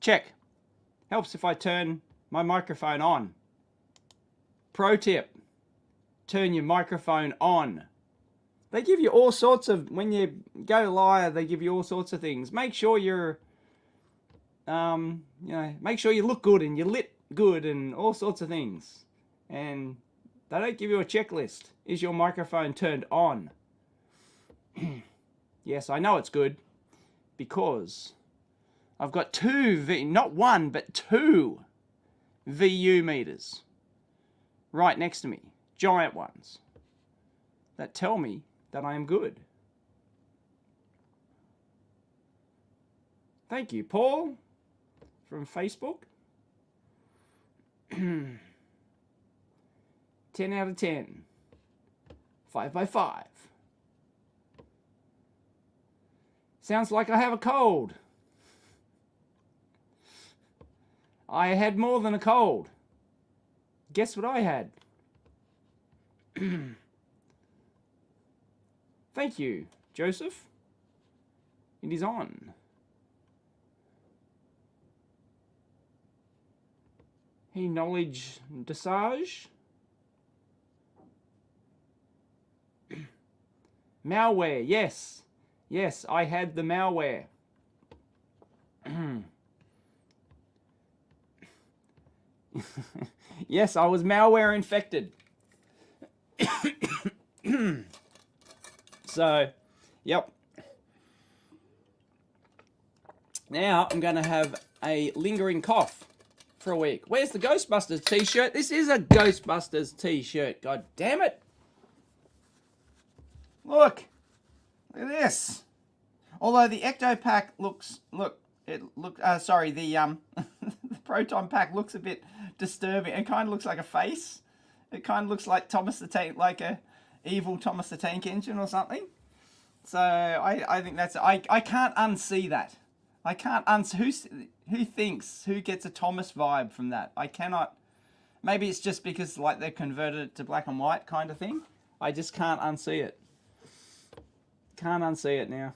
Check. Helps if I turn my microphone on. Pro tip. Turn your microphone on. They give you all sorts of, when you go live, they give you all sorts of things. Make sure you're, make sure you look good and you're lit good and all sorts of things. And they don't give you a checklist. Is your microphone turned on? Yes, I know it's good because I've got not one, but two VU meters right next to me, giant ones, that tell me that I am good. Thank you, Paul, from Facebook. 10 out of 10. 5 by 5. Sounds like I have a cold. I had more than a cold. Guess what I had? Thank you, Joseph. It is on. Hey, knowledge dosage. Malware, yes. Yes, I had the malware. Yes, I was malware infected. So, yep. Now I'm going to have a lingering cough for a week. Where's the Ghostbusters t-shirt? This is a Ghostbusters t-shirt. God damn it. Look at this. Although the Ecto Pack looks, the Proton Pack looks a bit disturbing. It kind of looks like a face. It kind of looks like Thomas the Tank, like a evil Thomas the Tank Engine or something. So I think that's, I can't unsee that. I can't unsee, who gets a Thomas vibe from that? I cannot, maybe it's just because like they've converted it to black and white kind of thing. I just can't unsee it. Can't unsee it now.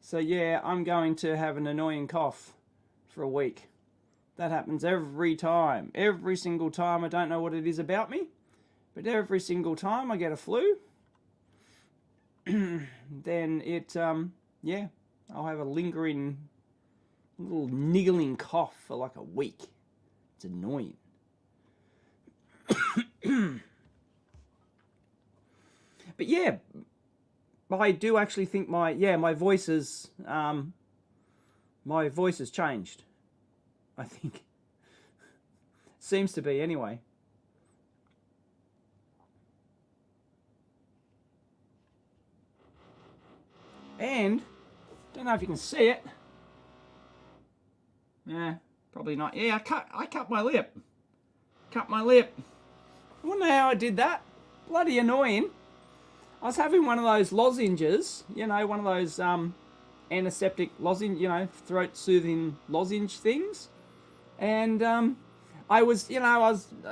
So yeah, I'm going to have an annoying cough for a week. That happens every time. Every single time. I don't know what it is about me, but every single time I get a flu, then it, yeah, I'll have a lingering, little niggling cough for like a week. It's annoying. But yeah, I do actually think my voice has changed. I think. Seems to be anyway. And don't know if you can see it. Yeah, probably not. Yeah, I cut my lip. Cut my lip. I wonder how I did that. Bloody annoying. I was having one of those lozenges, you know, one of those antiseptic lozenge, you know, throat soothing lozenge things. And I was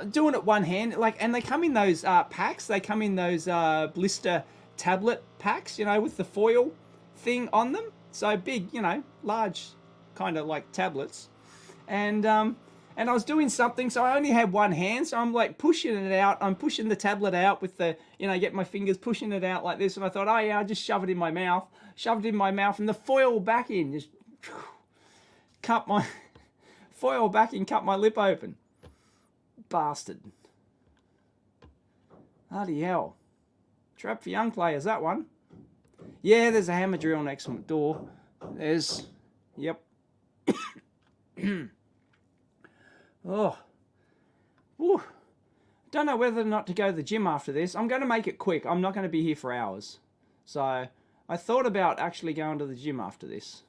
doing it one hand, like, and they come in those packs. They come in those blister tablet packs, you know, with the foil thing on them. So big, you know, large kind of like tablets. And I was doing something, so I only had one hand, so I'm like pushing it out. I'm pushing the tablet out with the, you know, get my fingers pushing it out like this. And I thought, oh yeah, I'll just shove it in my mouth. Shoved it in my mouth and the foil backing just cut my foil backing, cut my lip open. Bastard. Bloody hell. Trap for young players, that one. Yeah, there's a hammer drill next door. There's, yep. Oh. Ooh. Don't know whether or not to go to the gym after this. I'm going to make it quick. I'm not going to be here for hours. So, I thought about actually going to the gym after this.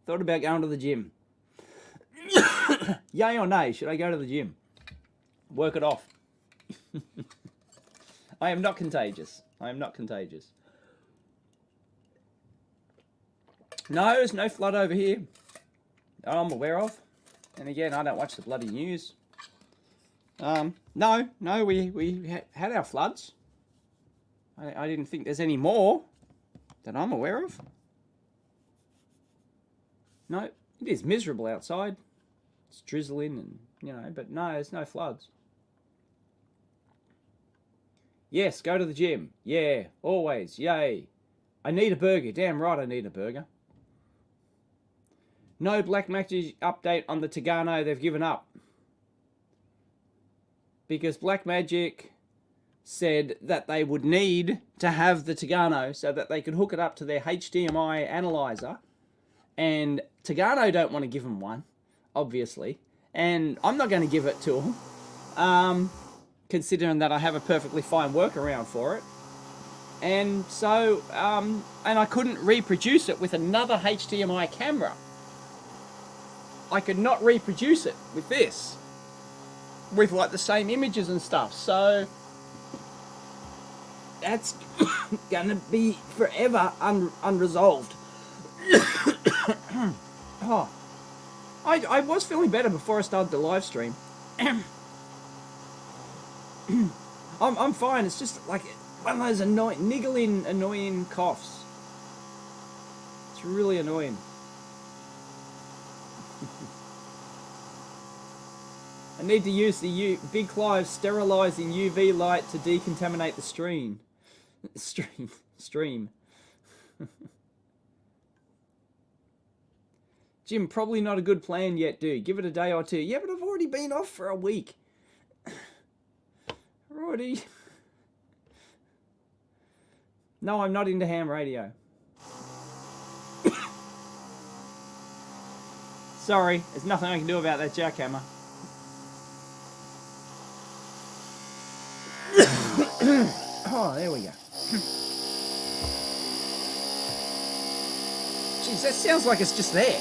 Thought about going to the gym. Yay or nay, should I go to the gym? Work it off. I am not contagious. I am not contagious. No, there's no flood over here that I'm aware of. And again, I don't watch the bloody news. No, we had our floods. I didn't think there's any more that I'm aware of. No, it is miserable outside. It's drizzling and, you know, but no, there's no floods. Yes, go to the gym. Yeah, always. Yay. I need a burger. Damn right I need a burger. No Black Magic update on the Tagano. They've given up. Because Black Magic said that they would need to have the Tagano so that they could hook it up to their HDMI analyzer. And Tagano don't want to give them one, obviously. And I'm not going to give it to them. Considering that I have a perfectly fine workaround for it. And so, and I couldn't reproduce it with another HDMI camera. I could not reproduce it with this. With like the same images and stuff. So, that's gonna be forever unresolved. Oh, I was feeling better before I started the live stream. I'm fine. It's just like one of those niggling, annoying coughs. It's really annoying. I need to use the Big Clive sterilizing UV light to decontaminate the stream. Jim, probably not a good plan yet, dude. Give it a day or two. Yeah, but I've already been off for a week. Already. No, I'm not into ham radio. Sorry, there's nothing I can do about that jackhammer. Oh, there we go. Jeez, that sounds like it's just there.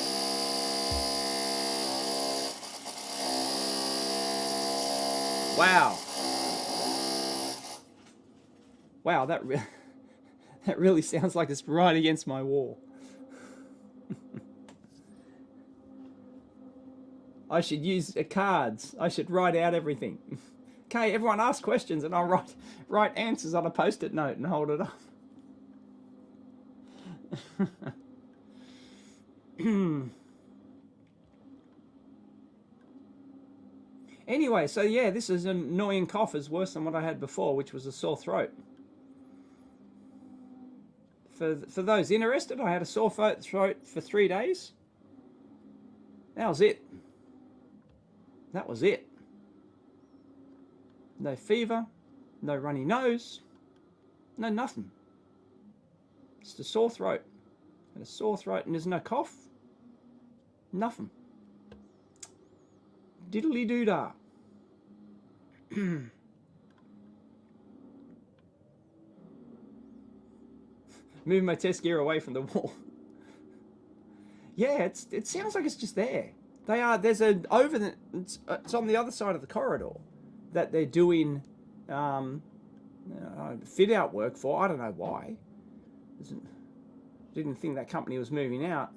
Wow. Wow, that really sounds like it's right against my wall. I should use cards. I should write out everything. Okay, everyone ask questions and I'll write answers on a post-it note and hold it up. Anyway, so yeah, this is an annoying cough. Is worse than what I had before, which was a sore throat. For those interested, I had a sore throat for 3 days. That was it. That was it. No fever, no runny nose, no nothing. Just a sore throat. And a sore throat and there's no cough. Nothing. Diddly doo dah. Move my test gear away from the wall. Yeah, it sounds like it's just there. There's an it's on the other side of the corridor that they're doing fit out work for. I don't know why. Didn't think that company was moving out.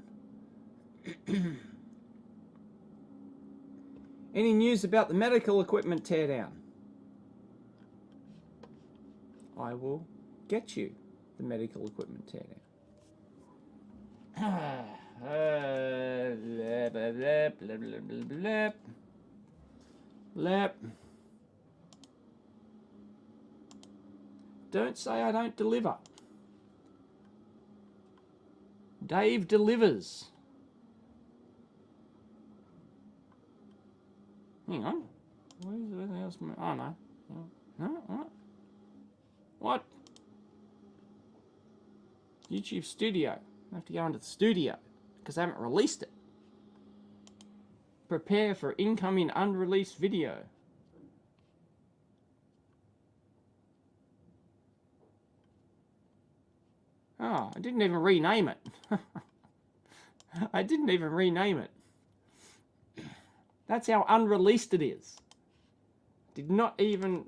Any news about the medical equipment teardown? I will get you the medical equipment teardown. Don't say I don't deliver. Dave delivers. Hang on. Where the hell's my... Oh, no. No, what? What? YouTube Studio. I have to go into the studio because I haven't released it. Prepare for incoming unreleased video. Oh, I didn't even rename it. I didn't even rename it. That's how unreleased it is. Did not even...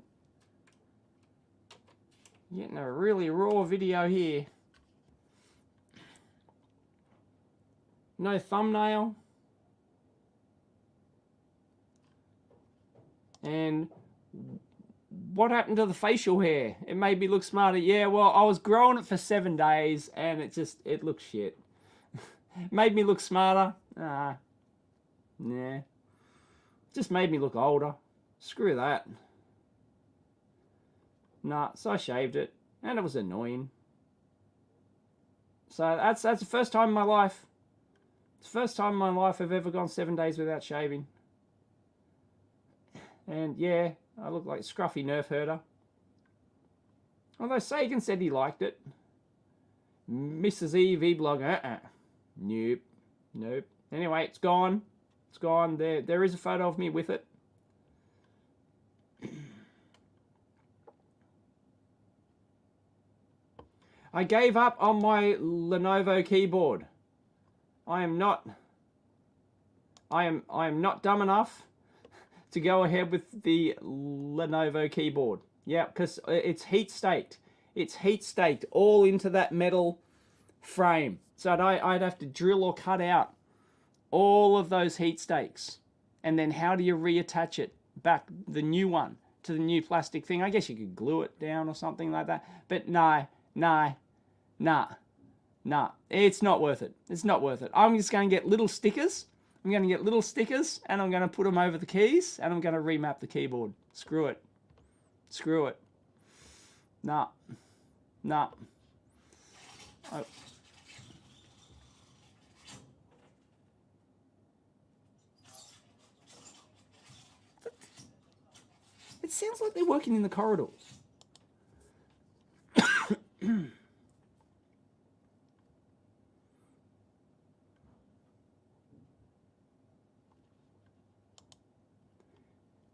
Getting a really raw video here. No thumbnail. And what happened to the facial hair? It made me look smarter. Yeah, well, I was growing it for 7 days and it looked shit. Made me look smarter. Nah. Just made me look older. Screw that. Nah, so I shaved it. And it was annoying. So that's the first time in my life. It's the first time in my life I've ever gone 7 days without shaving. And yeah, I look like a scruffy nerf herder. Although Sagan said he liked it. Mrs. EEVblog, Nope. Anyway, it's gone. It's gone. There is a photo of me with it. I gave up on my Lenovo keyboard. I am not dumb enough to go ahead with the Lenovo keyboard. Yeah, because it's heat staked. It's heat staked all into that metal frame. So I'd have to drill or cut out all of those heat stakes. And then how do you reattach it back, the new one, to the new plastic thing? I guess you could glue it down or something like that. But nah. It's not worth it. It's not worth it. I'm just going to get little stickers. I'm going to get little stickers and I'm going to put them over the keys and I'm going to remap the keyboard. Screw it. Screw it. Nah. Oh. It sounds like they're working in the corridors.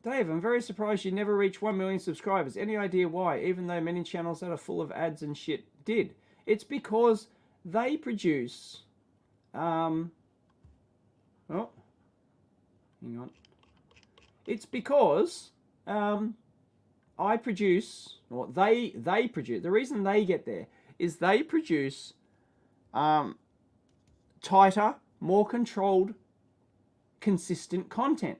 Dave, I'm very surprised you never reached 1 million subscribers. Any idea why? Even though many channels that are full of ads and shit did. It's because they produce... Oh. Hang on. It's because I produce... Or they produce... The reason they get there is they produce tighter, more controlled, consistent content.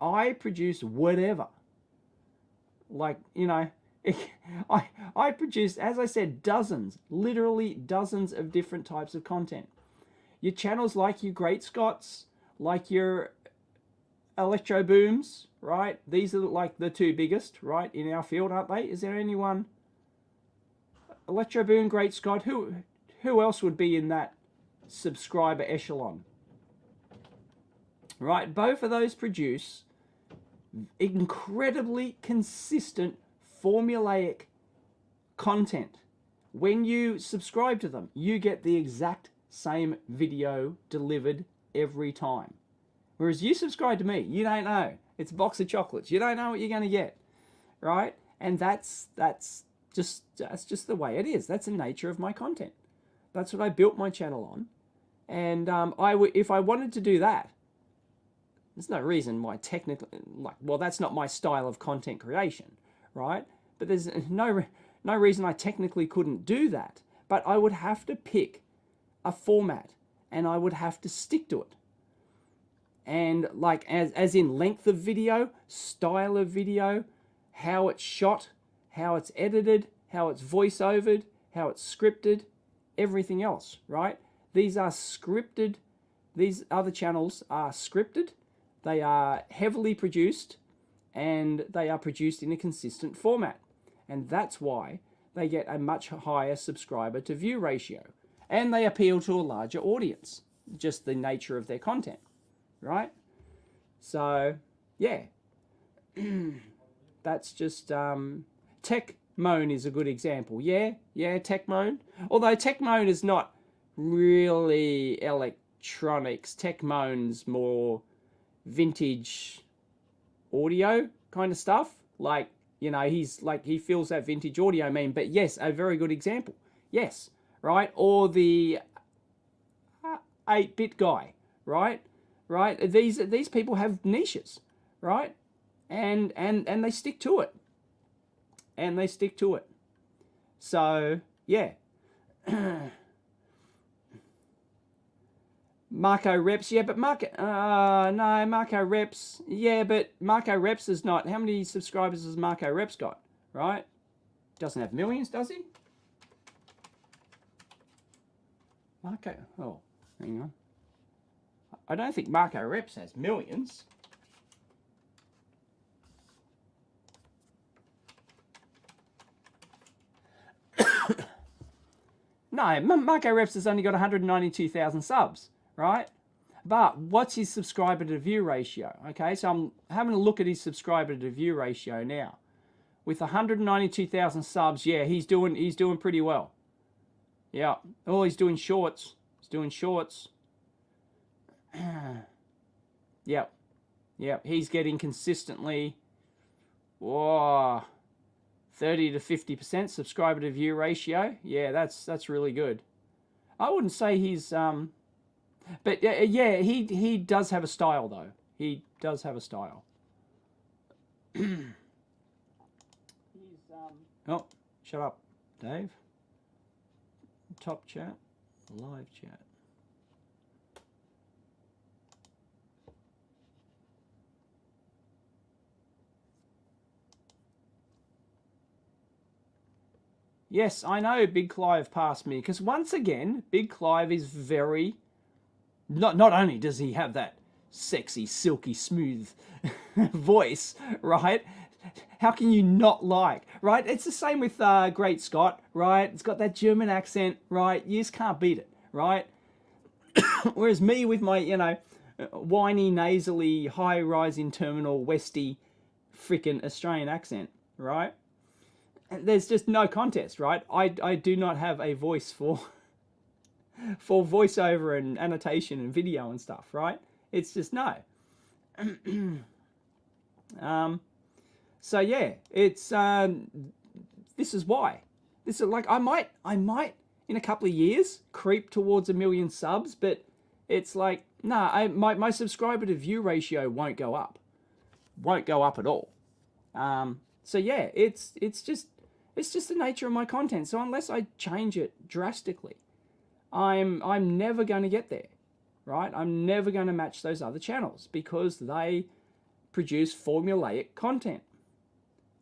I produce whatever. Like, you know, I produce, as I said, dozens, literally dozens of different types of content. Your channels like your Great Scots, like your Electro Booms, right? These are like the two biggest, right, in our field, aren't they? Is there anyone? Electro Boom, Great Scott, who else would be in that subscriber echelon? Right, both of those produce incredibly consistent, formulaic content. When you subscribe to them, you get the exact same video delivered every time. Whereas you subscribe to me, you don't know. It's a box of chocolates. You don't know what you're going to get, right? And that's just the way it is. That's the nature of my content. That's what I built my channel on. And if I wanted to do that, there's no reason why technically, well, that's not my style of content creation, right? But there's no reason I technically couldn't do that. But I would have to pick a format and I would have to stick to it. And like, as in length of video, style of video, how it's shot, how it's edited, how it's voice-overed, how it's scripted, everything else, right? These are scripted. These other channels are scripted. They are heavily produced and they are produced in a consistent format. And that's why they get a much higher subscriber to view ratio. And they appeal to a larger audience, just the nature of their content, right? So, yeah. That's just, Tech Moan is a good example. Yeah, Tech Moan. Although Tech Moan is not really electronics. Tech Moan's more vintage audio kind of stuff. Like, you know, he feels that vintage audio meme. But yes, a very good example. Yes, right? Or the 8-bit guy, right? These people have niches, right? And they stick to it. And they stick to it. So, yeah. Marco Reps, yeah, but no, Marco Reps, yeah, but Marco Reps is not, how many subscribers has Marco Reps got, right? Doesn't have millions, does he? Marco, oh, hang on. I don't think Marco Reps has millions. No, Marco Reps has only got 192,000 subs, right? But what's his subscriber to view ratio? Okay, so I'm having a look at his subscriber to view ratio now. With 192,000 subs, yeah, he's doing pretty well. Yeah. Oh, he's doing shorts. He's doing shorts. Yep. Yep. He's getting consistently, whoa, 30 to 50% subscriber to view ratio. Yeah, that's really good. I wouldn't say he's but yeah, he does have a style though. He does have a style. Oh, shut up, Dave. Top chat, live chat. Yes, I know Big Clive passed me, because once again, Big Clive is very, not only does he have that sexy, silky, smooth voice, right? How can you not like, right? It's the same with Great Scott, right? It's got that German accent, right? You just can't beat it, right? Whereas me with my, you know, whiny, nasally, high-rising terminal, westy, freaking Australian accent, right? There's just no contest, right? I do not have a voice for voiceover and annotation and video and stuff, right? It's just no. So yeah, it's this is why. This is like I might in a couple of years creep towards 1 million subs, but it's like nah, my subscriber to view ratio won't go up at all. So yeah, it's just the nature of my content. So unless I change it drastically, I'm never going to get there, right? I'm never going to match those other channels because they produce formulaic content.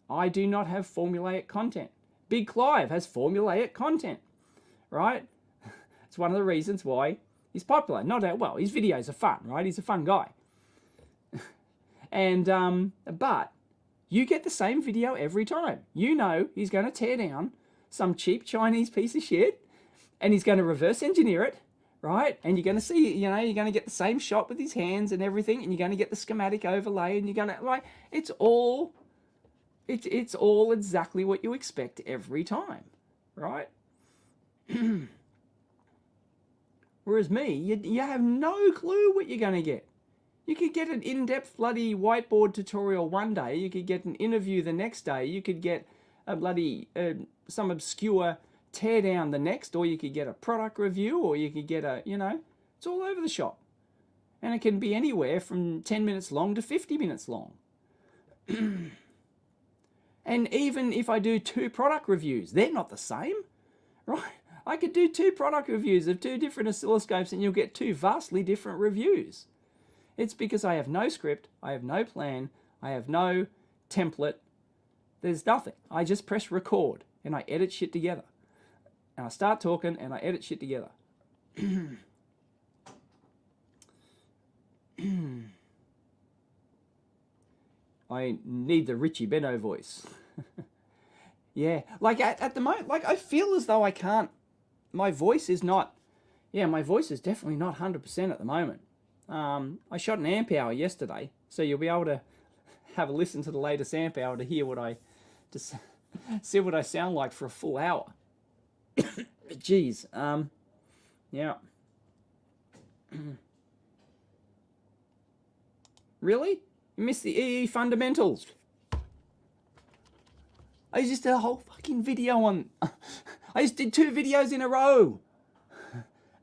I do not have formulaic content. Big Clive has formulaic content, right? It's one of the reasons why he's popular. Not that, well, his videos are fun, right? He's a fun guy. And but you get the same video every time. You know he's going to tear down some cheap Chinese piece of shit and he's going to reverse engineer it, right? And you're going to see, you know, you're going to get the same shot with his hands and everything, and you're going to get the schematic overlay, and you're going to, like, it's all exactly what you expect every time, right? Whereas me, you have no clue what you're going to get. You could get an in-depth bloody whiteboard tutorial one day. You could get an interview the next day. You could get a bloody, some obscure teardown the next, or you could get a product review, or you could get a, you know, it's all over the shop. And it can be anywhere from 10 minutes long to 50 minutes long. And even if I do 2 product reviews, they're not the same, right? I could do 2 product reviews of 2 different oscilloscopes and you'll get 2 vastly different reviews. It's because I have no script, I have no plan, I have no template. There's nothing. I just press record and I edit shit together. And I start talking and I edit shit together. I need the Richie Benno voice. Yeah, like at the moment, like I feel as though I can't, my voice is not, yeah, my voice is definitely not 100% at the moment. I shot an amp hour yesterday, so you'll be able to have a listen to the latest amp hour to hear what I, just see what I sound like for a full hour. Jeez, yeah. Really? You missed the EE fundamentals. I just did a whole fucking video on, I just did 2 videos in a row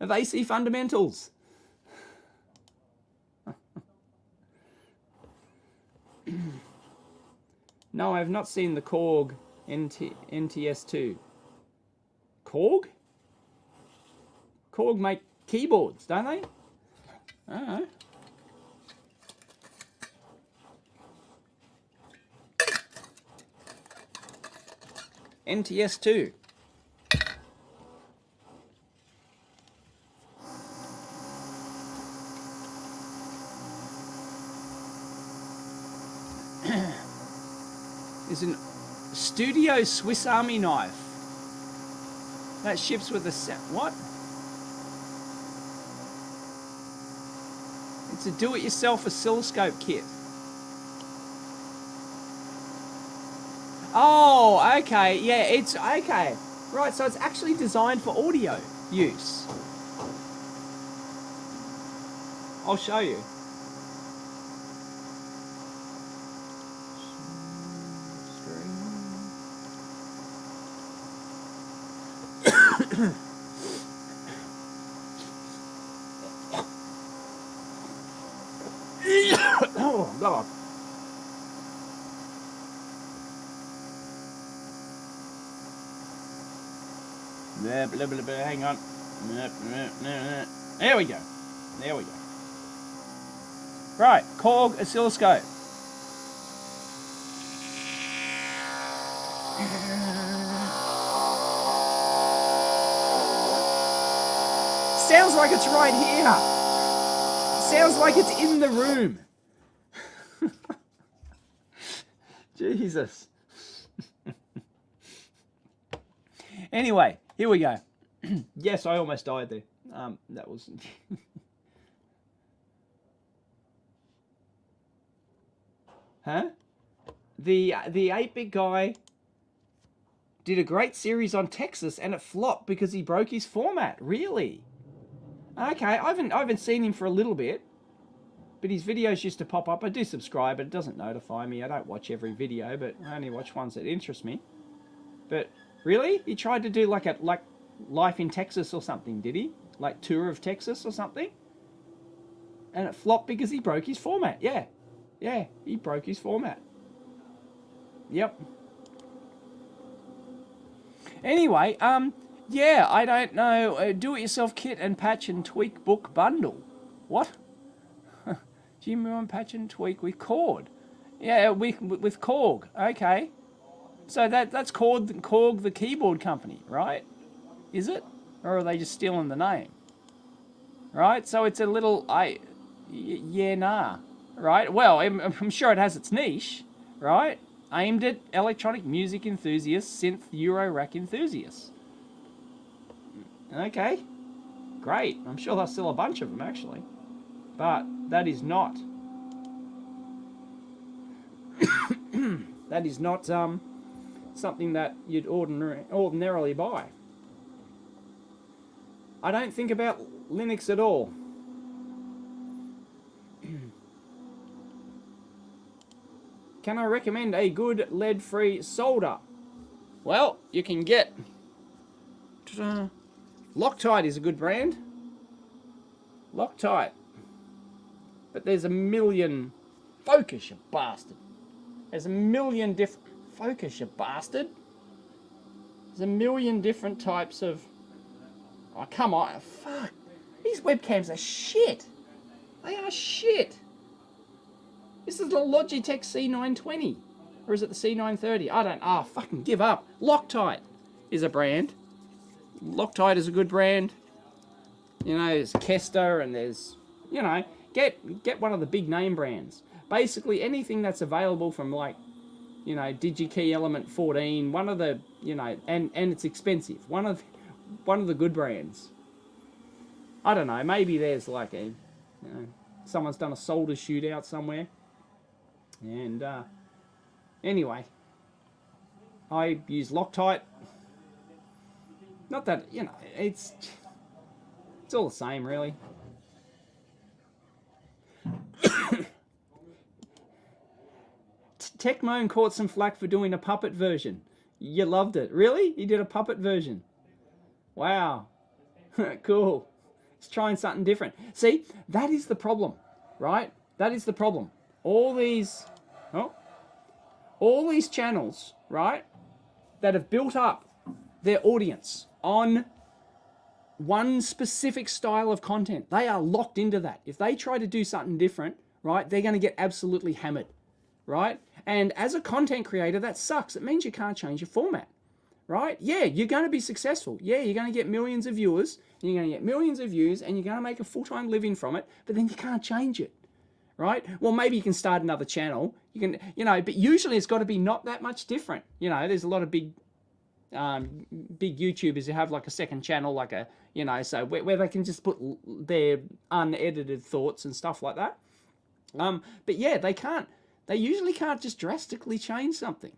of AC fundamentals. No, I have not seen the Korg NTS2. Korg? Korg make keyboards, don't they? I don't know. NTS2. Is an Studio Swiss Army knife. That ships with a set. What? It's a do-it-yourself oscilloscope kit. Oh, okay. Yeah, it's okay. Right, so it's actually designed for audio use. I'll show you. Oh, God. Blah, blah, blah, blah. Hang on. There we go. There we go. Right, Korg oscilloscope. Sounds like it's right here. Sounds like it's in the room. Jesus. Anyway, here we go. Yes, I almost died there. That was... Huh? The 8-bit guy did a great series on Texas and it flopped because he broke his format. Really? Okay, I haven't seen him for a little bit, but his videos used to pop up. I do subscribe, but it doesn't notify me. I don't watch every video, but I only watch ones that interest me. But really? He tried to do like Life in Texas or something, did he? Like Tour of Texas or something? And it flopped because he broke his format. Yeah. Yeah, he broke his format. Yep. Anyway, yeah, I don't know. Do-it-yourself kit and patch and tweak book bundle. What? Jim patch and tweak with Cord. Yeah, with Korg. Okay. So that's Korg the keyboard company, right? Is it? Or are they just stealing the name? Right? So it's a little... yeah, nah. Right? Well, I'm sure it has its niche, right? Aimed at electronic music enthusiasts, synth Euro rack enthusiasts. Okay. Great. I'm sure there's still a bunch of them, actually. But that is not... that is not something that you'd ordinarily buy. I don't think about Linux at all. Can I recommend a good lead-free solder? Well, you can get... Loctite is a good brand. Loctite. But there's a million... Focus, you bastard. There's a million different... Focus, you bastard. There's a million different types of... Oh, come on. Fuck. These webcams are shit. They are shit. This is the Logitech C920. Or is it the C930? I don't... Ah, fucking give up. Loctite is a brand. Loctite is a good brand. You know, there's Kester and there's... You know, get one of the big name brands. Basically, anything that's available from, like, you know, DigiKey Element 14, one of the, you know, and it's expensive. One of the good brands. I don't know, maybe there's like a, you know, someone's done a solder shootout somewhere. And, anyway, I use Loctite. Not that, you know, it's all the same, really. Techmoan caught some flack for doing a puppet version. You loved it. Really? You did a puppet version? Wow. Cool. It's trying something different. See, that is the problem, right? That is the problem. All these channels, right, that have built up their audience on one specific style of content. They are locked into that. If they try to do something different, right, they're going to get absolutely hammered, right? And as a content creator, that sucks. It means you can't change your format, right? Yeah, you're going to be successful. Yeah, you're going to get millions of viewers, and you're going to get millions of views, and you're going to make a full-time living from it, but then you can't change it, right? Well, maybe you can start another channel. You can, you know, but usually it's got to be not that much different. You know, there's a lot of big YouTubers who have like a second channel, like a, you know, so where they can just put their unedited thoughts and stuff like that. But yeah, they usually can't just drastically change something,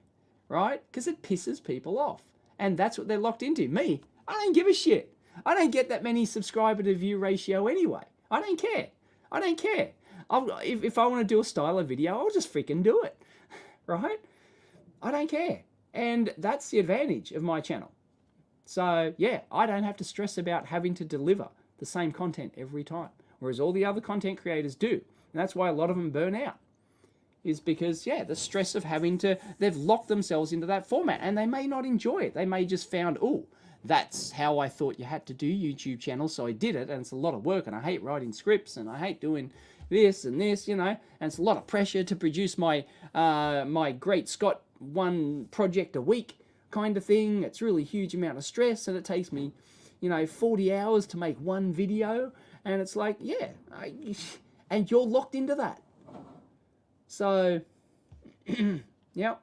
right? Because it pisses people off. And that's what they're locked into. Me, I don't give a shit. I don't get that many subscriber to view ratio anyway. I don't care. I don't care. If I want to do a style of video, I'll just freaking do it, right? I don't care. And that's the advantage of my channel. So yeah, I don't have to stress about having to deliver the same content every time, whereas all the other content creators do. And that's why a lot of them burn out, is because, yeah, the stress of having to, they've locked themselves into that format, and they may not enjoy it. They may just found, oh, that's how I thought you had to do YouTube channels, so I did it, and it's a lot of work, and I hate writing scripts, and I hate doing this and this, you know, and it's a lot of pressure to produce my my Great Scott one project a week kind of thing. It's really huge amount of stress, and it takes me, you know, 40 hours to make one video, and it's like, yeah, and you're locked into that. So, yep.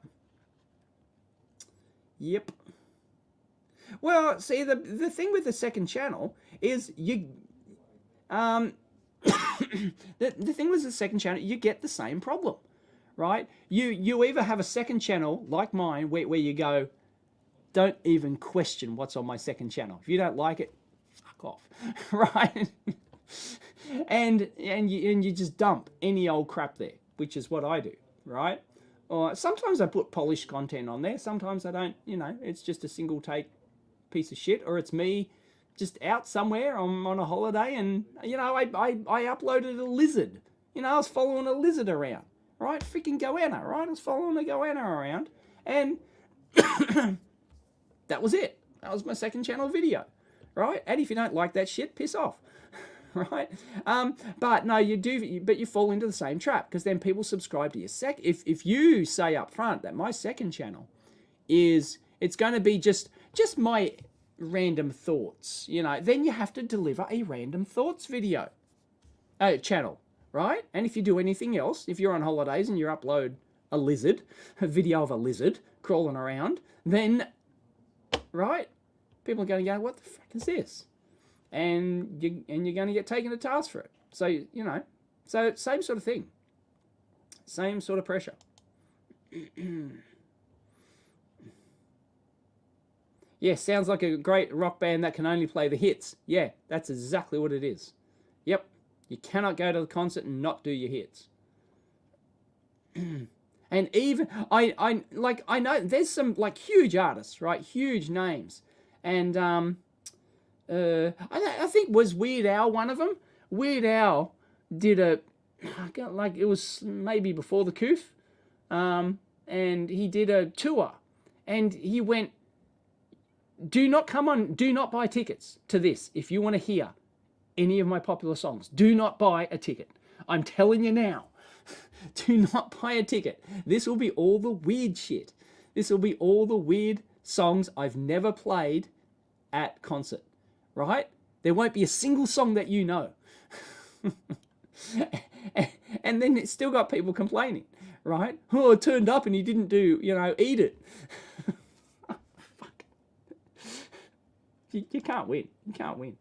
Well, see, the thing with the second channel is you, the thing with the second channel, you get the same problem, right? You either have a second channel like mine where you go, don't even question what's on my second channel. If you don't like it, fuck off, right? and you just dump any old crap there, which is what I do, right? Or sometimes I put polished content on there. Sometimes I don't, you know, it's just a single take piece of shit, or it's me just out somewhere. I'm on a holiday, and, you know, I uploaded a lizard. You know, I was following a lizard around, right? Freaking goanna, right? I was following a goanna around, and that was it. That was my second channel video, right? And if you don't like that shit, piss off, right? But no, you do, but you fall into the same trap, because then people subscribe to your if you say up front that my second channel is, it's going to be just my random thoughts, you know, then you have to deliver a random thoughts video channel, right? And if you do anything else, if you're on holidays and you upload a video of a lizard crawling around, then, right, people are going to go, what the fuck is this? And you're going to get taken to task for it. So, you know, so same sort of thing, same sort of pressure. Yeah, sounds like a great rock band that can only play the hits. Yeah, that's exactly what it is. Yep, you cannot go to the concert and not do your hits. And even, I know there's some, like, huge artists, right? Huge names. And I think, was Weird Al one of them? Weird Al did like, it was maybe before the Coof. And he did a tour. And he went, do not buy tickets to this if you want to hear any of my popular songs. Do not buy a ticket. I'm telling you now. Do not buy a ticket. This will be all the weird shit. This will be all the weird songs I've never played at concert, right? There won't be a single song that you know. And then it's still got people complaining, right? Oh, it turned up and he didn't do, you know, Eat It. You can't win. You can't win.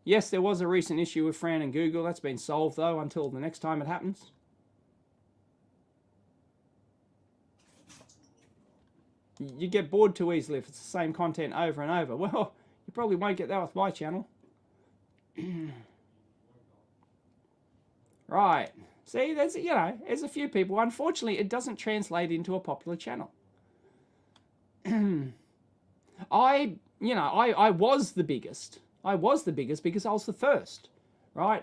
Yes, there was a recent issue with Fran and Google. That's been solved, though, until the next time it happens. You get bored too easily if it's the same content over and over. Well, you probably won't get that with my channel. Right. See, there's, you know, there's a few people. Unfortunately, it doesn't translate into a popular channel. I was the biggest. I was the biggest because I was the first, right?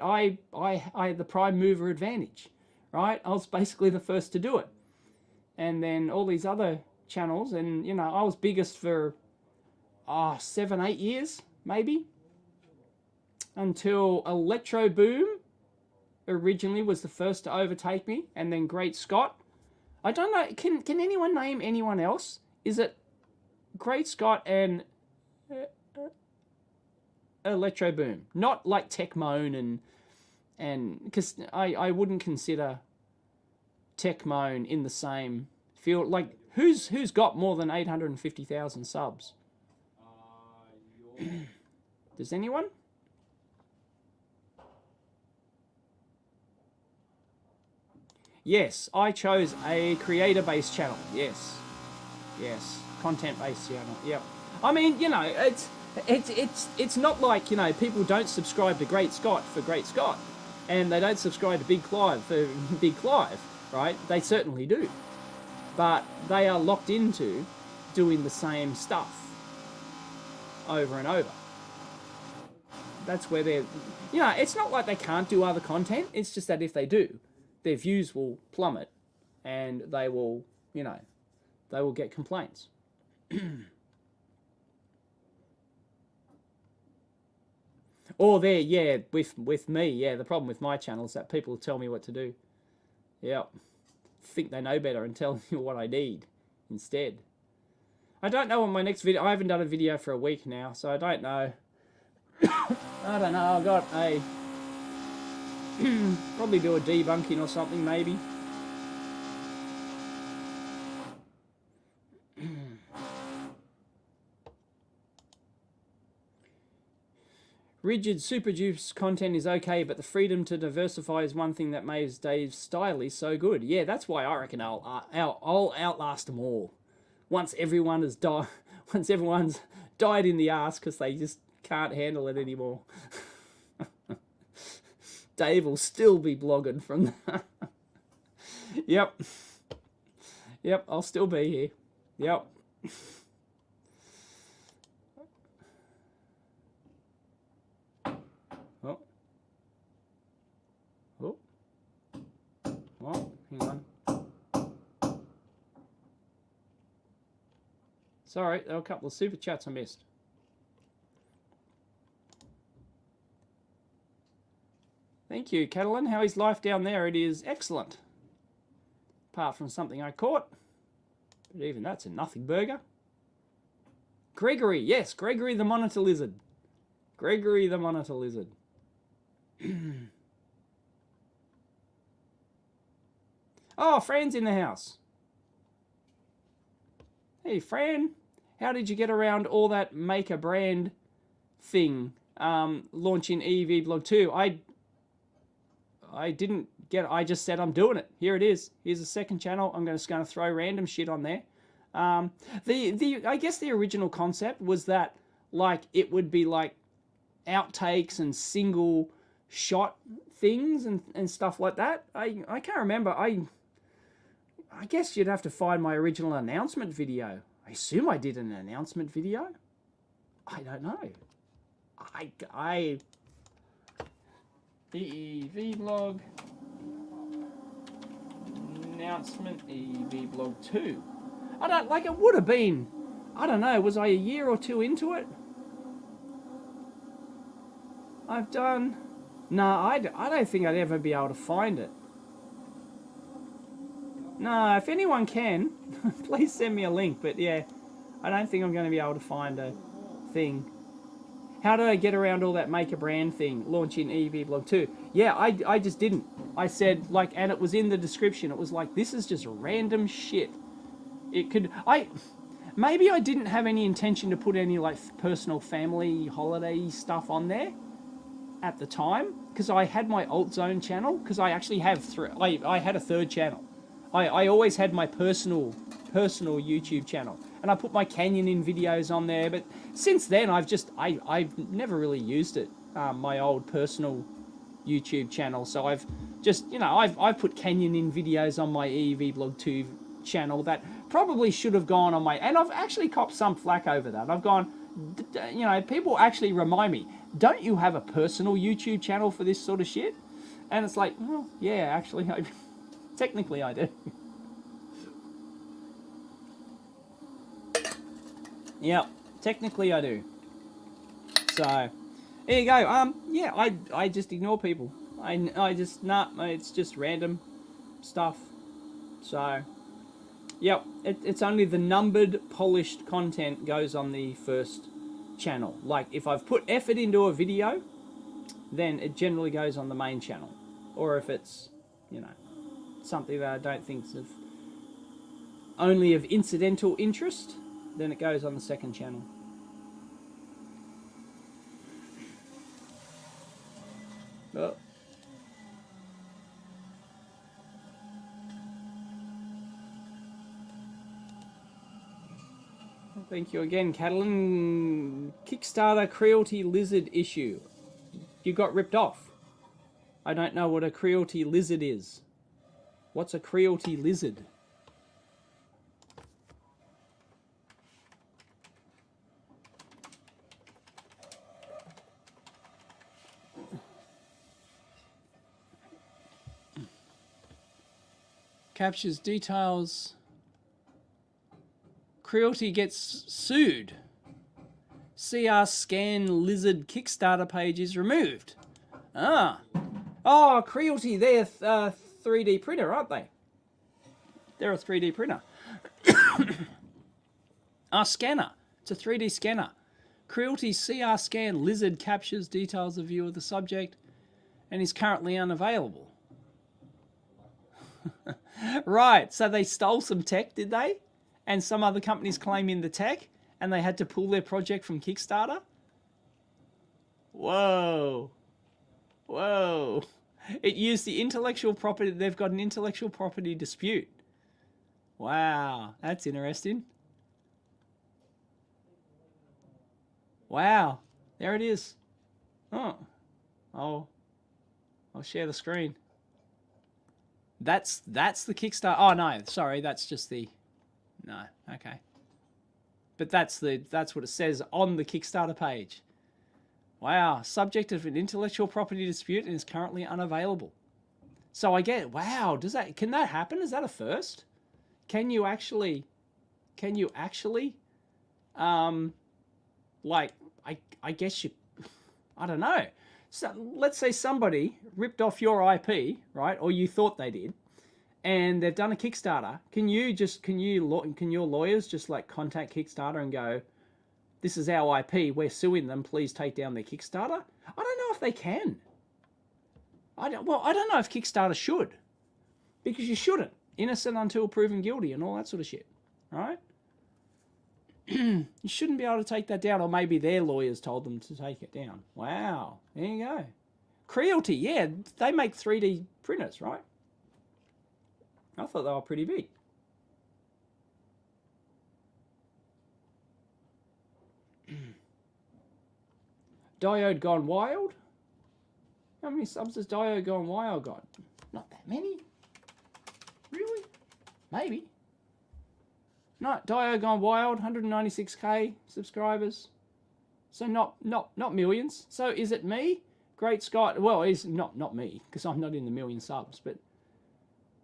I had the prime mover advantage, right? I was basically the first to do it. and then all these other channels, and you know, I was biggest for 7, 8 years maybe, until Electro Boom originally was the first to overtake me, and then Great Scott. I don't know, can anyone name anyone else? Is it Great Scott and Electro Boom? Not like Tech Moan and because I wouldn't consider Tech Moan in the same field. Like, who's got more than 850,000 subs? Does anyone? Yes, I chose a creator-based channel. Yes, content-based channel. Yep. I mean, you know, it's not like, you know, people don't subscribe to Great Scott for Great Scott, and they don't subscribe to Big Clive for Big Clive, right? They certainly do, but they are locked into doing the same stuff over and over. That's where they're, you know, it's not like they can't do other content. It's just that if they do, their views will plummet, and they will, you know, they will get complaints. Or there, yeah, with me, yeah, the problem with my channel is that people tell me what to do. Yeah, think they know better and tell me what I need instead. I don't know what my next video, I haven't done a video for a week now, so I don't know. I don't know, I've got a, probably do a debunking or something maybe. Rigid super juice content is okay, but the freedom to diversify is one thing that makes Dave's style so good. Yeah, that's why I reckon I'll outlast them all. Once everyone's died in the ass because they just can't handle it anymore. Dave will still be blogging from that. Yep, I'll still be here. Yep. Oh, hang on. Sorry, there were a couple of super chats I missed. Thank you, Catalan. How is life down there? It is excellent. Apart from something I caught. But even that's a nothing burger. Gregory, yes, Gregory the Monitor Lizard. Gregory the Monitor Lizard. Oh, Fran's in the house. Hey, Fran. How did you get around all that make a brand thing launching EEVblog 2? I didn't get it. I just said I'm doing it. Here it is. Here's a second channel. I'm just going to throw random shit on there. I guess the original concept was that, like, it would be like outtakes and single shot things and stuff like that. I can't remember. I guess you'd have to find my original announcement video. I assume I did an announcement video. I don't know. EEVblog announcement, EEVblog 2. I don't, like, it would have been, I don't know, was I a year or two into it? I've done, no, I don't think I'd ever be able to find it. No, if anyone can, please send me a link, but yeah, I don't think I'm going to be able to find a thing. How did I get around all that make a brand thing, launching EEVblog 2? Yeah, I just didn't. I said, like, and it was in the description, it was like, this is just random shit. It could, maybe I didn't have any intention to put any, like, personal family holiday stuff on there at the time, because I had my Alt Zone channel, because I actually have I had a third channel. I always had my personal YouTube channel, and I put my Canyoning videos on there, but since then I've never really used it, my old personal YouTube channel. So I've just, you know, I've put Canyoning videos on my EEVblog 2 channel that probably should have gone on my, and I've actually copped some flack over that. I've gone, you know, people actually remind me, don't you have a personal YouTube channel for this sort of shit? And it's like, well, yeah, actually, technically I do. Yep, technically I do. So, there you go. Yeah, I just ignore people. I just, nah, it's just random stuff. So, yep, it's only the numbered, polished content goes on the first channel. Like, if I've put effort into a video, then it generally goes on the main channel. Or if it's, you know, something that I don't think is only of incidental interest, then it goes on the second channel. Oh. Thank you again, Catalan. Kickstarter cruelty lizard issue. You got ripped off. I don't know what a cruelty lizard is. What's a cruelty lizard? Captures details. Cruelty gets sued. CR scan lizard Kickstarter page is removed. Ah. Oh, Cruelty, they're a 3D printer, aren't they? They're a 3D printer. Scanner. It's a 3D scanner. Cruelty CR scan lizard captures details of view of the subject and is currently unavailable. Right, so they stole some tech, did they? And some other companies claim in the tech, and they had to pull their project from Kickstarter? Whoa. Whoa. It used the intellectual property. They've got an intellectual property dispute. Wow, that's interesting. Wow, there it is. Oh, I'll share the screen. That's the Kickstarter. Oh no, sorry, that's just the. No, okay. But that's what it says on the Kickstarter page. Wow, subject of an intellectual property dispute and is currently unavailable. So I get, wow, can that happen? Is that a first? Can you actually, like, I guess you, I don't know. So let's say somebody ripped off your IP, right? Or you thought they did, and they've done a Kickstarter. Can your lawyers just like contact Kickstarter and go, this is our IP, we're suing them, please take down their Kickstarter? I don't know if they can. I don't know if Kickstarter should. Because you shouldn't. Innocent until proven guilty and all that sort of shit. Right? You shouldn't be able to take that down, or maybe their lawyers told them to take it down. Wow. There you go. Cruelty, yeah, they make 3D printers, right? I thought they were pretty big. Diode Gone Wild? How many subs has Diode Gone Wild got? Not that many. Really? Maybe. No, Diode Gone Wild, 196k subscribers. So not millions. So is it me? Great Scott. Well, it's not me, because I'm not in the million subs, but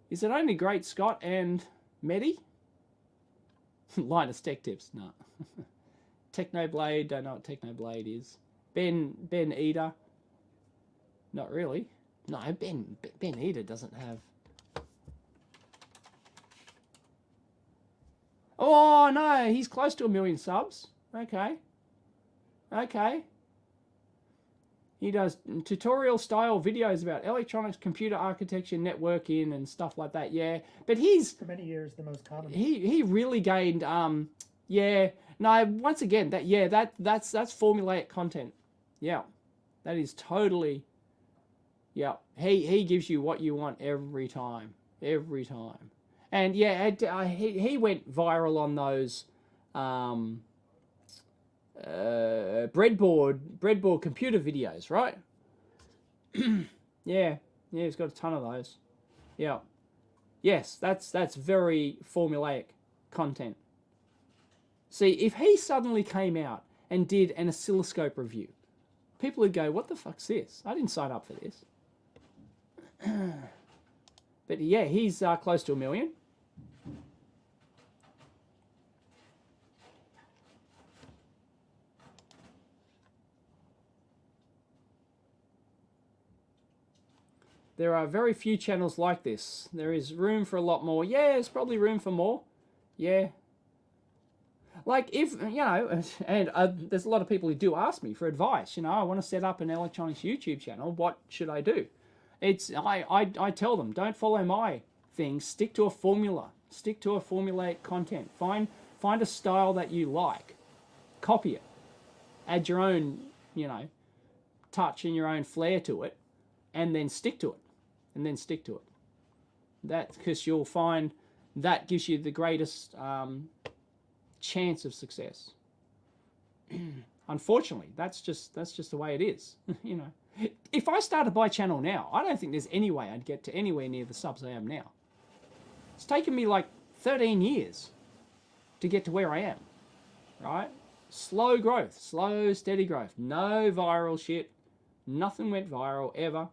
is it only Great Scott and Medi? Linus Tech Tips, no. Technoblade, don't know what Technoblade is. Ben Eder. Not really. No, Ben Eder doesn't have. Oh no, he's close to 1 million subs. Okay. He does tutorial style videos about electronics, computer architecture, networking, and stuff like that. Yeah, but he's for many years the most common. He really gained. Yeah. No. Once again, that's formulaic content. Yeah, that is totally. Yeah, he gives you what you want every time. And yeah, he went viral on those breadboard computer videos, right? yeah, he's got a ton of those. Yeah, yes, that's very formulaic content. See, if he suddenly came out and did an oscilloscope review, people would go, "What the fuck's this? I didn't sign up for this." But yeah, he's close to 1 million. There are very few channels like this. There is room for a lot more. Yeah, there's probably room for more. Yeah. Like if, you know, and there's a lot of people who do ask me for advice. You know, I want to set up an electronics YouTube channel. What should I do? I tell them, don't follow my thing. Stick to a formula. Stick to a formulaic content. Find a style that you like. Copy it. Add your own, you know, touch and your own flair to it, and then stick to it. And then stick to it. That's because you'll find that gives you the greatest chance of success. Unfortunately, that's just the way it is. You know, if I started my channel now, I don't think there's any way I'd get to anywhere near the subs I am now. It's taken me like 13 years to get to where I am, right? Slow growth, slow, steady growth. No viral shit. Nothing went viral ever.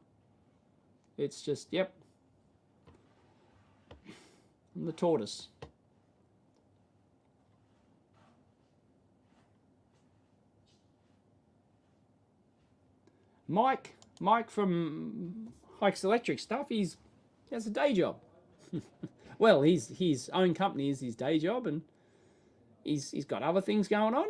It's just, yep. I'm the tortoise. Mike from Hikes Electric Stuff, he has a day job. Well, his own company is his day job, and he's got other things going on.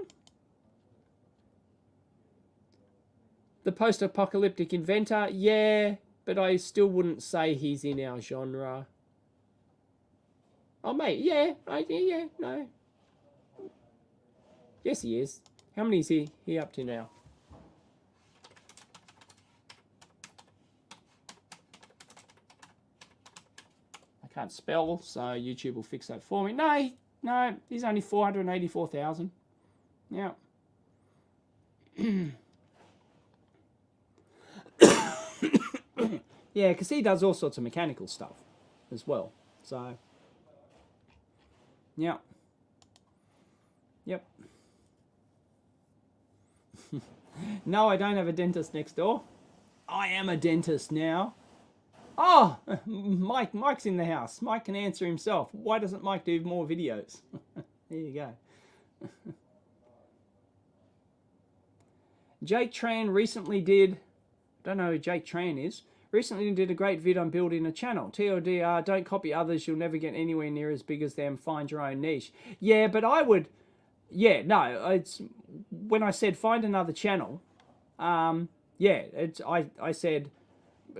The post-apocalyptic inventor, yeah, but I still wouldn't say he's in our genre. Oh, mate, yeah, yeah, no. Yes, he is. How many is he up to now? I can't spell, so YouTube will fix that for me. No, he's only 484,000. Yeah. Yeah, because he does all sorts of mechanical stuff as well. So, yeah. Yep. No, I don't have a dentist next door. I am a dentist now. Oh, Mike's in the house. Mike can answer himself. Why doesn't Mike do more videos? There you go. Jake Tran recently did, don't know who Jake Tran is, recently did a great vid on building a channel. TLDR, don't copy others, you'll never get anywhere near as big as them, find your own niche. Yeah, but I would, yeah, no, it's, when I said find another channel, yeah, I said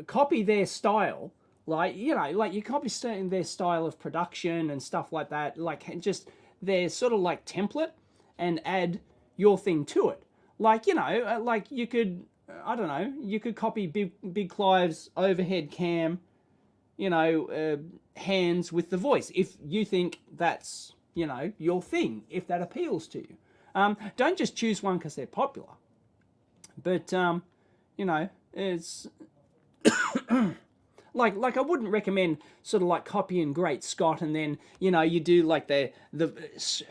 copy their style, like, you know, like you copy their style of production and stuff like that, like just their sort of like template and add your thing to it. Like, you know, like you could, I don't know, you could copy Big Clive's overhead cam, you know, hands with the voice, if you think that's, you know, your thing, if that appeals to you. Don't just choose one because they're popular. But, you know, it's like I wouldn't recommend sort of like copying Great Scott and then, you know, you do like the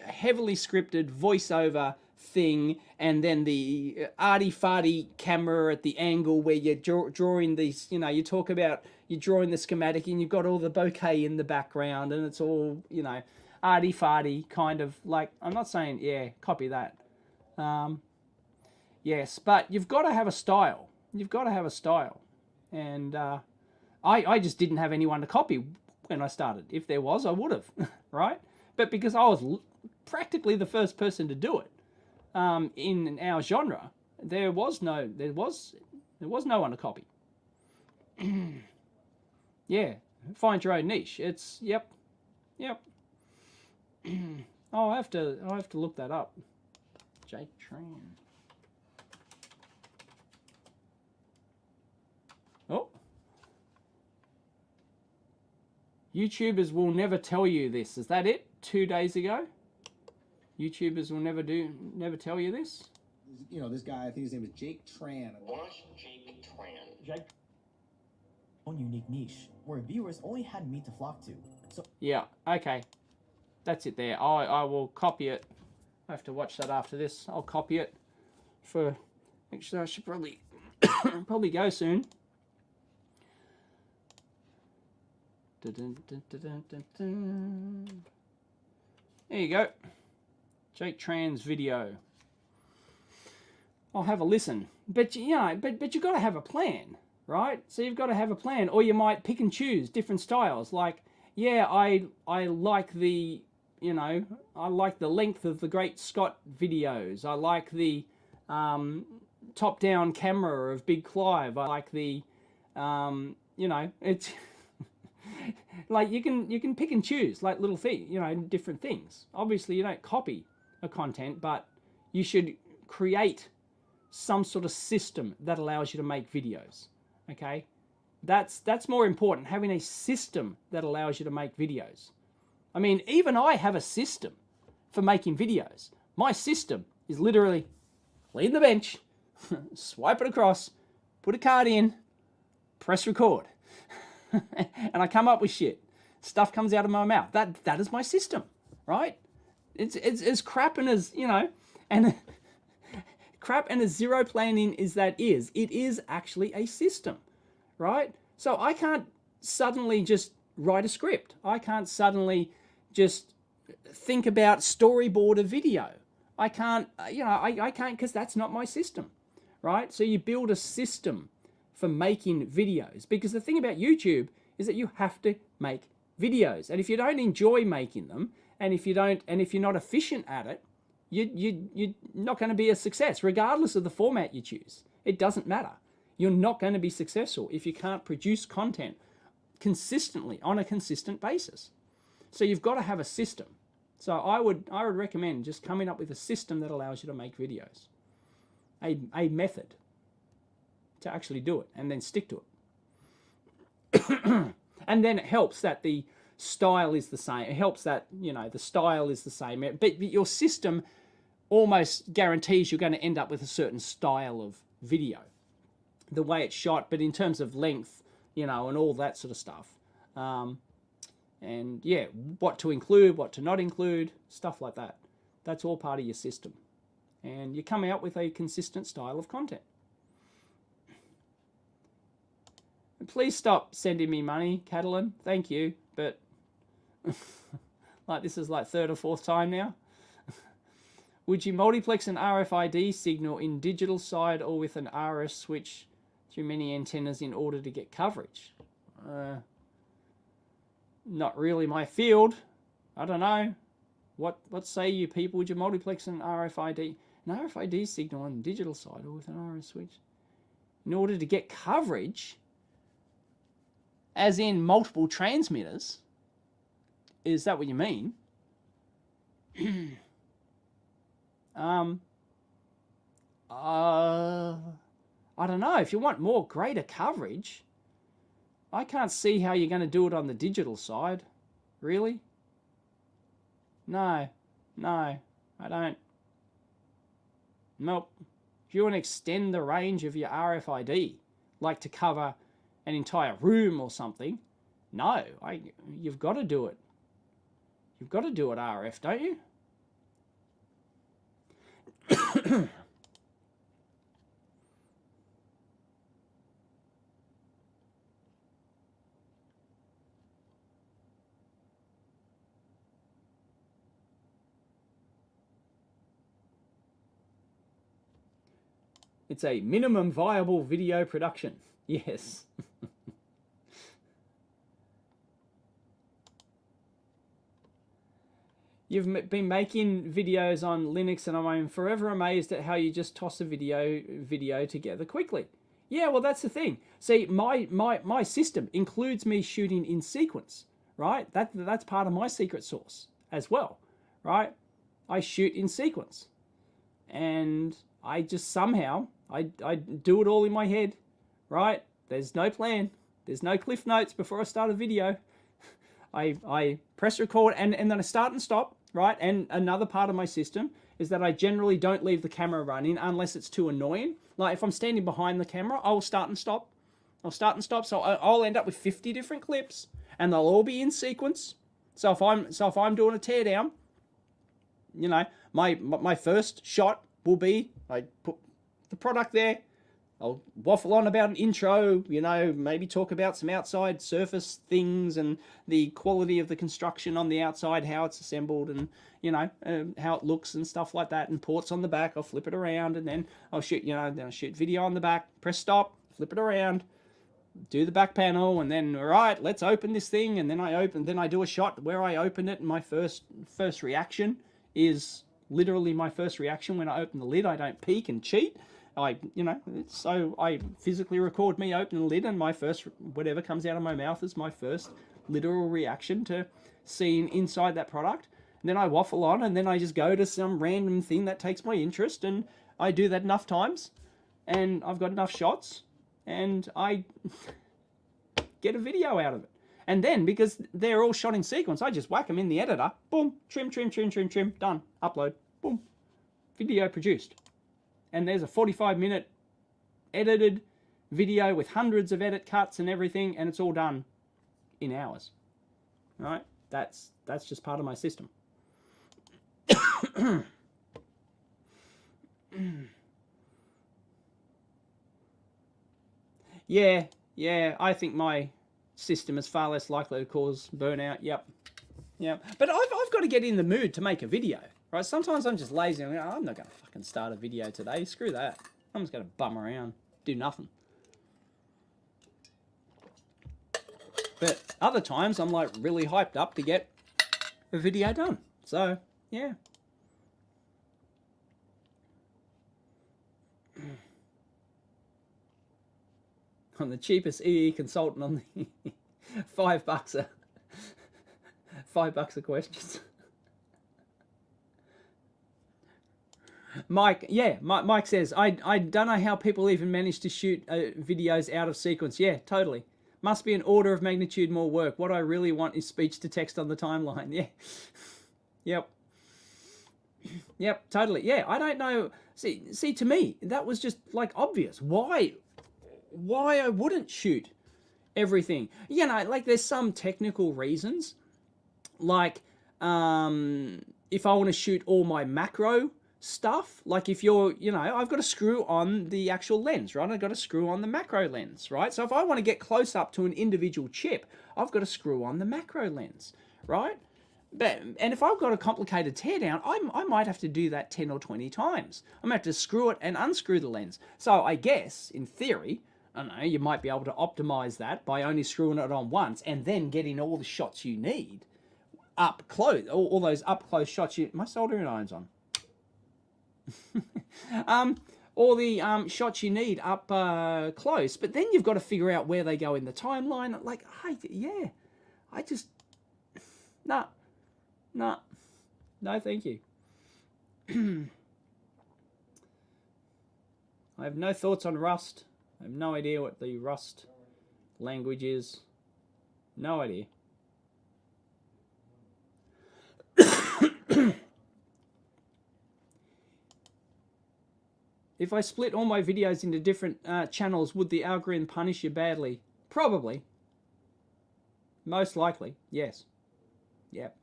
heavily scripted voiceover thing and then the arty-farty camera at the angle where you're drawing these, you know, you talk about you're drawing the schematic and you've got all the bokeh in the background and it's all, you know, arty-farty kind of like, I'm not saying, yeah, copy that. Yes, but you've got to have a style. You've got to have a style. And I just didn't have anyone to copy when I started. If there was, I would have, right? But because I was practically the first person to do it in our genre, there was no one to copy. Yeah, find your own niche. It's yep. I'll have to look that up. Jake Tran. Oh. YouTubers will never tell you this. Is that it? 2 days ago? YouTubers will never tell you this? You know, this guy, I think his name is Jake Tran. Watch Jake Tran. Jake. Own unique niche, where viewers only had me to flock to. So yeah, okay. That's it there. I will copy it. I have to watch that after this. I'll copy it for, actually I should probably go soon. There you go. Jake Tran's video. I'll have a listen. But you know, but you got to have a plan, right? So you've got to have a plan, or you might pick and choose different styles. Like, yeah, I like the, you know, I like the length of the Great Scott videos. I like the top-down camera of Big Clive. I like the, you know, it's like you can pick and choose like little things, you know, different things. Obviously, you don't copy a content, but you should create some sort of system that allows you to make videos. Okay, that's more important, having a system that allows you to make videos. I mean, even I have a system for making videos. My system is literally clean the bench, swipe it across, put a card in, press record, and I come up with shit. Stuff comes out of my mouth. That is my system, right? It's as crap and as, you know, and crap and as zero planning as that is, it is actually a system, right? So I can't suddenly just write a script. I can't suddenly just think about storyboard a video. I can't, you know, I can't, because that's not my system, right? So you build a system for making videos, because the thing about YouTube is that you have to make videos, and if you don't enjoy making them, and if you're not efficient at it, you're not going to be a success, regardless of the format you choose. It doesn't matter. You're not going to be successful if you can't produce content consistently on a consistent basis. So you've got to have a system. So I would recommend just coming up with a system that allows you to make videos, a method to actually do it, and then stick to it. And then it helps that the style is the same. It helps that, you know, the style is the same, but your system almost guarantees you're going to end up with a certain style of video, the way it's shot, but in terms of length, you know, and all that sort of stuff. And yeah, what to include, what to not include, stuff like that. That's all part of your system. And you come out with a consistent style of content. And please stop sending me money, Catalan. Thank you. But like, this is like third or fourth time now. Would you multiplex an RFID signal in digital side or with an RS switch through many antennas in order to get coverage? Not really my field. I don't know. What say you people? Would you multiplex an RFID signal on the digital side or with an RS switch in order to get coverage, as in multiple transmitters? Is that what you mean? I don't know. If you want more greater coverage, I can't see how you're going to do it on the digital side. Really? No, I don't. Nope. If you want to extend the range of your RFID, like to cover an entire room or something, no, you've got to do it. You've got to do it RF, don't you? It's a minimum viable video production. Yes. You've been making videos on Linux, and I'm forever amazed at how you just toss a video together quickly. Yeah, well, that's the thing. See, my system includes me shooting in sequence, right? That's part of my secret sauce as well, right? I shoot in sequence, and I just somehow I do it all in my head, right? There's no plan. There's no cliff notes before I start a video. I press record and then I start and stop, right? And another part of my system is that I generally don't leave the camera running unless it's too annoying. Like if I'm standing behind the camera, I'll start and stop. So I'll end up with 50 different clips, and they'll all be in sequence. So if I'm doing a teardown, you know, my first shot will be, I put the product there, I'll waffle on about an intro, you know, maybe talk about some outside surface things and the quality of the construction on the outside, how it's assembled, and, you know, how it looks and stuff like that, and ports on the back. I'll flip it around, and then I'll shoot, you know, then I'll shoot video on the back, press stop, flip it around, do the back panel, and then, all right, let's open this thing, and then I do a shot where I open it, and my first reaction is literally my first reaction when I open the lid. I don't peek and cheat. So I physically record me opening the lid, and my first, whatever comes out of my mouth is my first literal reaction to seeing inside that product. And then I waffle on, and then I just go to some random thing that takes my interest, and I do that enough times, and I've got enough shots, and I get a video out of it. And then, because they're all shot in sequence, I just whack them in the editor, boom, trim, done, upload, boom, video produced. And there's a 45-minute edited video with hundreds of edit cuts and everything, and it's all done in hours. All right? That's just part of my system. Yeah, I think my system is far less likely to cause burnout. Yep. But I've got to get in the mood to make a video, right? Sometimes I'm just lazy. I'm not going to fucking start a video today. Screw that. I'm just going to bum around, do nothing. But other times I'm like really hyped up to get a video done. So, yeah. I'm the cheapest EE consultant on the $5 $5 a questions. Mike, yeah, Mike says, I don't know how people even manage to shoot videos out of sequence. Yeah, totally. Must be an order of magnitude more work. What I really want is speech to text on the timeline. Yeah. Yep, totally. Yeah, I don't know. See, to me, that was just like obvious. Why I wouldn't shoot everything? Like there's some technical reasons. Like, if I want to shoot all my macro stuff, like if you're, I've got to screw on the actual lens, right? I've got to screw on the macro lens, right? So if I want to get close up to an individual chip, I've got to screw on the macro lens, right? And if I've got a complicated teardown, I might have to do that 10 or 20 times. I'm going to have to screw it and unscrew the lens. So I guess, in theory, I don't know, you might be able to optimize that by only screwing it on once and then getting all the shots you need up close, all those up close shots. My soldering iron's on. All the shots you need up close, but then you've got to figure out where they go in the timeline. Like, I just, no, thank you. I have no thoughts on Rust. I have no idea what the Rust language is. No idea. If I split all my videos into different channels, would the algorithm punish you badly? Probably. Most likely, yes. Yep.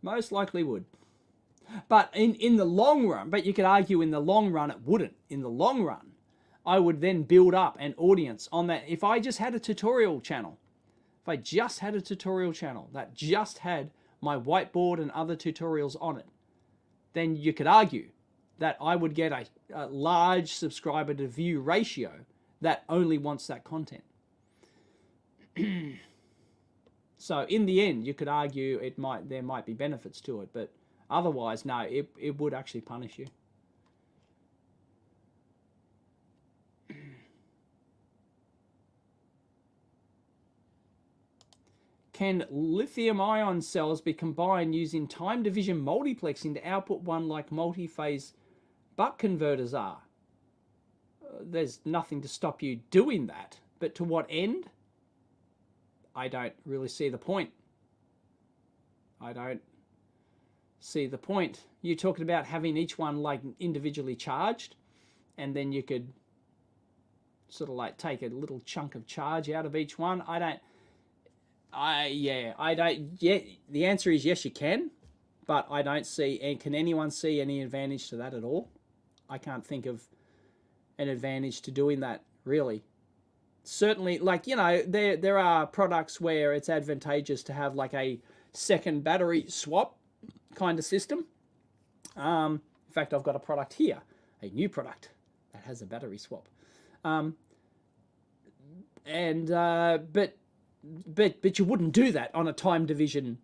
Most likely would. But in the long run, but you could argue in the long run it wouldn't. In the long run, I would then build up an audience on that. If I just had a tutorial channel, that just had my whiteboard and other tutorials on it, then you could argue that I would get a large subscriber to view ratio that only wants that content. So in the end, you could argue there might be benefits to it, but otherwise, no, it would actually punish you. Can lithium-ion cells be combined using time division multiplexing to output one like multi-phase buck converters are? There's nothing to stop you doing that, but to what end? I don't really see the point. I don't see the point. You're talking about having each one like individually charged, and then you could sort of like take a little chunk of charge out of each one. The answer is yes, you can, but I don't see, and can anyone see any advantage to that at all? I can't think of an advantage to doing that, really. Certainly, like, there are products where it's advantageous to have like a second battery swap kind of system. In fact, I've got a product here, a new product that has a battery swap. and but you wouldn't do that on a time division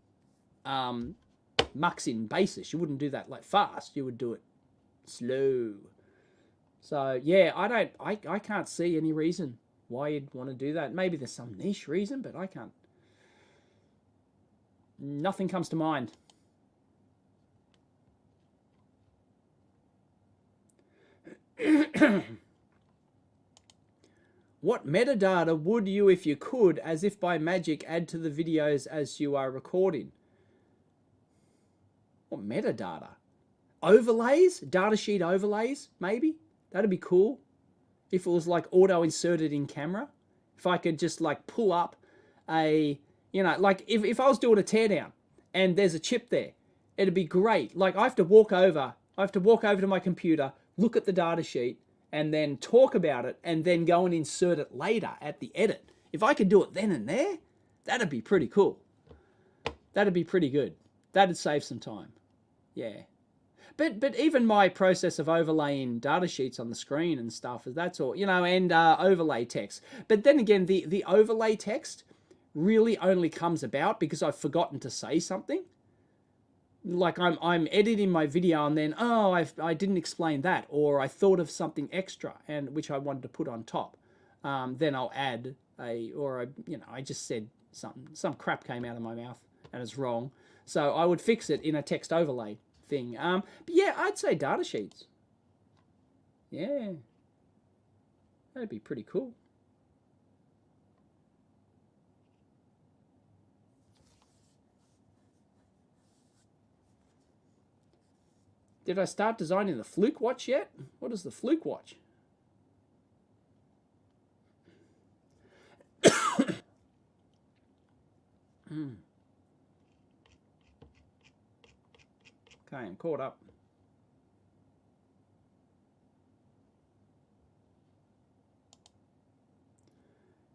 mux-in basis. You wouldn't do that like fast. You would do it slow. So yeah, I can't see any reason why you'd want to do that. Maybe there's some niche reason, but I can't. Nothing comes to mind. What metadata would you, if you could, as if by magic, add to the videos as you are recording? What metadata? Overlays? Datasheet overlays, maybe? That'd be cool. If it was like auto-inserted in camera. If I could just like pull up a, you know, like if I was doing a teardown and there's a chip there, it'd be great. Like I have to walk over to my computer, look at the data sheet, and then talk about it, and then go and insert it later at the edit. If I could do it then and there, that'd be pretty cool. That'd be pretty good. That'd save some time. Yeah. But even my process of overlaying data sheets on the screen and stuff, that's all, you know, and overlay text. But then again, the overlay text really only comes about because I've forgotten to say something. Like I'm editing my video and then, oh, I didn't explain that, or I thought of something extra and which I wanted to put on top. Then I'll add I just said something, some crap came out of my mouth and it's wrong. So I would fix it in a text overlay thing. But yeah, I'd say data sheets. Yeah, that'd be pretty cool. Did I start designing the Fluke watch yet? What is the Fluke watch? Okay, I'm caught up.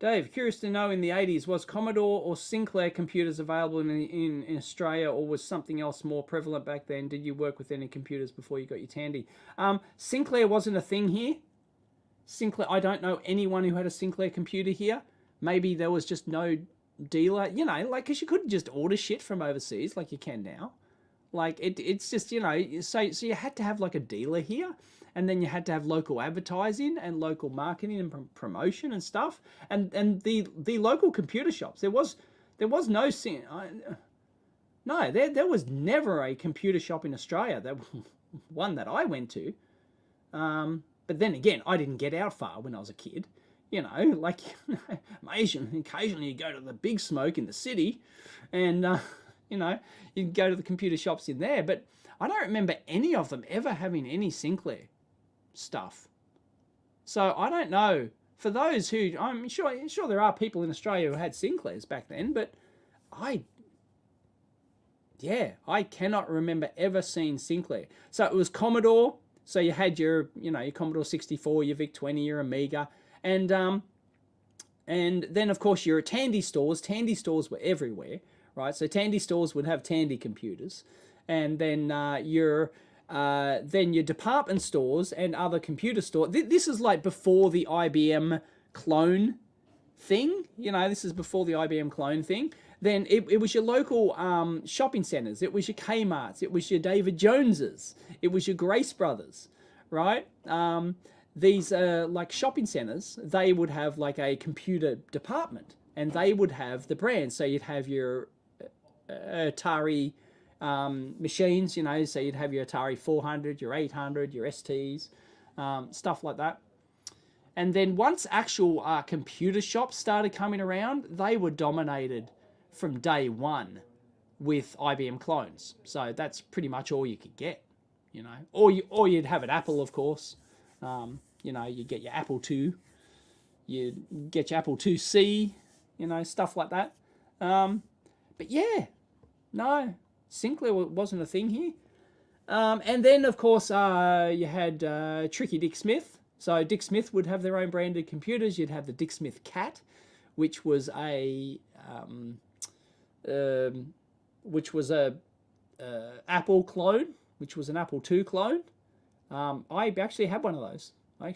Dave, curious to know, in the 80s, was Commodore or Sinclair computers available in Australia, or was something else more prevalent back then? Did you work with any computers before you got your Tandy? Sinclair wasn't a thing here. Sinclair, I don't know anyone who had a Sinclair computer here. Maybe there was just no dealer, you know, like, because you couldn't just order shit from overseas like you can now. Like, it's just, you know, so you had to have like a dealer here. And then you had to have local advertising and local marketing and promotion and stuff. And the local computer shops, there was there was never a computer shop in Australia. That one that I went to. But then again, I didn't get out far when I was a kid. You know, like occasionally you go to the Big Smoke in the city, and you know, you can go to the computer shops in there. But I don't remember any of them ever having any Sinclair stuff. So I don't know. For those who, I'm sure there are people in Australia who had Sinclairs back then, but I cannot remember ever seeing Sinclair. So it was Commodore. So you had your Commodore 64, your VIC-20, your Amiga, and then of course your Tandy stores. Tandy stores were everywhere, right? So Tandy stores would have Tandy computers, and then your department stores and other computer stores. This is like before the IBM clone thing. You know, this is before the IBM clone thing. Then it was your local shopping centers. It was your Kmart's. It was your David Joneses. It was your Grace Brothers, right? These like shopping centers, they would have like a computer department, and they would have the brands. So you'd have your Atari machines, you know, so you'd have your Atari 400, your 800, your STs, stuff like that. And then once actual computer shops started coming around, they were dominated from day one with IBM clones. So that's pretty much all you could get, you know. Or you'd have an Apple, of course. You know, you get your Apple II, you get your Apple IIc, you know, stuff like that. But yeah, no, Sinclair wasn't a thing here. And then, of course, you had Tricky Dick Smith. So Dick Smith would have their own branded computers. You'd have the Dick Smith Cat, which was a Apple clone, which was an Apple II clone. I actually had one of those. I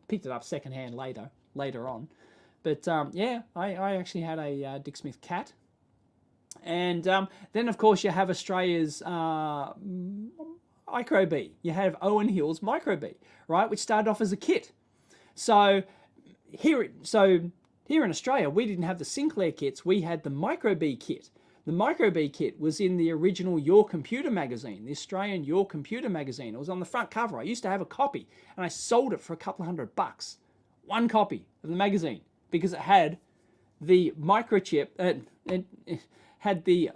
picked it up secondhand later on. But yeah, I actually had a Dick Smith cat. And then, of course, you have Australia's Micro Bee. You have Owen Hill's Micro Bee, right, which started off as a kit. So here in Australia, we didn't have the Sinclair kits. We had the Micro Bee kit. The Micro Bee kit was in the original Your Computer magazine, the Australian Your Computer magazine. It was on the front cover. I used to have a copy, and I sold it for a couple $100. One copy of the magazine, because it had the microchip. It had the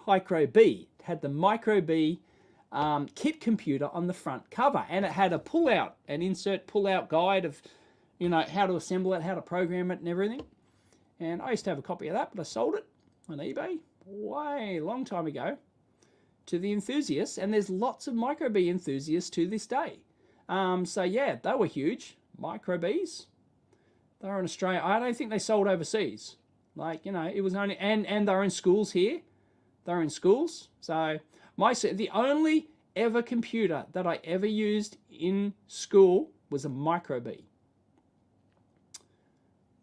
Micro Bee. It had the Micro Bee kit computer on the front cover, and it had a pull-out, an insert pull-out guide of, you know, how to assemble it, how to program it, and everything. And I used to have a copy of that, but I sold it on eBay way long time ago to the enthusiasts, and there's lots of Micro Bee enthusiasts to this day. So yeah, they were huge. Micro Bees, they were in Australia. I don't think they sold overseas. Like, you know, it was only, and they're in schools here. They're in schools. So the only ever computer that I ever used in school was a Micro Bee.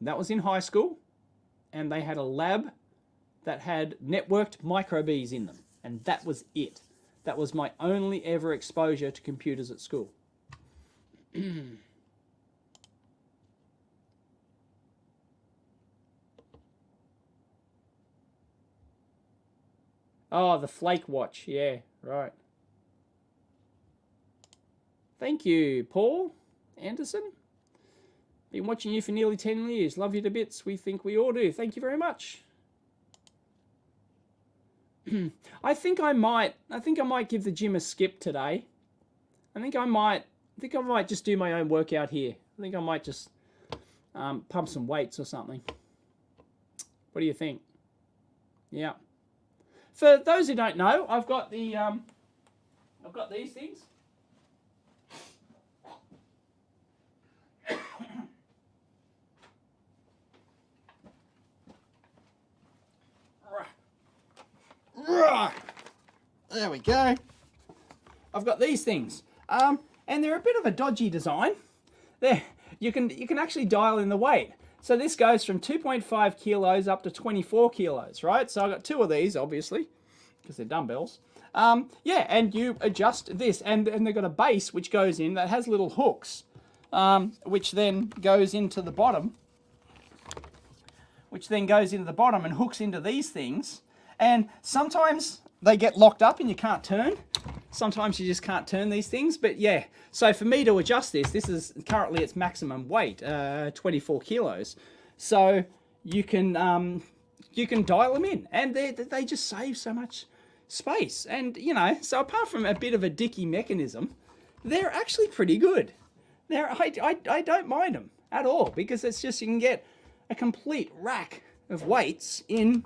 That was in high school, and they had a lab that had networked Micro Bees in them, and that was it. That was my only ever exposure to computers at school. Oh, the Flake Watch. Yeah, right. Thank you, Paul Anderson. Been watching you for nearly 10 years. Love you to bits. We think we all do. Thank you very much. I think I might give the gym a skip today. I think I might just do my own workout here. I think I might just pump some weights or something. What do you think? Yeah. For those who don't know, I've got these things. There we go. I've got these things, and they're a bit of a dodgy design. There, you can actually dial in the weight. So this goes from 2.5 kilos up to 24 kilos, right? So I've got two of these, obviously, because they're dumbbells. Yeah, and you adjust this, and they've got a base which goes in that has little hooks, which then goes into the bottom, and hooks into these things. And sometimes they get locked up and you can't turn. Sometimes you just can't turn these things. But yeah, so for me to adjust this is currently its maximum weight, 24 kilos. So you can dial them in, and they just save so much space. And, you know, so apart from a bit of a dicky mechanism, they're actually pretty good. I don't mind them at all, because it's just, you can get a complete rack of weights in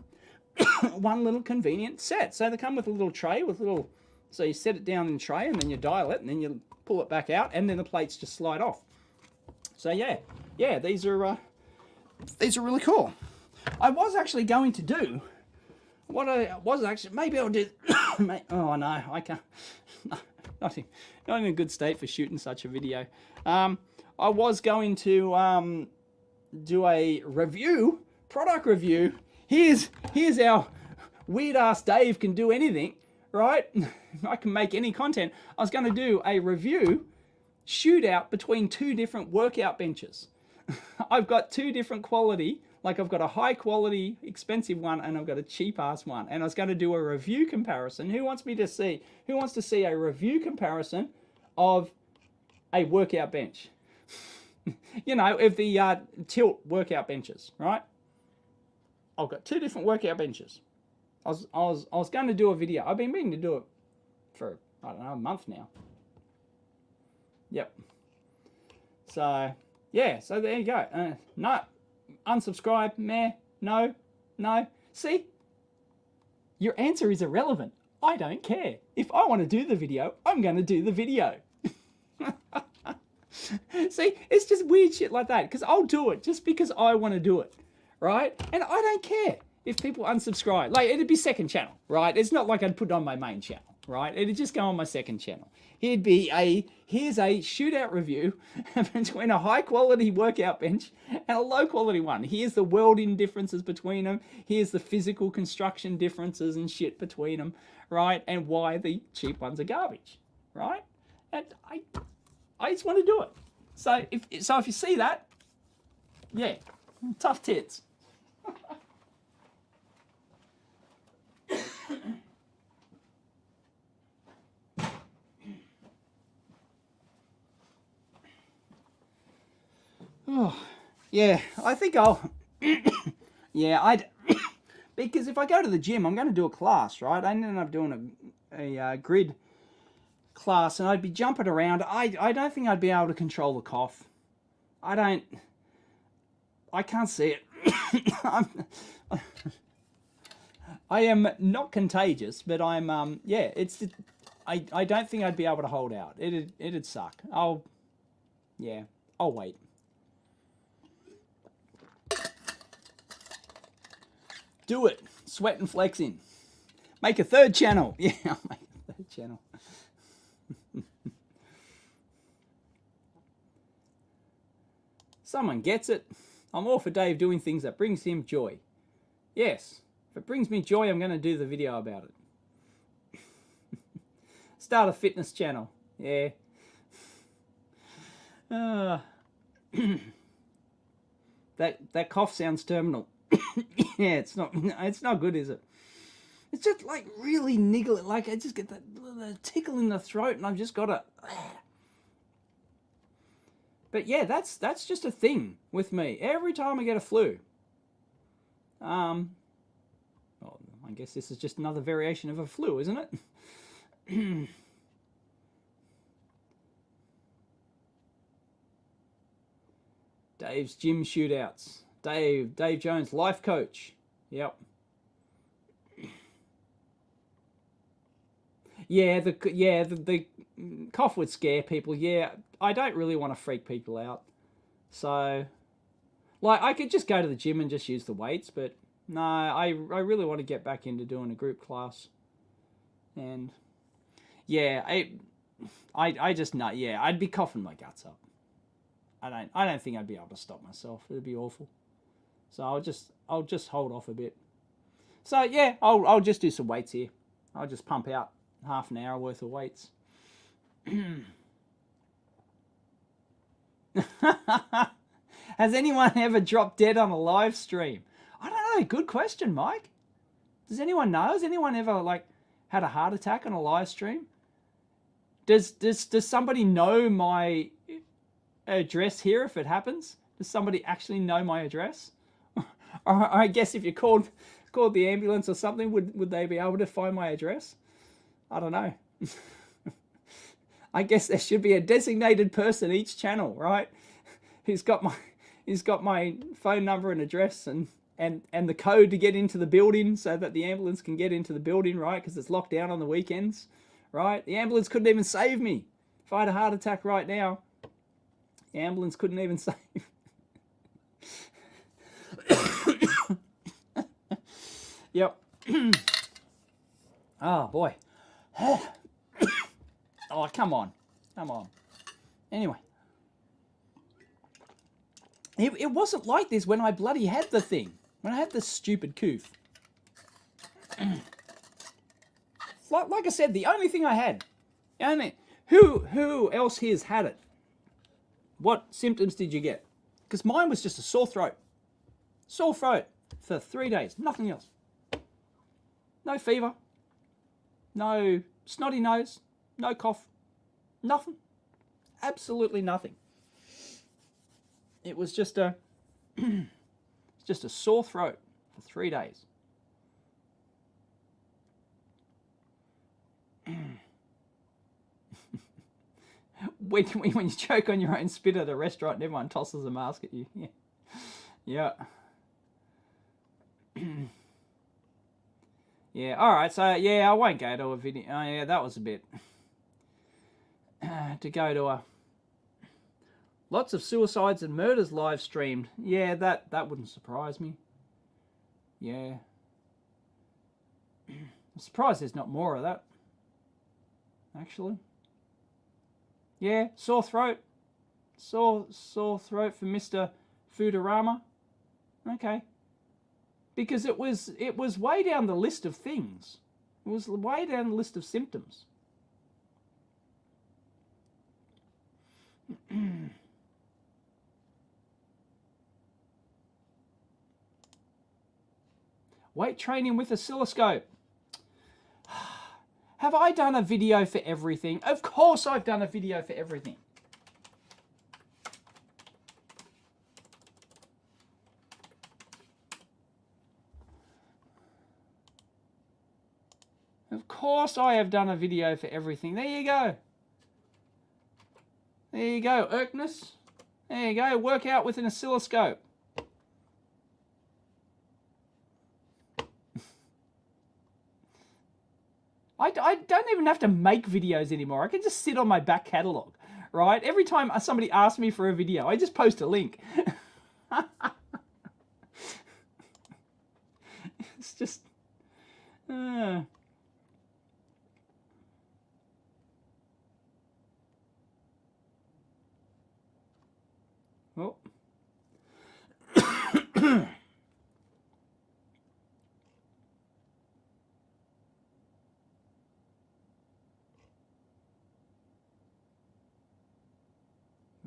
one little convenient set. So they come with a little tray with little, so you set it down in the tray, and then you dial it, and then you pull it back out, and then the plates just slide off. So yeah, these are really cool. I was actually going to do maybe I'll do. Oh no, I can't. Not in a good state for shooting such a video. I was going to do a review, product review. Here's our weird ass Dave can do anything, right? I can make any content. I was going to do a review shootout between two different workout benches. I've got two different quality, like I've got a high quality expensive one, and I've got a cheap ass one. And I was going to do a review comparison. Who wants to see a review comparison of a workout bench? You know, of the tilt workout benches, right? I've got two different workout benches. I was going to do a video. I've been meaning to do it for, I don't know, a month now. Yep. So yeah, so there you go. No, unsubscribe, meh, no. See, your answer is irrelevant. I don't care. If I want to do the video, I'm going to do the video. See, it's just weird shit like that, because I'll do it just because I want to do it, right? And I don't care if people unsubscribe. Like, it'd be second channel, right? It's not like I'd put it on my main channel. right? It'd just go on my second channel. Here'd be here's a shootout review between a high quality workout bench and a low quality one. Here's the welding differences between them. Here's the physical construction differences and shit between them, right? And why the cheap ones are garbage, right? And I just want to do it. So if you see that, yeah, tough tits. Oh, yeah, I think I'll, yeah, because if I go to the gym, I'm going to do a class, right? I ended up doing a grid class, and I'd be jumping around. I don't think I'd be able to control the cough. I can't see it. I am not contagious, but I'm, yeah, I don't think I'd be able to hold out. It'd suck. I'll wait. Do it. Sweat and flexing. Make a third channel. Yeah, I'll make a third channel. Someone gets it. I'm all for Dave doing things that brings him joy. Yes. If it brings me joy, I'm going to do the video about it. Start a fitness channel. Yeah. That cough sounds terminal. Yeah, it's not good, is it? It's just like really niggling, like I just get that tickle in the throat, and I've just got to. But yeah, that's just a thing with me. Every time I get a flu, well, I guess this is just another variation of a flu, isn't it? Dave's gym shootouts. Dave Jones, life coach. Yep. Yeah, the cough would scare people. Yeah, I don't really want to freak people out. So, like, I could just go to the gym and just use the weights, but no, I really want to get back into doing a group class. And yeah, I just know. Yeah, I'd be coughing my guts up. I don't think I'd be able to stop myself. It'd be awful. So I'll just hold off a bit. So yeah, I'll just do some weights here. I'll just pump out half an hour worth of weights. Has anyone ever dropped dead on a live stream? I don't know. Good question, Mike. Does anyone know? Has anyone ever like had a heart attack on a live stream? Does somebody know my address here if it happens? Does somebody actually know my address? Or I guess if you called the ambulance or something, would they be able to find my address? I don't know. I guess there should be a designated person each channel, right? Who's got my phone number and address and the code to get into the building so that the ambulance can get into the building, right? Because it's locked down on the weekends, right? The ambulance couldn't even save me. If I had a heart attack right now, the ambulance couldn't even save me. Yep. Oh, boy. Oh, come on. Anyway. It wasn't like this when I bloody had the thing. When I had this stupid coof. Like I said, the only thing I had. Who else here's had it? What symptoms did you get? Because mine was just a sore throat. Sore throat for 3 days. Nothing else. No fever. No snotty nose. No cough. Nothing. Absolutely nothing. It was just a sore throat for 3 days. when you choke on your own spit at a restaurant and everyone tosses a mask at you. Yeah. Yeah, alright, so yeah, I won't go to a video. Oh yeah, that was a bit to go to a lots of suicides and murders live streamed. Yeah, that wouldn't surprise me. Yeah. I'm surprised there's not more of that. actually. Yeah, sore throat. Sore throat for Mr. Foodorama. Okay. Because it was way down the list of things. It was way down the list of symptoms. Weight training with oscilloscope. Have I done a video for everything? Of course I've done a video for everything. Of course I have done a video for everything. There you go. There you go, Erkness. There you go, work out with an oscilloscope. I don't even have to make videos anymore. I can just sit on my back catalogue, right? Every time somebody asks me for a video, I just post a link. It's just... Well...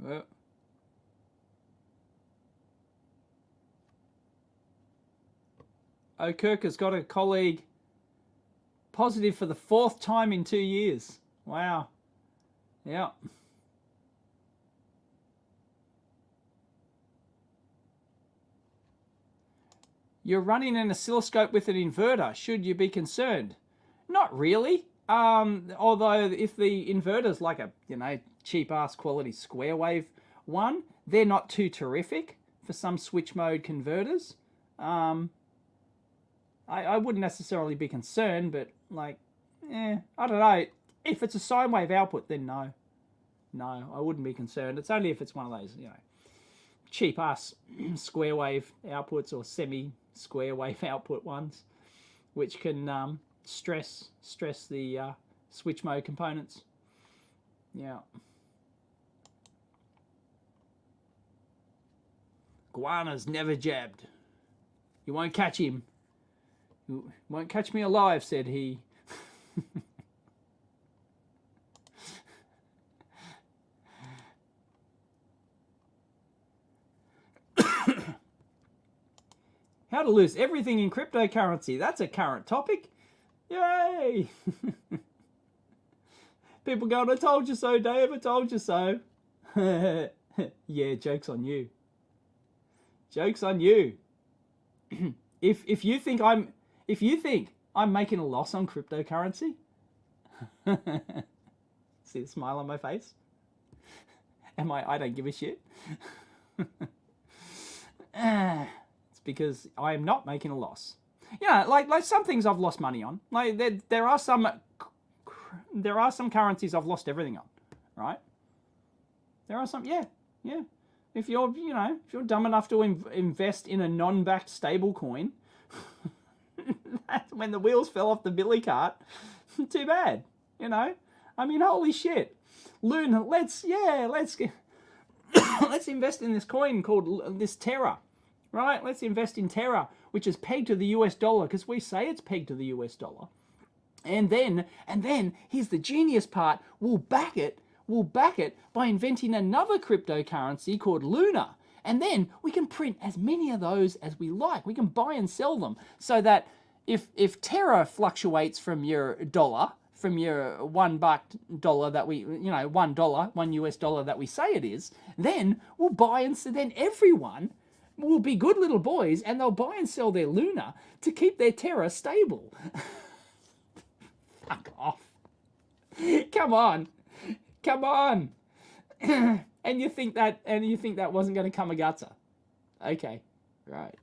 Well. Kirk has got a colleague positive for the 4th time in 2 years. Wow. Yeah. You're running an oscilloscope with an inverter. Should you be concerned? Not really. Although if the inverter's like a, cheap ass quality square wave one, they're not too terrific for some switch mode converters. I wouldn't necessarily be concerned, but I don't know. If it's a sine wave output, then no. No, I wouldn't be concerned. It's only if it's one of those, cheap ass square wave outputs or semi square wave output ones, which can stress the switch mode components. Yeah. Guana's never jabbed. You won't catch him. You won't catch me alive, said he. How to lose everything in cryptocurrency. That's a current topic. Yay! People going, I told you so, Dave, I told you so. Yeah, joke's on you. Joke's on you. If you think I'm making a loss on cryptocurrency, see the smile on my face? I don't give a shit. It's because I am not making a loss. Yeah, like some things I've lost money on. Like there are some currencies I've lost everything on, right? There are some, yeah. If you're dumb enough to invest in a non-backed stable coin, that's when the wheels fell off the billy cart. Too bad, I mean, holy shit. Luna, let's invest in this coin called this Terra, right? Let's invest in Terra, which is pegged to the US dollar because we say it's pegged to the US dollar. And then here's the genius part. We'll back it by inventing another cryptocurrency called Luna. And then we can print as many of those as we like. We can buy and sell them so that if Terra fluctuates from your dollar, from your $1 that we, $1 US dollar that we say it is, then we'll buy and sell. Then everyone will be good little boys and they'll buy and sell their Luna to keep their Terra stable. Fuck off. Come on. And you think that wasn't going to come a gutser. Okay. Right.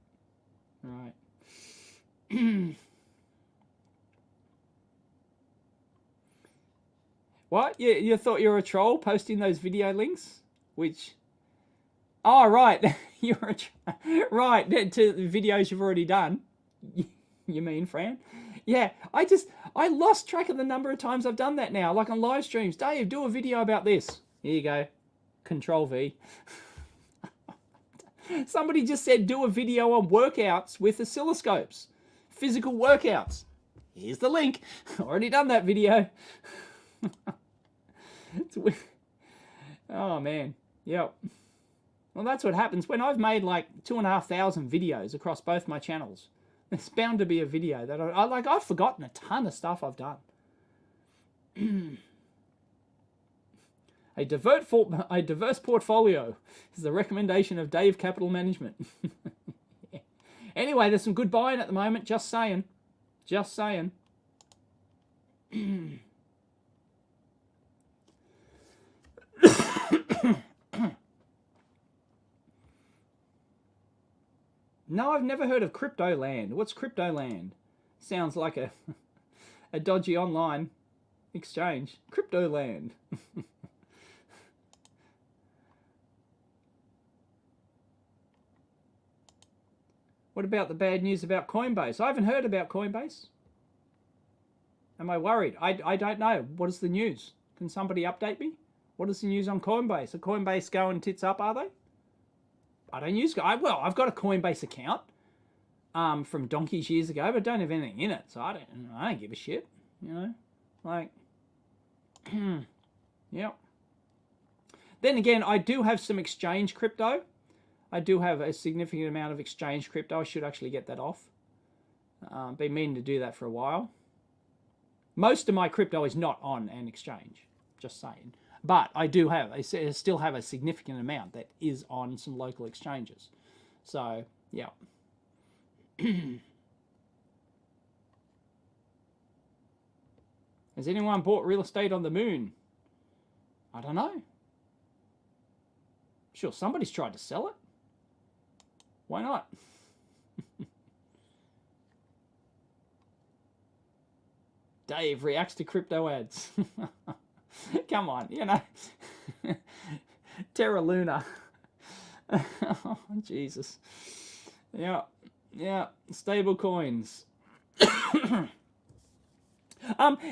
What? You thought you were a troll posting those video links? Which... Oh, right. You're a right, to the videos you've already done. You mean, Fran? Yeah, I lost track of the number of times I've done that now. Like on live streams, Dave, do a video about this. Here you go. Control V. Somebody just said do a video on workouts with oscilloscopes. Physical workouts. Here's the link. Already done that video. Oh, man. Yep. Well, that's what happens when I've made like 2,500 videos across both my channels. There's bound to be a video that I've forgotten a ton of stuff I've done. A diverse portfolio is the recommendation of Dave Capital Management. Yeah. Anyway, there's some good buying at the moment. Just saying. Just saying. No, I've never heard of Crypto Land. What's Crypto Land? Sounds like a dodgy online exchange. Crypto Land. What about the bad news about Coinbase? I haven't heard about Coinbase. Am I worried? I don't know. What is the news? Can somebody update me? What is the news on Coinbase? Are Coinbase going tits up, are they? I don't use... well, I've got a Coinbase account from donkeys years ago, but I don't have anything in it, so I don't give a shit, you know? Like... Yep. Then again, I do have some exchange crypto. I do have a significant amount of exchange crypto. I should actually get that off. Been meaning to do that for a while. Most of my crypto is not on an exchange, just saying. But I do have, I still have a significant amount that is on some local exchanges. So, yeah. Has anyone bought real estate on the moon? I don't know. Sure, somebody's tried to sell it. Why not? Dave reacts to crypto ads. Come on, you know. Terra Luna. Oh, Jesus. Yeah, yeah. Stable coins.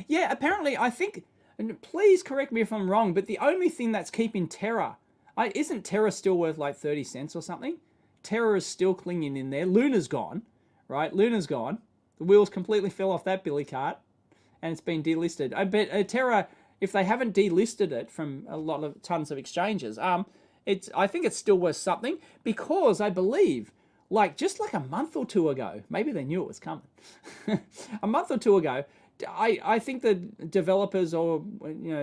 Yeah, apparently, I think, and please correct me if I'm wrong, but the only thing that's keeping Terra, isn't Terra still worth like 30 cents or something? Terra is still clinging in there. Luna's gone, right? Luna's gone. The wheels completely fell off that billy cart, and it's been delisted. I bet Terra, if they haven't delisted it from a lot of tons of exchanges, I think it's still worth something, because I believe, just like a month or two ago, maybe they knew it was coming. A month or two ago, I think the developers or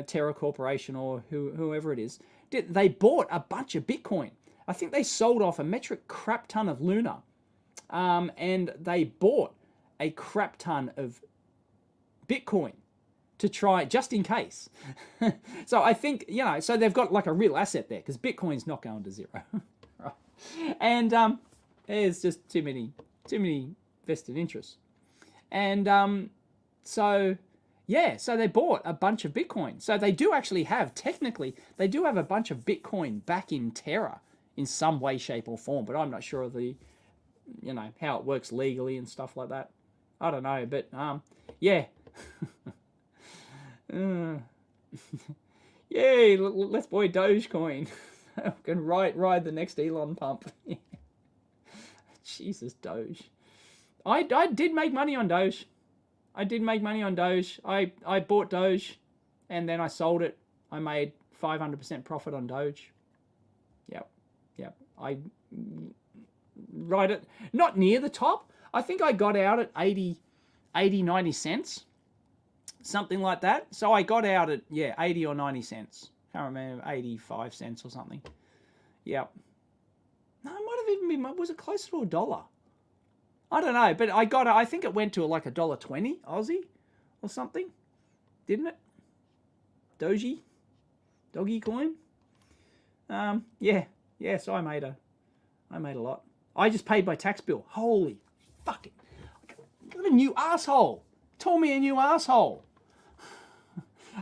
Terra Corporation or whoever it is, they bought a bunch of Bitcoin. I think they sold off a metric crap ton of Luna, and they bought a crap ton of Bitcoin to try, just in case. So I think, so they've got like a real asset there, because Bitcoin's not going to zero. Right? And there's just too many vested interests. And so they bought a bunch of Bitcoin. So they do actually have, technically, they do have a bunch of Bitcoin back in Terra in some way, shape, or form. But I'm not sure of the, how it works legally and stuff like that. I don't know, but yeah. Yay, let's buy Dogecoin. I can ride the next Elon pump. Jesus, Doge. I did make money on Doge. I did make money on Doge. I bought Doge, and then I sold it. I made 500% profit on Doge. Yep. I right at, not near the top. I think I got out at 90 cents. Something like that. So I got out at, 80 or 90 cents. Can't remember, 85 cents or something. Yep. No, it might have even been, was it closer to $1? I don't know, but I think it went to like $1.20 Aussie or something. Didn't it? Doggy coin. Yeah, so I made a lot. I just paid my tax bill. Holy fucking, I got a new asshole. Told me a new asshole.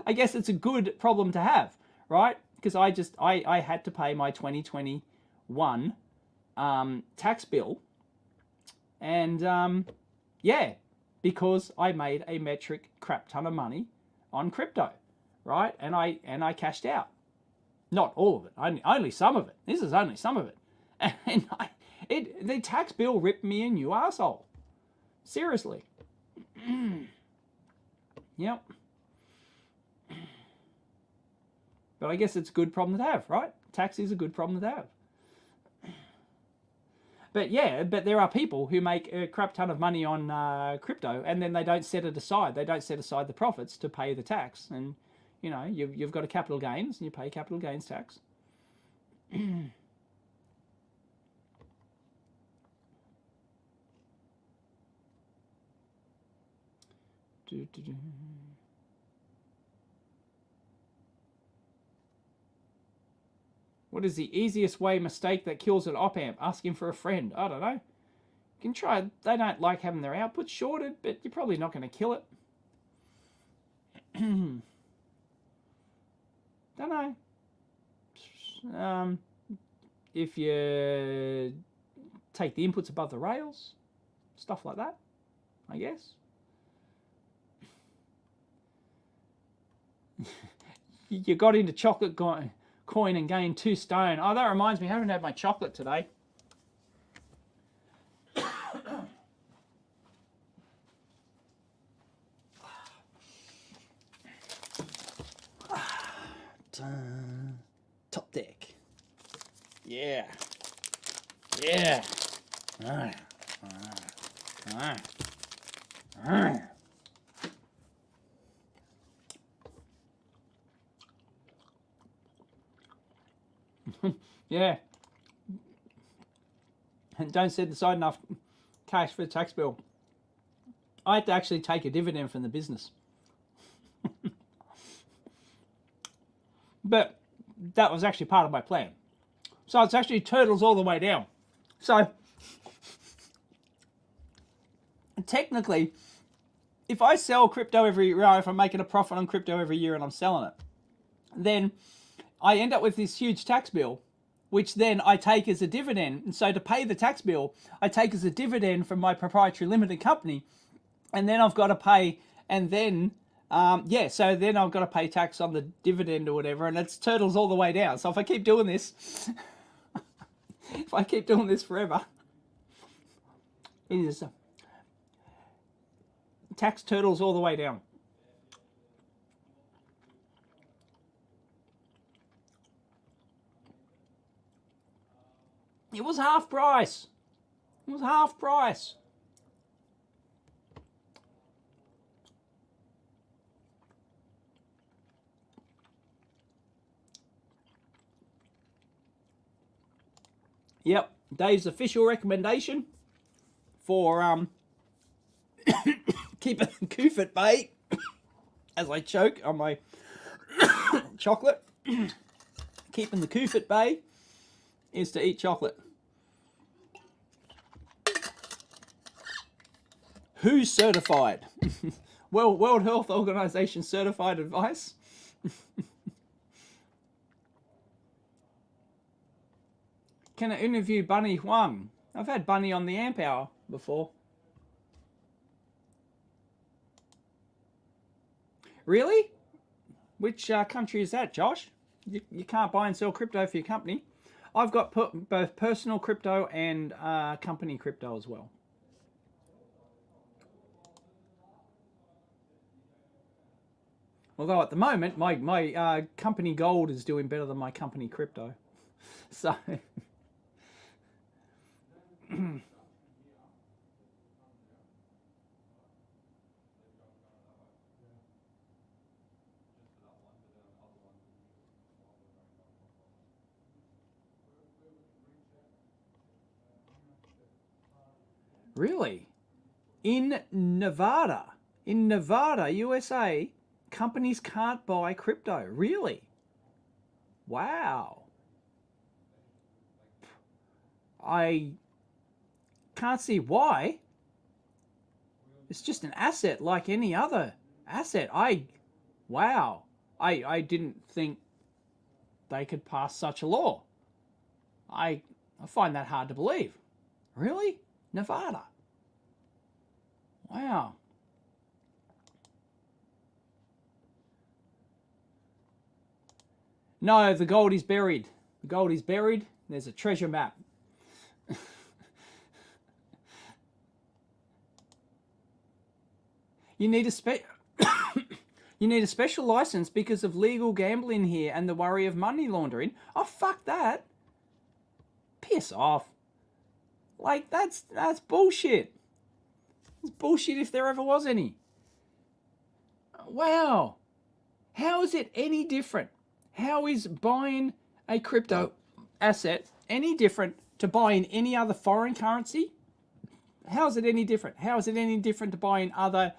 I guess it's a good problem to have, right? Because I had to pay my 2021 tax bill, and because I made a metric crap ton of money on crypto, right? And I cashed out. Not all of it, only some of it. This is only some of it. And the tax bill ripped me a new asshole. Seriously. Yep. But I guess it's a good problem to have, right? Tax is a good problem to have. But yeah, but there are people who make a crap ton of money on crypto, and then they don't set it aside. They don't set aside the profits to pay the tax. And, you know, you've got a capital gains, and you pay capital gains tax. What is the easiest way mistake that kills an op-amp? Asking for a friend. I don't know. You can try. They don't like having their output shorted, but you're probably not going to kill it. Don't know. If you take the inputs above the rails, stuff like that, I guess. You got into chocolate coin and gained 2 stone. Oh, that reminds me, I haven't had my chocolate today. Top deck. Yeah. Yeah. Yeah. And don't set aside enough cash for the tax bill. I had to actually take a dividend from the business. But that was actually part of my plan. So it's actually turtles all the way down. So technically, if I sell crypto every year, if I'm making a profit on crypto every year and I'm selling it, then I end up with this huge tax bill, which then I take as a dividend. And so to pay the tax bill, I take as a dividend from my proprietary limited company. And then I've got to pay, and then, so then I've got to pay tax on the dividend or whatever, and it's turtles all the way down. So if I keep doing this, if I keep doing this forever, it is tax turtles all the way down. It was half price. It was half price. Yep, Dave's official recommendation for keeping the coof at bay as I choke on my chocolate. Keeping the coof at bay is to eat chocolate. Who's certified? Well, World Health Organization certified advice. Can I interview Bunny Huang? I've had Bunny on the Amp Hour before. Really? Which country is that, Josh? You can't buy and sell crypto for your company. I've got both personal crypto and company crypto as well. Although at the moment, my company gold is doing better than my company crypto. So... Really? In Nevada, USA, companies can't buy crypto. Really? Wow. I can't see why. It's just an asset like any other asset. Wow. I didn't think they could pass such a law. I find that hard to believe. Really? Nevada? Wow. No, the gold is buried. The gold is buried. There's a treasure map. You need a you need a special license because of legal gambling here and the worry of money laundering. Oh, fuck that. Piss off. Like, that's bullshit. It's bullshit if there ever was any. Wow. How is it any different? How is buying a crypto asset any different to buying any other foreign currency? How is it any different? How is it any different to buying other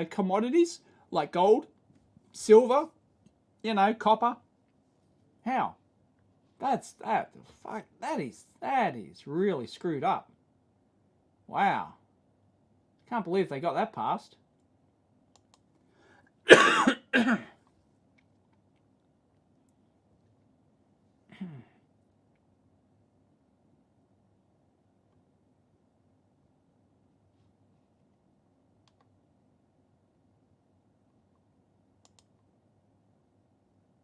commodities like gold, silver, you know, copper? How? That is really screwed up. Wow. Can't believe they got that passed.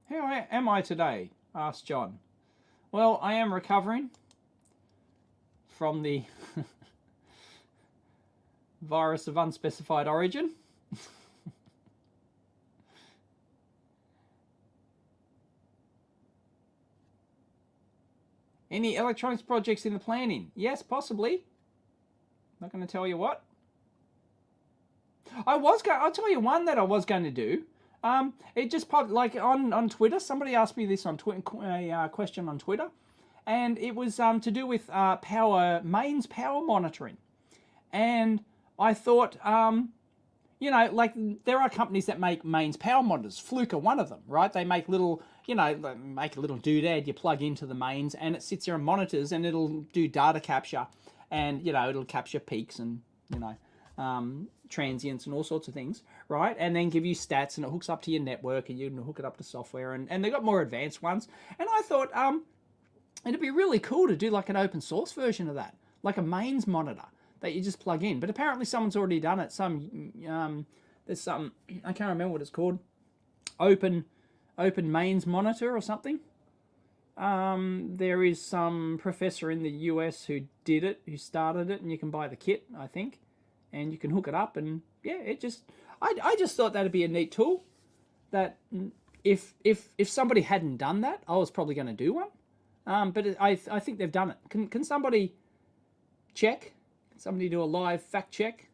How am I today? Asked John. Well, I am recovering from the virus of unspecified origin. Any electronics projects in the planning? Yes, possibly. Not going to tell you what. I'll tell you one that I was going to do. It just popped, like, on Twitter. Somebody asked me this on a question on Twitter, and it was to do with mains power monitoring. And I thought, you know, like, there are companies that make mains power monitors. Fluke are one of them, right? They make little, you know, make a little doodad you plug into the mains, and it sits there and monitors, and it'll do data capture, and, you know, it'll capture peaks and, you know, transients and all sorts of things, right? And then give you stats, and it hooks up to your network, and you can hook it up to software, and they've got more advanced ones. And I thought it'd be really cool to do like an open source version of that, like a mains monitor that you just plug in. But apparently someone's already done it. There's some, I can't remember what it's called, open mains monitor or something. There is some professor in the US who did it, who started it, and you can buy the kit, I think. And you can hook it up, and yeah, I just thought that'd be a neat tool. That if somebody hadn't done that, I was probably going to do one. But I think they've done it. Can somebody check? Can somebody do a live fact check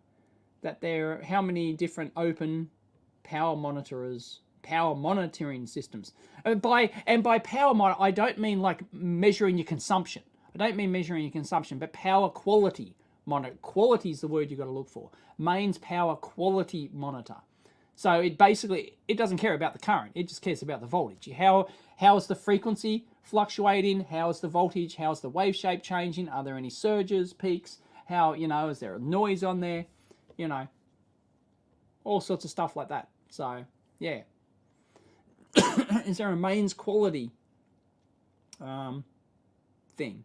that how many different open power monitoring systems? By power monitor, I don't mean like measuring your consumption. I don't mean measuring your consumption, but power quality. Quality is the word you've got to look for. Mains power quality monitor. So it doesn't care about the current. It just cares about the voltage. How is the frequency fluctuating? How is the voltage? How is the wave shape changing? Are there any surges, peaks? How, you know, is there a noise on there? You know, all sorts of stuff like that. So, yeah. Is there a mains quality thing?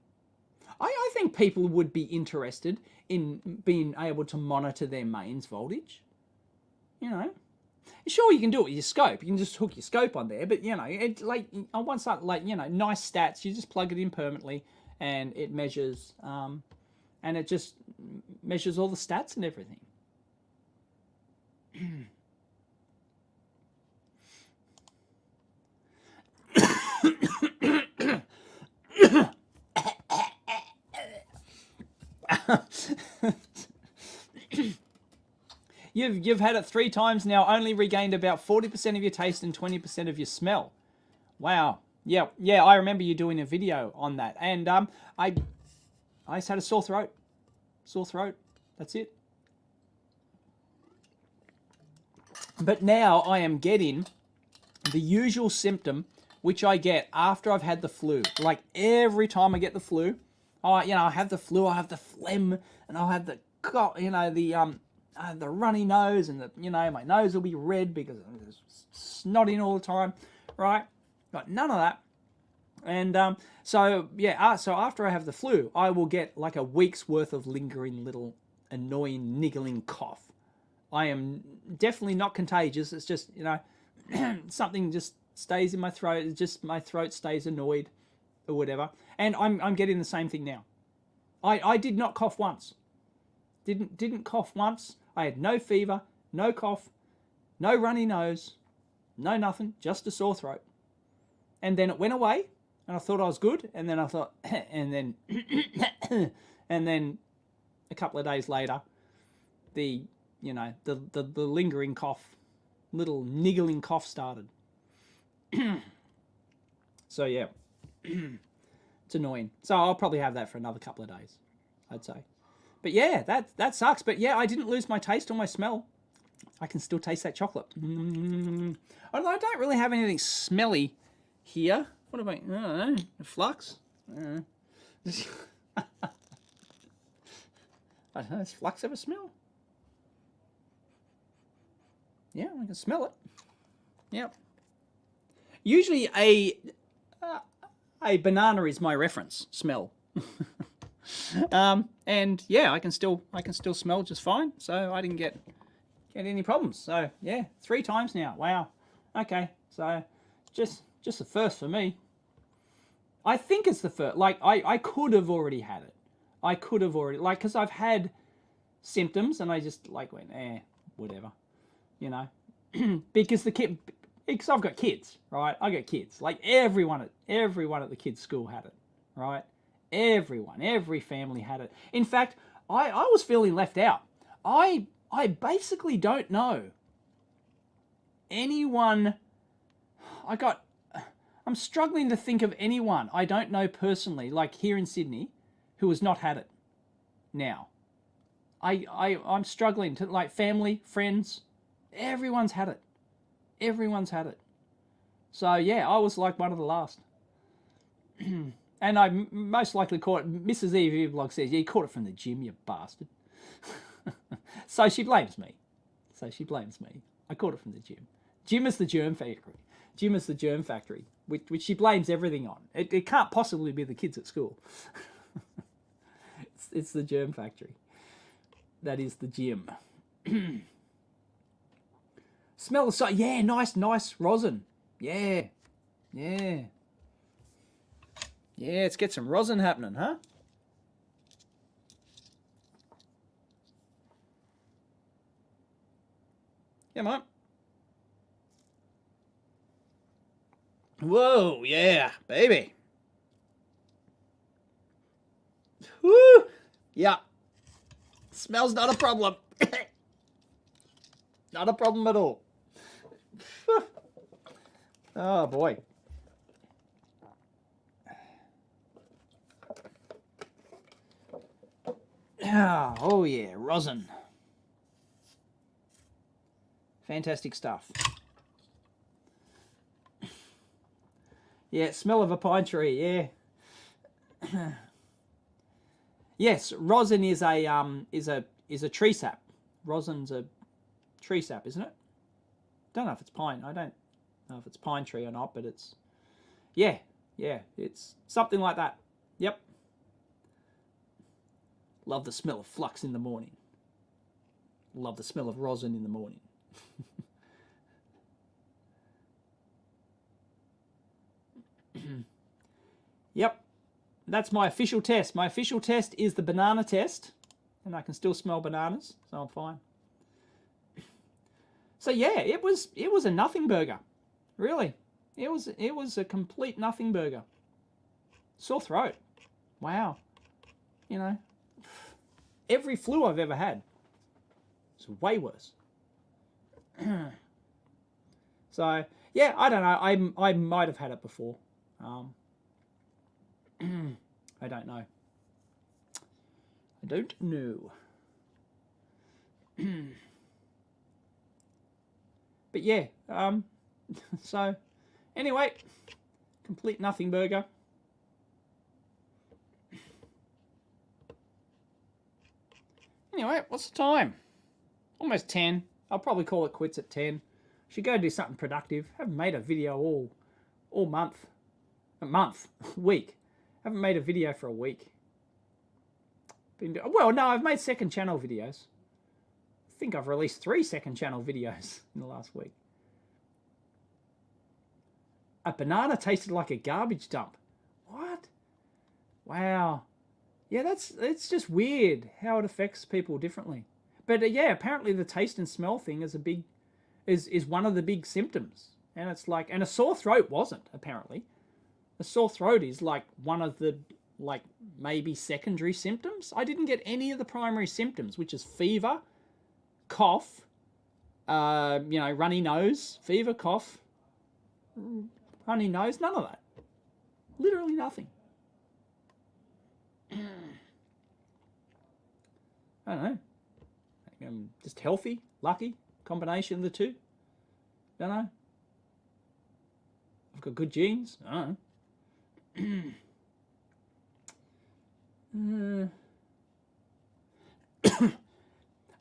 I think people would be interested in being able to monitor their mains voltage. You know, sure, you can do it with your scope. You can just hook your scope on there, but you know, it like I want something like, you know, nice stats. You just plug it in permanently, and it measures, and it just measures all the stats and everything. You've had it 3 times now, only regained about 40% of your taste and 20% of your smell. Wow. Yeah, I remember you doing a video on that. And I just had a sore throat. That's it. But now I am getting the usual symptom which I get after I've had the flu. Like every time I get the flu, I have the flu, I have the phlegm, and I'll have the runny nose, and my nose will be red because I'm snotting all the time, right? Got none of that. And so after I have the flu, I will get like a week's worth of lingering little annoying niggling cough. I am definitely not contagious. It's just, something just stays in my throat. It's just my throat stays annoyed or whatever. And I'm getting the same thing now. I did not cough once. Didn't cough once. I had no fever, no cough, no runny nose, no nothing, just a sore throat. And then it went away, and I thought I was good. And then I thought, and then, and then a couple of days later, the lingering cough, little niggling cough started. So yeah, it's annoying. So I'll probably have that for another couple of days, I'd say. But yeah, that sucks. But yeah, I didn't lose my taste or my smell. I can still taste that chocolate. Although I don't really have anything smelly here. What about, I don't know, flux? I don't know, does flux ever smell? Yeah, I can smell it. Yep. Usually a banana is my reference smell. And yeah, I can still smell just fine. So I didn't get any problems. So yeah, 3 times now. Wow. Okay. So just the first for me. I think it's the first. Like I could have already had it. I could have already, like, because I've had symptoms and I just like went, whatever, you know, because because I've got kids, right? I got kids. Like everyone at the kids' school had it, right? Every family had it. In fact, I was feeling left out. I basically don't know anyone. I'm struggling to think of anyone I don't know personally, like here in Sydney, who has not had it now. I'm struggling to, like, family, friends, everyone's had it. Everyone's had it. So yeah, I was like one of the last. And I most likely caught it. Mrs. EEVblog says, yeah, you caught it from the gym, you bastard. So she blames me. I caught it from the gym. Gym is the germ factory. Which she blames everything on. It can't possibly be the kids at school. It's the germ factory. That is the gym. Smell the salt. Yeah, nice rosin. Yeah. Let's get some rosin happening, huh? Come on. Whoa, yeah, baby. Woo! Yeah. Smell's not a problem. Not a problem at all. Oh, boy. Oh, yeah, rosin. Fantastic stuff. Yeah, smell of a pine tree, yeah. Yes, rosin is a tree sap. Rosin's a tree sap, isn't it? Don't know if it's pine. I don't know if it's pine tree or not, but it's yeah, it's something like that. Yep. Love the smell of flux in the morning. Love the smell of rosin in the morning. Yep, that's my official test. My official test is the banana test, and I can still smell bananas, so I'm fine. So yeah, it was a nothing burger, really. It was a complete nothing burger. Sore throat, wow. You know, every flu I've ever had. It's way worse. So yeah, I don't know. I might have had it before. I don't know. I don't know. But yeah, so anyway, complete nothing burger. Anyway, what's the time? Almost 10. I'll probably call it quits at 10. Should go do something productive. Haven't made a video all month. Week. Haven't made a video for a week. Well, no, I've made second channel videos. I think I've released 3 second channel videos in the last week. A banana tasted like a garbage dump. What? Wow. Yeah, it's just weird how it affects people differently. But yeah, apparently the taste and smell thing is is one of the big symptoms. And it's like, and a sore throat wasn't, apparently. A sore throat is like one of the, like, maybe secondary symptoms. I didn't get any of the primary symptoms, which is fever, cough, runny nose, fever, cough, runny nose, none of that. Literally nothing. I don't know. I'm just healthy, lucky, combination of the two. Don't know. I've got good genes. I don't know.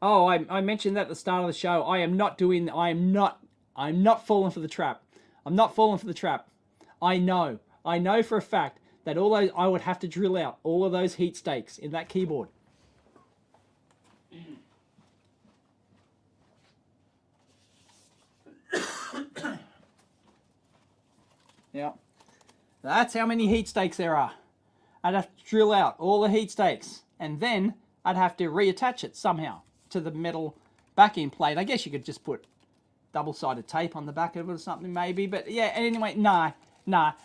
Oh, I mentioned that at the start of the show. I'm not falling for the trap. I'm not falling for the trap. I know for a fact that I would have to drill out all of those heat stakes in that keyboard. Yeah. That's how many heat stakes there are. I'd have to drill out all the heat stakes, and then I'd have to reattach it somehow to the metal backing plate. I guess you could just put double-sided tape on the back of it or something maybe, but yeah, anyway, nah.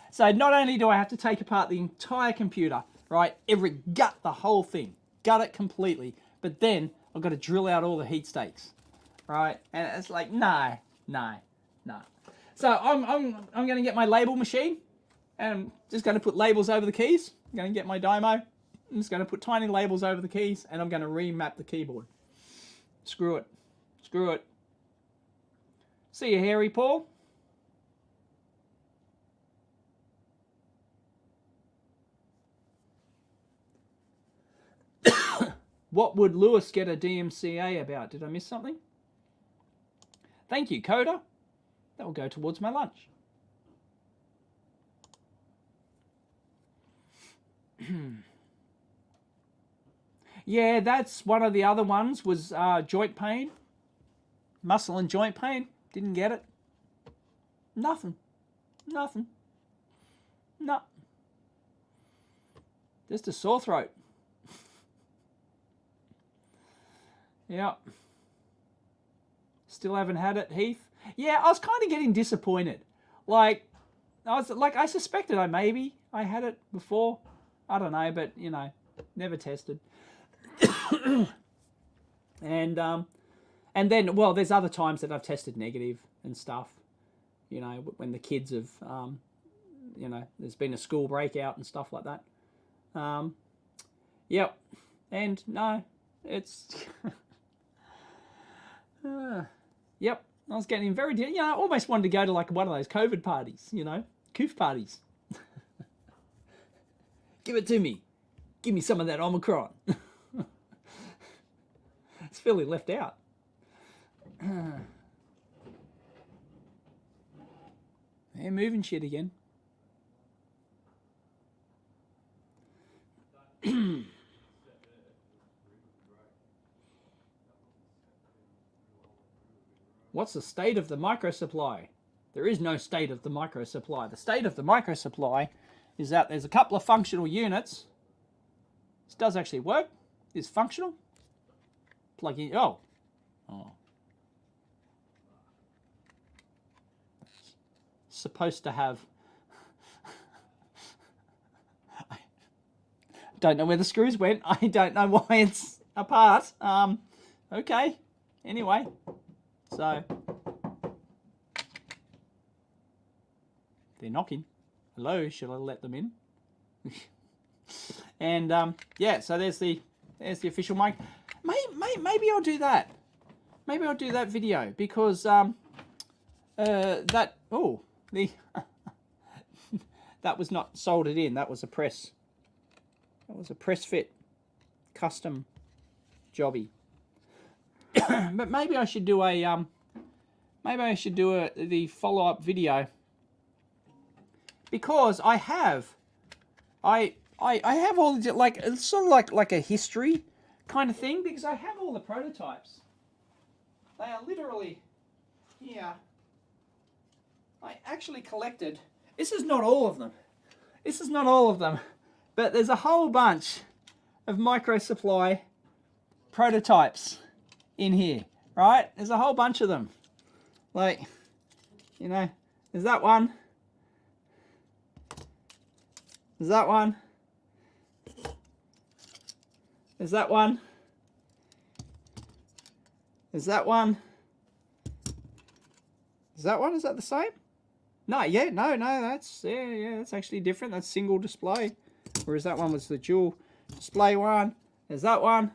So not only do I have to take apart the entire computer, right, gut the whole thing, gut it completely, but then I've got to drill out all the heat stakes, right, and it's like, nah. So I'm going to get my label machine, and I'm just going to put labels over the keys. I'm going to get my Dymo. I'm just going to put tiny labels over the keys, and I'm going to remap the keyboard. Screw it. See you, Harry Paul. What would Lewis get a DMCA about? Did I miss something? Thank you, Coda. That will go towards my lunch. Yeah, that's one of the other ones was joint pain. Muscle and joint pain. Didn't get it. Nothing. No. Just a sore throat. Yeah. Still haven't had it, Heath. Yeah, I was kind of getting disappointed. I suspected I had it before. I don't know, but never tested. And then, well, there's other times that I've tested negative and stuff. When the kids have, there's been a school breakout and stuff like that. Yep. And no, it's. Yep. I was getting very, I almost wanted to go to like one of those COVID parties, coof parties. Give it to me. Give me some of that Omicron. It's feeling left out. They're moving shit again. What's the state of the microsupply? There is no state of the microsupply. The state of the microsupply is that there's a couple of functional units. This does actually work. It's functional. Plug in. Oh. Supposed to have. I don't know where the screws went. I don't know why it's apart. Okay. Anyway. So. They're knocking. Hello, should I let them in? And yeah, so there's the official mic. Maybe I'll do that. Maybe I'll do that video because that that was not soldered in. That was a press. That was a press fit, custom jobby. But maybe I should do a the follow up video because I have all the, like it's sort of like a history kind of thing because I have all the prototypes. They are literally here. I actually collected. This is not all of them. This is not all of them. But there's a whole bunch of micro supply prototypes in here, right? There's a whole bunch of them. Like, you know, there's that one. There's that one. There's that one. There's that one. Is that one? Is that the same? No, yeah, no, that's, yeah, that's actually different. That's single display. Whereas that one was the dual display one. There's that one.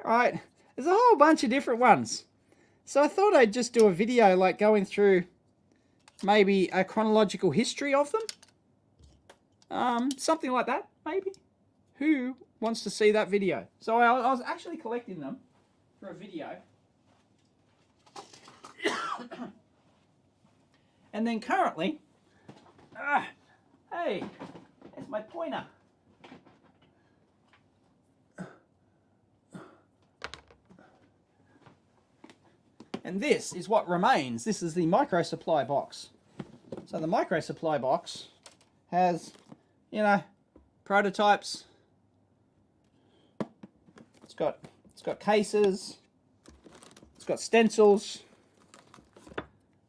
All right. There's a whole bunch of different ones. So I thought I'd just do a video like going through maybe a chronological history of them. Something like that, maybe. Who wants to see that video? So I was actually collecting them for a video. And then currently, hey, there's my pointer. And this is what remains. This is the micro supply box. So the micro supply box has, you know, prototypes. It's got cases. It's got stencils.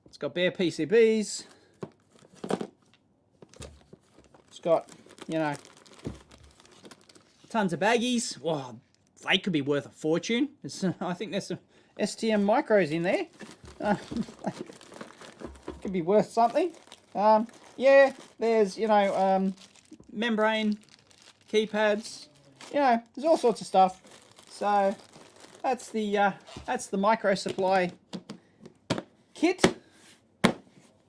It's got bare PCBs. It's got, you know, tons of baggies. Well, they could be worth a fortune. I think there's some STM micros in there. Could be worth something. Yeah, there's, you know, membrane keypads. You know, there's all sorts of stuff. So that's the micro supply kit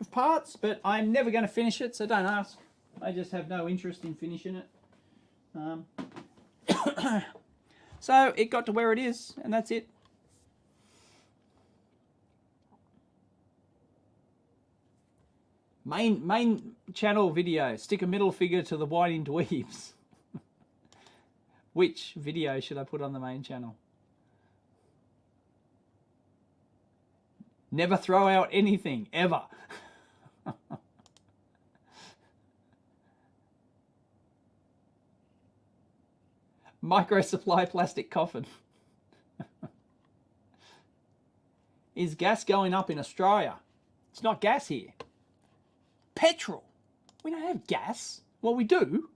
of parts, but I'm never going to finish it, so don't ask. I just have no interest in finishing it. So it got to where it is, and that's it. Main channel video, stick a middle finger to the whining dweebs. Which video should I put on the main channel? Never throw out anything, ever. Micro supply plastic coffin. Is gas going up in Australia? It's not gas here. Petrol. We don't have gas. Well, we do.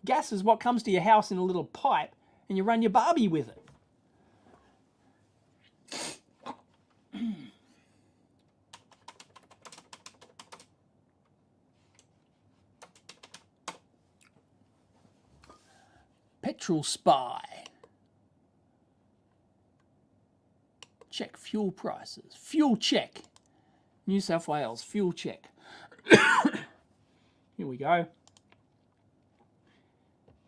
Gas is what comes to your house in a little pipe and you run your barbie with it. Petrol spy. Check fuel prices. Fuel check. New South Wales fuel check. Here we go.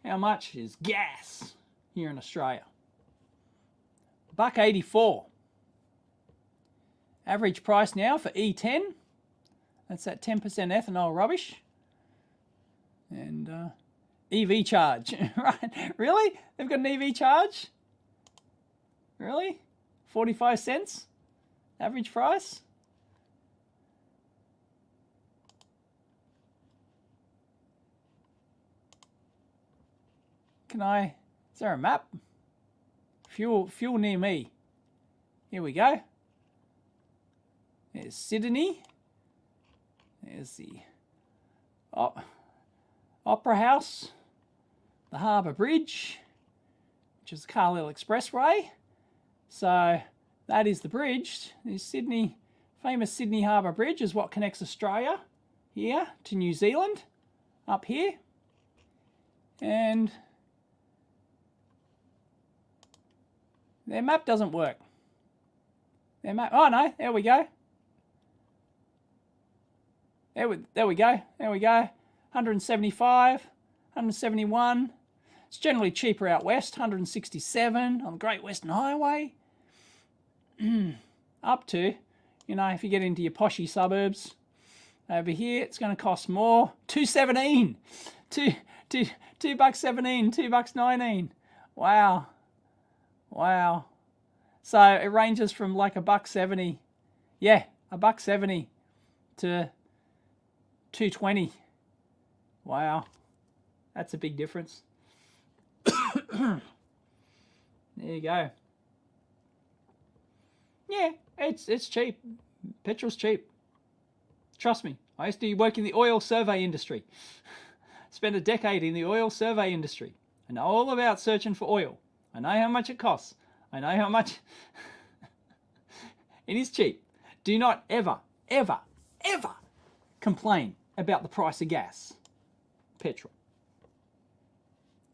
How much is gas here in Australia? $1.84. Average price now for E10. That's that 10% ethanol rubbish. And EV charge. Right? Really? They've got an EV charge? Really? 45 cents? Average price? Is there a map? Fuel near me. Here we go. There's Sydney. There's the Opera House. The Harbour Bridge, which is the Carlisle Expressway. So that is the bridge. The Sydney, famous Sydney Harbour Bridge is what connects Australia here to New Zealand, up here. And their map doesn't work. Their map, oh no, there we go. There we go, there we go. 175, 171. It's generally cheaper out west, 167 on the Great Western Highway. Up to, you know, if you get into your poshy suburbs, over here it's going to cost more. $2.17, $2.17, $2.19. Wow, wow. So it ranges from like $1.70, yeah, $1.70 to $2.20 Wow. That's a big difference. There you go. Yeah, it's cheap. Petrol's cheap. Trust me. I used to work in the oil survey industry. Spent a decade in the oil survey industry. I know all about searching for oil. I know how much it costs. I know how much... It is cheap. Do not ever, ever, ever complain about the price of gas. Petrol.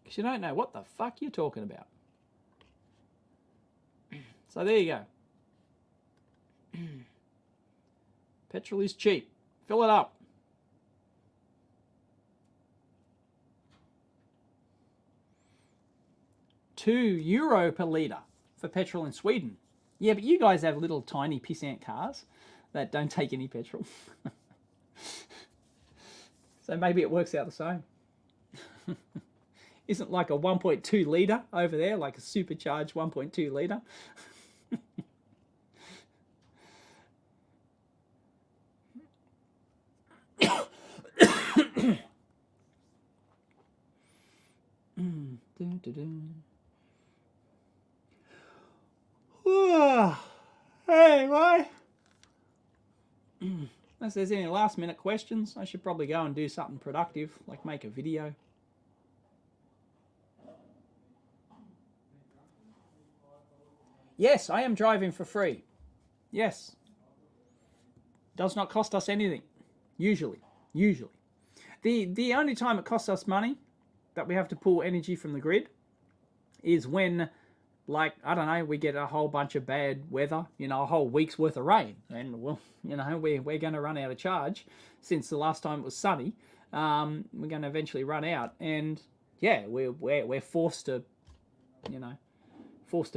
Because you don't know what the fuck you're talking about. So there you go. Petrol is cheap. Fill it up. €2 per litre for petrol in Sweden. Yeah, but you guys have little tiny pissant cars that don't take any petrol. So maybe it works out the same. Isn't like a 1.2 litre over there, like a supercharged 1.2 litre. Anyway, unless there's any last minute questions, I should probably go and do something productive, like make a video. Yes, I am driving for free. Yes. Does not cost us anything. Usually. The only time it costs us money that we have to pull energy from the grid is when, like, I don't know, we get a whole bunch of bad weather, you know, a whole week's worth of rain. And, well, you know, we're going to run out of charge since the last time it was sunny. We're going to eventually run out. And, yeah, we're forced to, you know,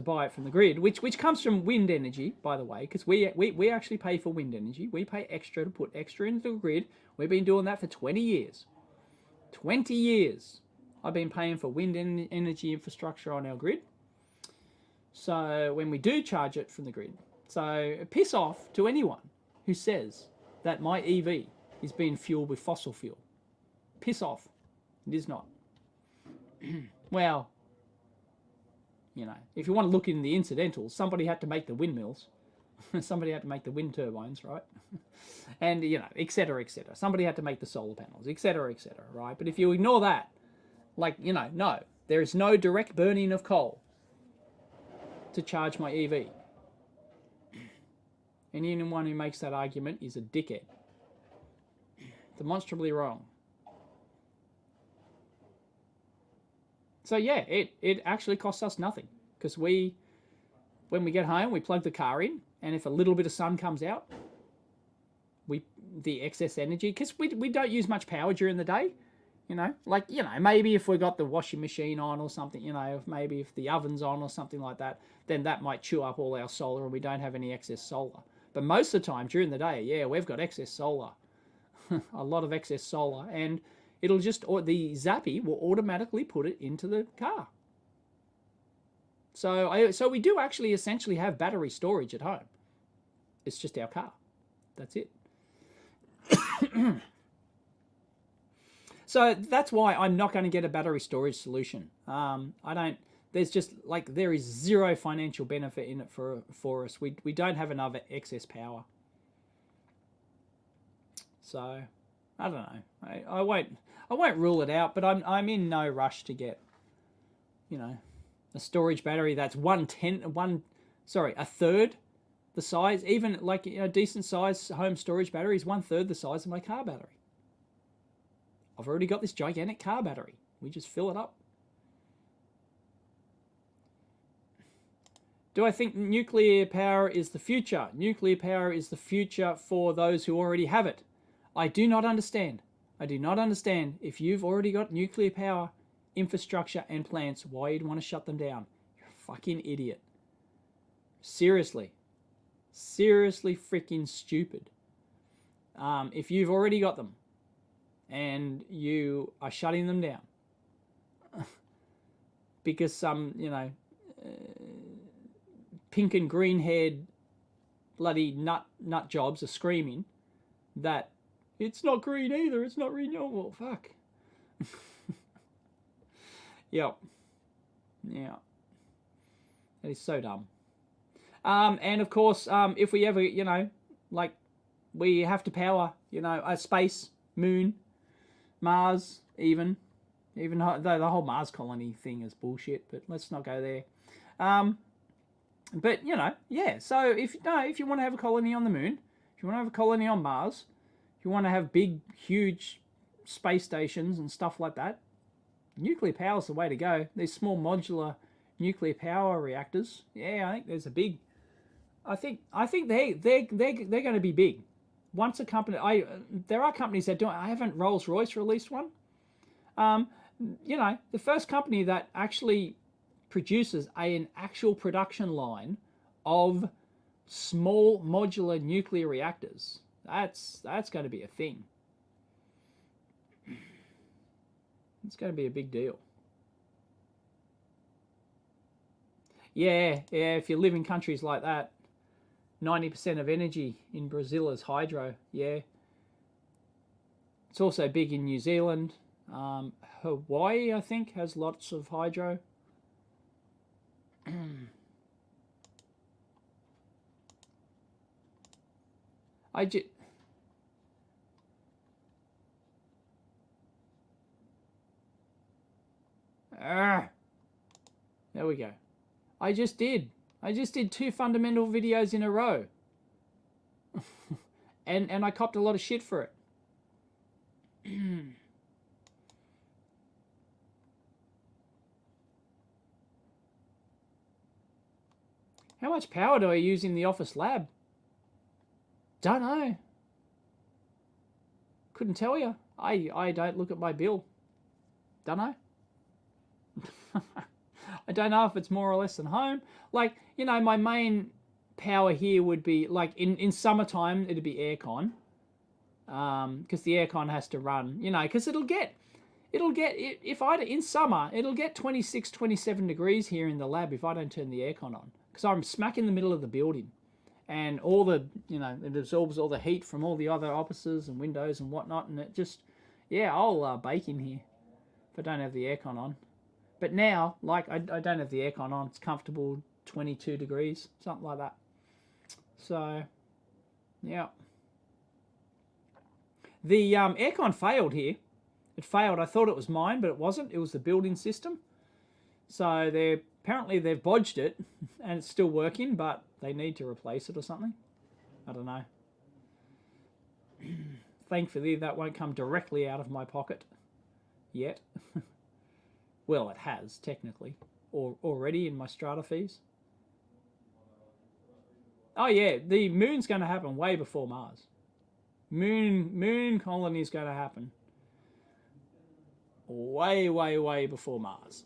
buy it from the grid, which comes from wind energy, by the way, because we actually pay for wind energy. We pay extra to put extra into the grid. We've been doing that for 20 years. 20 years I've been paying for wind energy infrastructure on our grid. So when we do charge it from the grid, so piss off to anyone who says that my EV is being fueled with fossil fuel. Piss off. It is not. Well, you know, if you want to look in the incidentals, somebody had to make the windmills. Somebody had to make the wind turbines, right? And, you know, et cetera, et cetera. Somebody had to make the solar panels, et cetera, right? But if you ignore that, like, you know, no, there is no direct burning of coal to charge my EV. Anyone who makes that argument is a dickhead. Demonstrably wrong. So yeah, it actually costs us nothing, because when we get home, we plug the car in, and if a little bit of sun comes out, the excess energy, because we don't use much power during the day, you know, like, you know, maybe if we got the washing machine on or something, you know, maybe if the oven's on or something like that, then that might chew up all our solar and we don't have any excess solar. But most of the time during the day, yeah, we've got excess solar, a lot of excess solar, and it'll just, or the Zappy will automatically put it into the car. So we do actually essentially have battery storage at home. It's just our car. That's it. So that's why I'm not going to get a battery storage solution. There's just, like, there is zero financial benefit in it for us. We don't have enough excess power. So I don't know. I won't rule it out, but I'm in no rush to get, you know, a storage battery that's a third the size. Even, like, you know, decent size home storage battery is 1/3 the size of my car battery. I've already got this gigantic car battery. We just fill it up. Do I think nuclear power is the future? Nuclear power is the future for those who already have it. I do not understand. I do not understand, if you've already got nuclear power infrastructure and plants, why you'd want to shut them down. You're a fucking idiot. Seriously. Seriously freaking stupid. If you've already got them and you are shutting them down because some, you know, pink and green haired bloody nut jobs are screaming that it's not green either, it's not renewable. Fuck. Yep. Yeah. That is so dumb. And of course, if we ever, you know, like we have to power, you know, a space, moon, Mars, even though the whole Mars colony thing is bullshit, but let's not go there. But you know, yeah. So if you want to have a colony on the moon, if you want to have a colony on Mars, if you want to have big, huge space stations and stuff like that, nuclear power is the way to go. These small modular nuclear power reactors, yeah, I think there's a big. I think they're going to be big. Once a company, there are companies that do. I haven't Rolls-Royce released one. You know, the first company that actually produces an actual production line of small modular nuclear reactors. That's going to be a thing. It's going to be a big deal. Yeah, if you live in countries like that, 90% of energy in Brazil is hydro, yeah. It's also big in New Zealand. Hawaii, I think, has lots of hydro. There we go. I just did 2 fundamental videos in a row. and I copped a lot of shit for it. How much power do I use in the office lab? Don't know. Couldn't tell you. I don't look at my bill. Don't know. I don't know if it's more or less than home. Like, you know, my main power here would be, like, in summertime, it'd be aircon. Because the aircon has to run, you know, because it'll get, in summer, it'll get 26, 27 degrees here in the lab if I don't turn the aircon on. Because I'm smack in the middle of the building. And all the, you know, it absorbs all the heat from all the other offices and windows and whatnot. And it just, yeah, I'll bake in here if I don't have the aircon on. But now, like, I don't have the aircon on. It's comfortable, 22 degrees, something like that. So, yeah. The aircon failed here. It failed. I thought it was mine, but it wasn't. It was the building system. So apparently they've bodged it, and it's still working, but they need to replace it or something. I don't know. Thankfully, that won't come directly out of my pocket yet. Well, it has, technically, or already in my strata fees. Oh, yeah, the moon's going to happen way before Mars. Moon colony is going to happen way, way, way before Mars.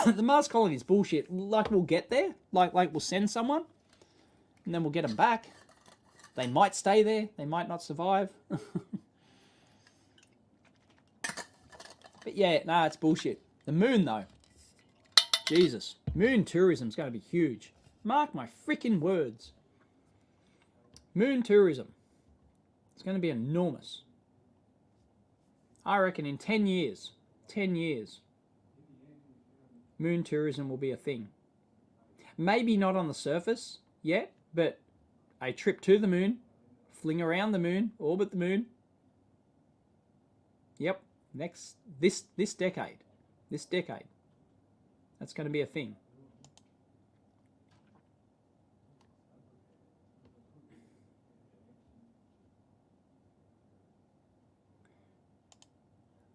The Mars colony is bullshit. Like, we'll get there. Like we'll send someone, and then we'll get them back. They might stay there. They might not survive. But yeah, nah, it's bullshit. The moon, though. Jesus. Moon tourism's going to be huge. Mark my freaking words. Moon tourism. It's going to be enormous. I reckon in 10 years, moon tourism will be a thing. Maybe not on the surface yet, but a trip to the moon, fling around the moon, orbit the moon. Yep, this decade. This decade. That's going to be a thing.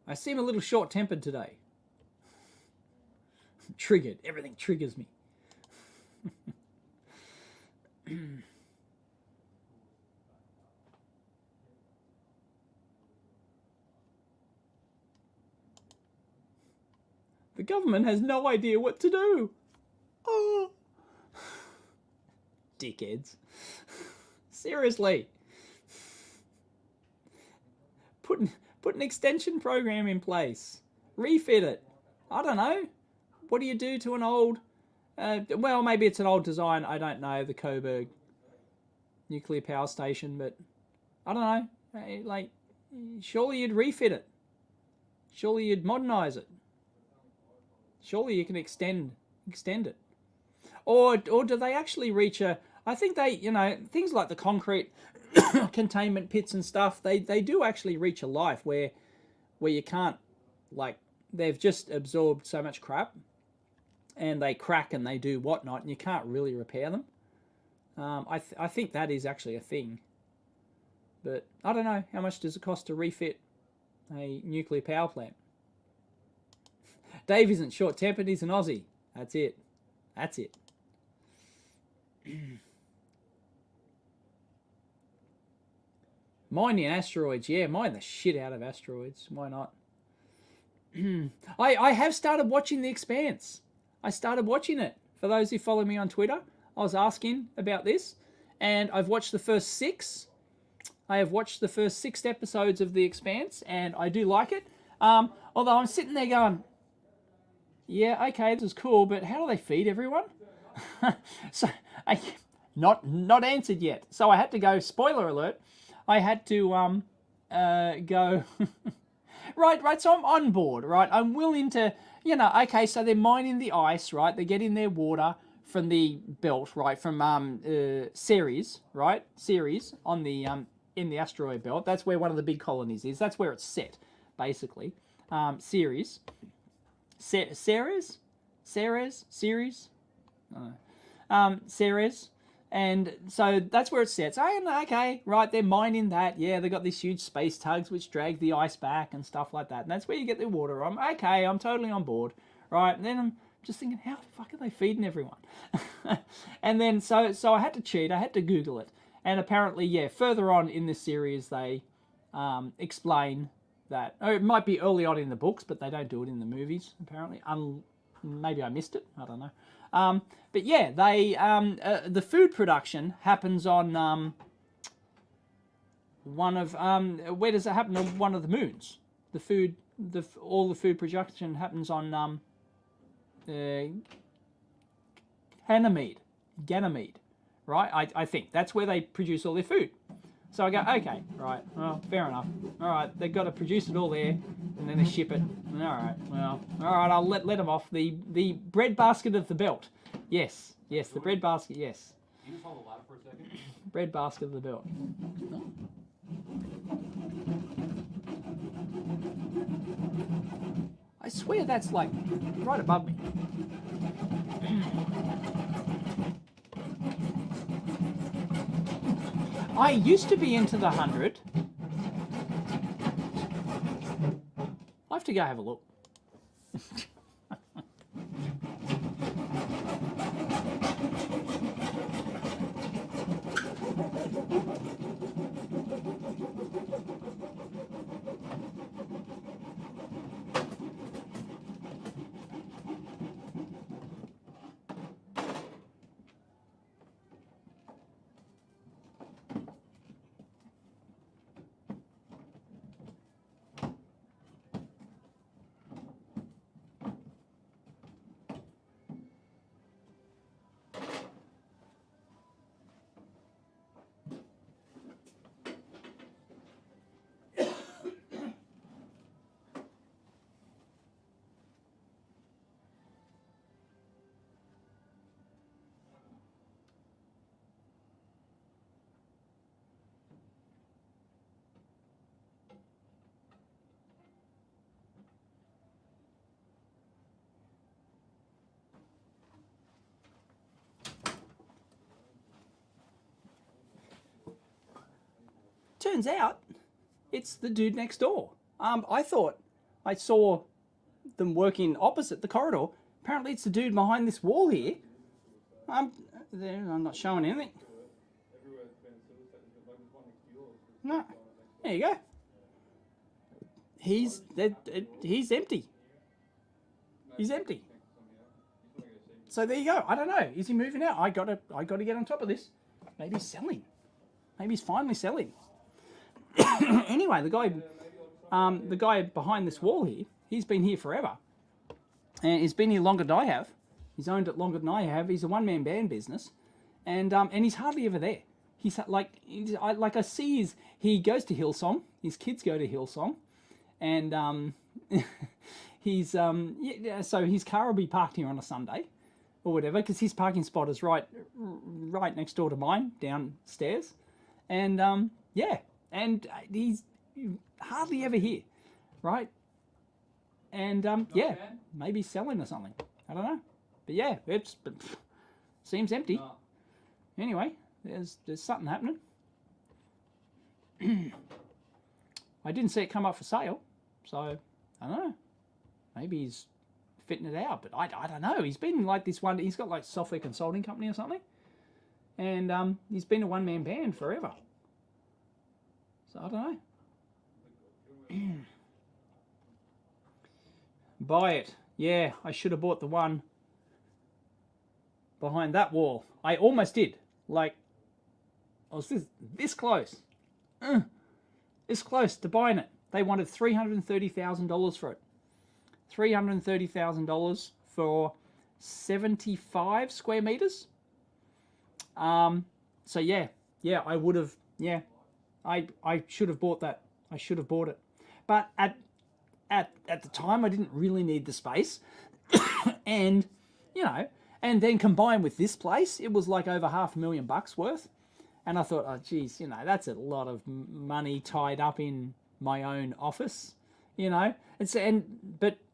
I seem a little short-tempered today. Triggered. Everything triggers me. The government has no idea what to do. Oh. Dickheads. Seriously. Put an extension program in place. Refit it. I don't know. What do you do to an old... well, maybe it's an old design. I don't know. The Coburg nuclear power station. But I don't know. Like, surely you'd refit it. Surely you'd modernize it. Surely you can extend it. Or do they actually reach a... I think they, things like the concrete containment pits and stuff, they do actually reach a life where you can't, like, they've just absorbed so much crap and they crack and they do whatnot and you can't really repair them. I think that is actually a thing. But I don't know, how much does it cost to refit a nuclear power plant? Dave isn't short-tempered, he's an Aussie. That's it. Mining asteroids, yeah, mine the shit out of asteroids. Why not? I have started watching The Expanse. I started watching it. For those who follow me on Twitter, I was asking about this, and I've watched the first 6. I have watched the first 6 episodes of The Expanse, and I do like it. Although I'm sitting there going, yeah, okay, this is cool, but how do they feed everyone? So, not answered yet. So I had to go, spoiler alert, I had to go, right, so I'm on board, right? I'm willing to, okay, so they're mining the ice, right? They're getting their water from the belt, right? From Ceres, right? Ceres on the, in the asteroid belt. That's where one of the big colonies is. That's where it's set, basically. Ceres. Ceres? And so that's where it sits. Okay, right, they're mining that. Yeah, they've got these huge space tugs which drag the ice back and stuff like that. And that's where you get the water. Okay, I'm totally on board. Right, and then I'm just thinking, how the fuck are they feeding everyone? And then, so I had to cheat. I had to Google it. And apparently, yeah, further on in this series, they explain that. Or it might be early on in the books, but they don't do it in the movies, apparently. Maybe I missed it. I don't know. But yeah, they the food production happens on one of where does it happen? On one of the moons. All the food production happens on Ganymede, right? I think that's where they produce all their food. So I go, okay, right, well, fair enough. All right, they've got to produce it all there, and then they ship it. All right, well, all right, I'll let them off. The breadbasket of the belt. Yes, the breadbasket, yes. Can you just hold the ladder for a second? Breadbasket of the belt. I swear that's like right above me. I used to be into the 100. I'll have to go have a look. Turns out, it's the dude next door. I thought I saw them working opposite the corridor. Apparently it's the dude behind this wall here. I'm not showing anything. No. There you go. He's empty. He's empty. So there you go. I don't know. Is he moving out? I gotta get on top of this. Maybe he's selling. Maybe he's finally selling. Anyway, the guy behind this wall here, he's been here forever, and he's been here longer than I have. He's owned it longer than I have. He's a one-man band business, and he's hardly ever there. He's I see he goes to Hillsong. His kids go to Hillsong, and so his car will be parked here on a Sunday or whatever, because his parking spot is right next door to mine downstairs, and and he's hardly ever here, right? And maybe selling or something. I don't know, but yeah, it seems empty. No. Anyway, there's something happening. I didn't see it come up for sale, so I don't know. Maybe he's fitting it out, but I don't know. He's been like this one. He's got like software consulting company or something, and he's been a one-man band forever. So I don't know. Buy it. Yeah, I should have bought the one behind that wall. I almost did. Like, I was this close. This close to buying it. They wanted $330,000 for it. $330,000 for 75 square meters. So yeah, I would have. Yeah, I should have bought that. I should have bought it, but at the time I didn't really need the space, and and then combined with this place, it was like over $500,000 worth, and I thought, oh geez, that's a lot of money tied up in my own office, but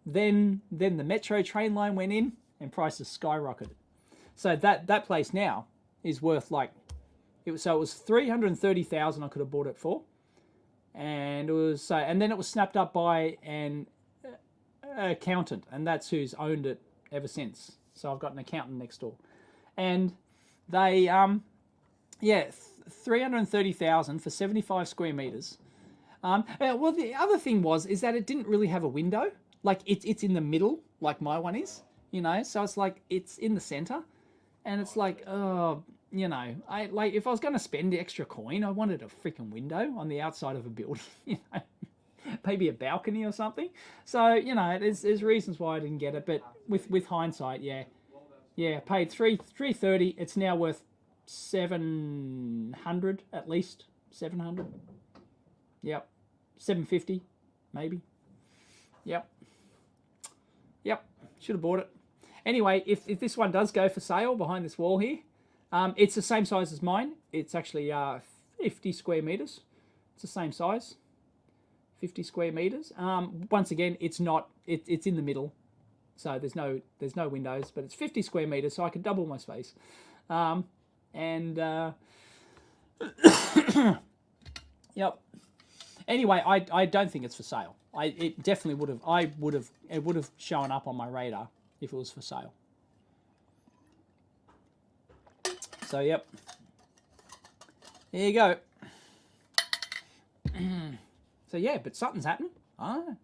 then the metro train line went in and prices skyrocketed. So that place now is worth like it was $330,000 I could have bought it for, and then it was snapped up by an accountant, and that's who's owned it ever since. So I've got an accountant next door, and they $330,000 for 75 square meters. Well, the other thing is that it didn't really have a window. Like it's in the middle, like my one is, So it's like it's in the center, and it's like, I like if I was going to spend the extra coin, I wanted a freaking window on the outside of a building, maybe a balcony or something. So there's reasons why I didn't get it, but with hindsight, paid $330. It's now worth $700 at least. $700. Yep. $750 maybe. Yep. Should have bought it. Anyway, if this one does go for sale behind this wall here, it's the same size as mine. It's actually 50 square meters. It's the same size. 50 square meters. Once again, it's not. It's in the middle, so there's no windows, but it's 50 square meters, so I could double my space. Yep. Anyway, I don't think it's for sale. It definitely would have. It would have shown up on my radar if it was for sale. So yep. There you go. So yeah, but something's happened. I don't know.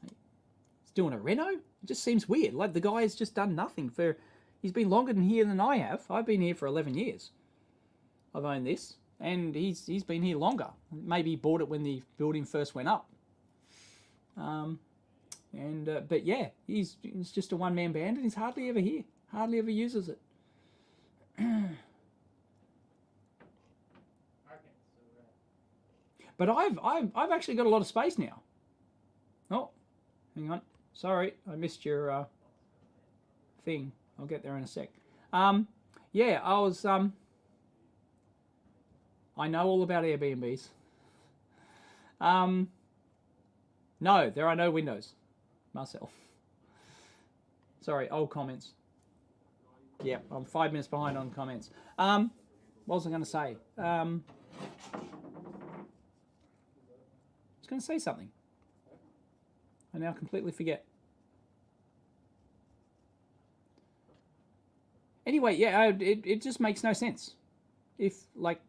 He's doing a reno. It just seems weird. Like the guy's just done nothing for. He's been longer here than I have. I've been here for 11 years. I've owned this, and he's been here longer. Maybe he bought it when the building first went up. But yeah, he's just a one-man band, and he's hardly ever here. Hardly ever uses it. But I've actually got a lot of space now. Oh, hang on. Sorry, I missed your thing. I'll get there in a sec. Yeah, I was. I know all about Airbnbs. No, there are no windows, Marcel. Sorry, old comments. Yeah, I'm 5 minutes behind on comments. What was I going to say? I was going to say something. I now completely forget. Anyway, yeah, it just makes no sense. If, like,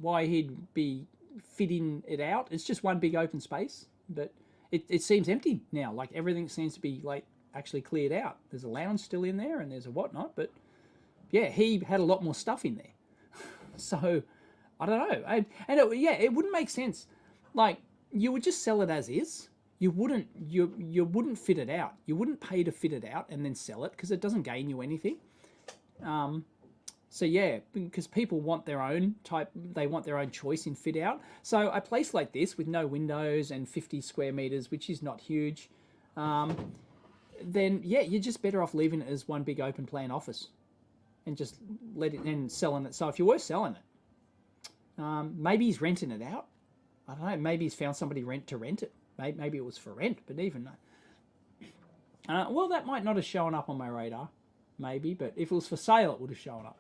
why he'd be fitting it out. It's just one big open space, but it seems empty now. Like, everything seems to be, like, actually cleared out. There's a lounge still in there, and there's a whatnot, but, yeah, he had a lot more stuff in there. So, I don't know. It wouldn't make sense. Like, you would just sell it as is. You wouldn't fit it out. You wouldn't pay to fit it out and then sell it, because it doesn't gain you anything. So yeah, because people want their own type, they want their own choice in fit out. So a place like this with no windows and 50 square meters, which is not huge, then yeah, you're just better off leaving it as one big open plan office and just let it and selling it. So if you were selling it, maybe he's renting it out. I don't know. Maybe he's found somebody to rent it. Maybe it was for rent, but even well, that might not have shown up on my radar, maybe. But if it was for sale, it would have shown up.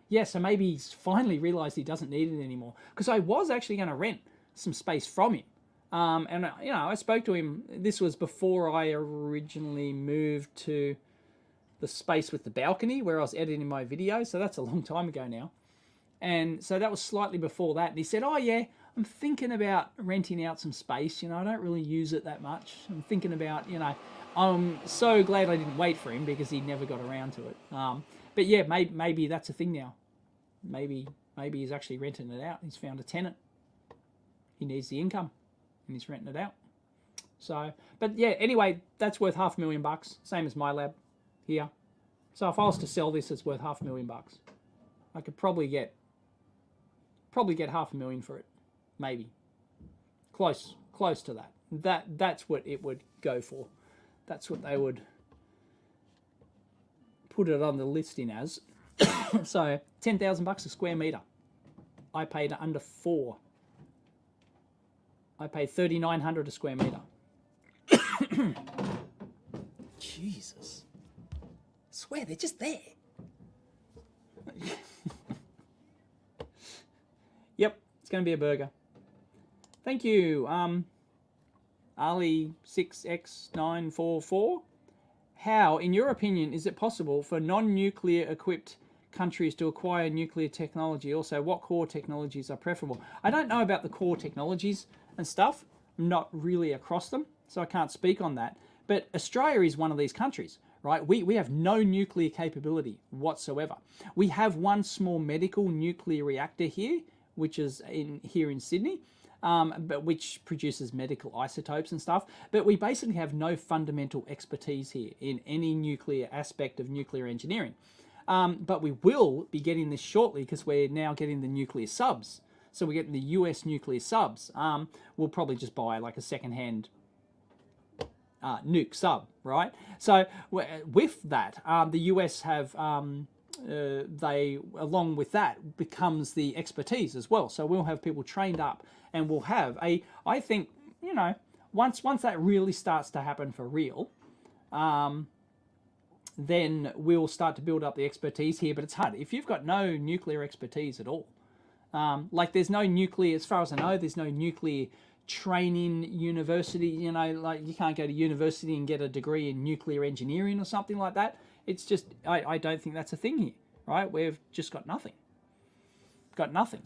Yeah, so maybe he's finally realised he doesn't need it anymore. Because I was actually going to rent some space from him. And, I spoke to him. This was before I originally moved to the space with the balcony where I was editing my videos. So that's a long time ago now. And so that was slightly before that. And he said, oh, yeah, I'm thinking about renting out some space. I don't really use it that much. I'm thinking about, I'm so glad I didn't wait for him because he never got around to it. But yeah, maybe that's a thing now. Maybe he's actually renting it out. He's found a tenant. He needs the income, and he's renting it out. So, but yeah, anyway, that's worth $500,000, same as my lab here. So if I was to sell this, it's worth $500,000. I could probably get $500,000 for it, maybe. Close to that. That's what it would go for. That's what they would put it on the listing as. So $10,000 a square meter. I paid under 4. I paid $3,900 a square meter. Jesus. I swear they're just there. Yep, it's going to be a burger. Thank you, Ali6X944. How, in your opinion, is it possible for non-nuclear equipped countries to acquire nuclear technology? Also, what core technologies are preferable? I don't know about the core technologies and stuff. I'm not really across them, so I can't speak on that. But Australia is one of these countries, right? We have no nuclear capability whatsoever. We have one small medical nuclear reactor here, which is here in Sydney, but which produces medical isotopes and stuff. But we basically have no fundamental expertise here in any nuclear aspect of nuclear engineering. But we will be getting this shortly because we're now getting the nuclear subs. So we're getting the US nuclear subs. We'll probably just buy like a second-hand nuke sub, right? So with that, the US have, they, along with that, becomes the expertise as well. So we'll have people trained up and we'll have I think, once that really starts to happen for real, then we'll start to build up the expertise here. But it's hard. If you've got no nuclear expertise at all, like there's no nuclear, as far as I know, there's no nuclear training university, like you can't go to university and get a degree in nuclear engineering or something like that. It's just, I don't think that's a thing here, right? We've just got nothing.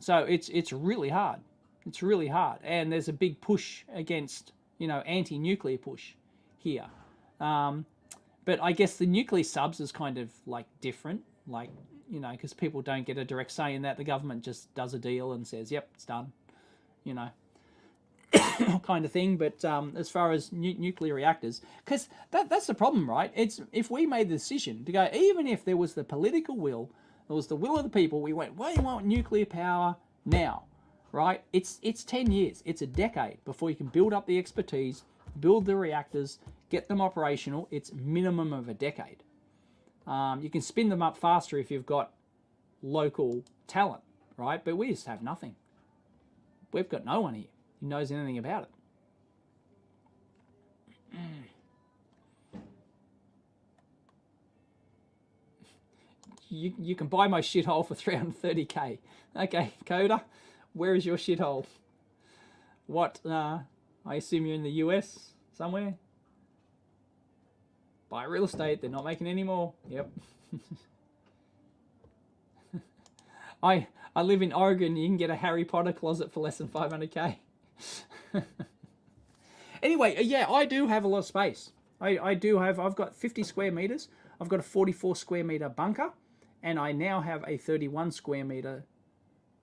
So it's really hard. It's really hard. And there's a big push against, anti-nuclear push here. But I guess the nuclear subs is kind of like different, like, because people don't get a direct say in that. The government just does a deal and says, yep, it's done, kind of thing. But as far as nuclear reactors, because that's the problem, right? It's if we made the decision to go, even if there was the political will, it was the will of the people, we went, well, you want nuclear power now, right? It's 10 years, it's a decade before you can build up the expertise, build the reactors, get them operational. It's minimum of a decade. You can spin them up faster if you've got local talent, right? But we just have nothing. We've got no one here who knows anything about it. You can buy my shithole for 330k. Okay, Coda, where is your shithole? What, I assume you're in the US somewhere? Buy real estate, they're not making any more. Yep. I live in Oregon, you can get a Harry Potter closet for less than 500k. Anyway, yeah, I do have a lot of space. I've got 50 square meters. I've got a 44 square meter bunker, and I now have a 31 square meter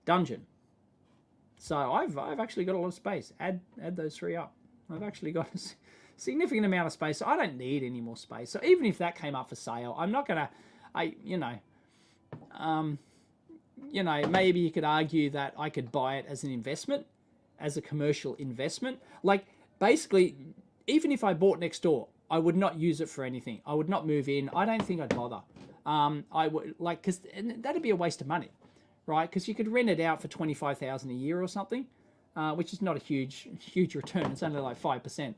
dungeon. So I've actually got a lot of space. Add those three up. I've actually got a significant amount of space. So I don't need any more space. So even if that came up for sale, I'm not gonna, you know, maybe you could argue that I could buy it as an investment, as a commercial investment. Like, basically, even if I bought next door, I would not use it for anything. I would not move in. I don't think I'd bother. I would, like, because that'd be a waste of money, right? Because you could rent it out for $25,000 a year or something, which is not a huge return. It's only like 5%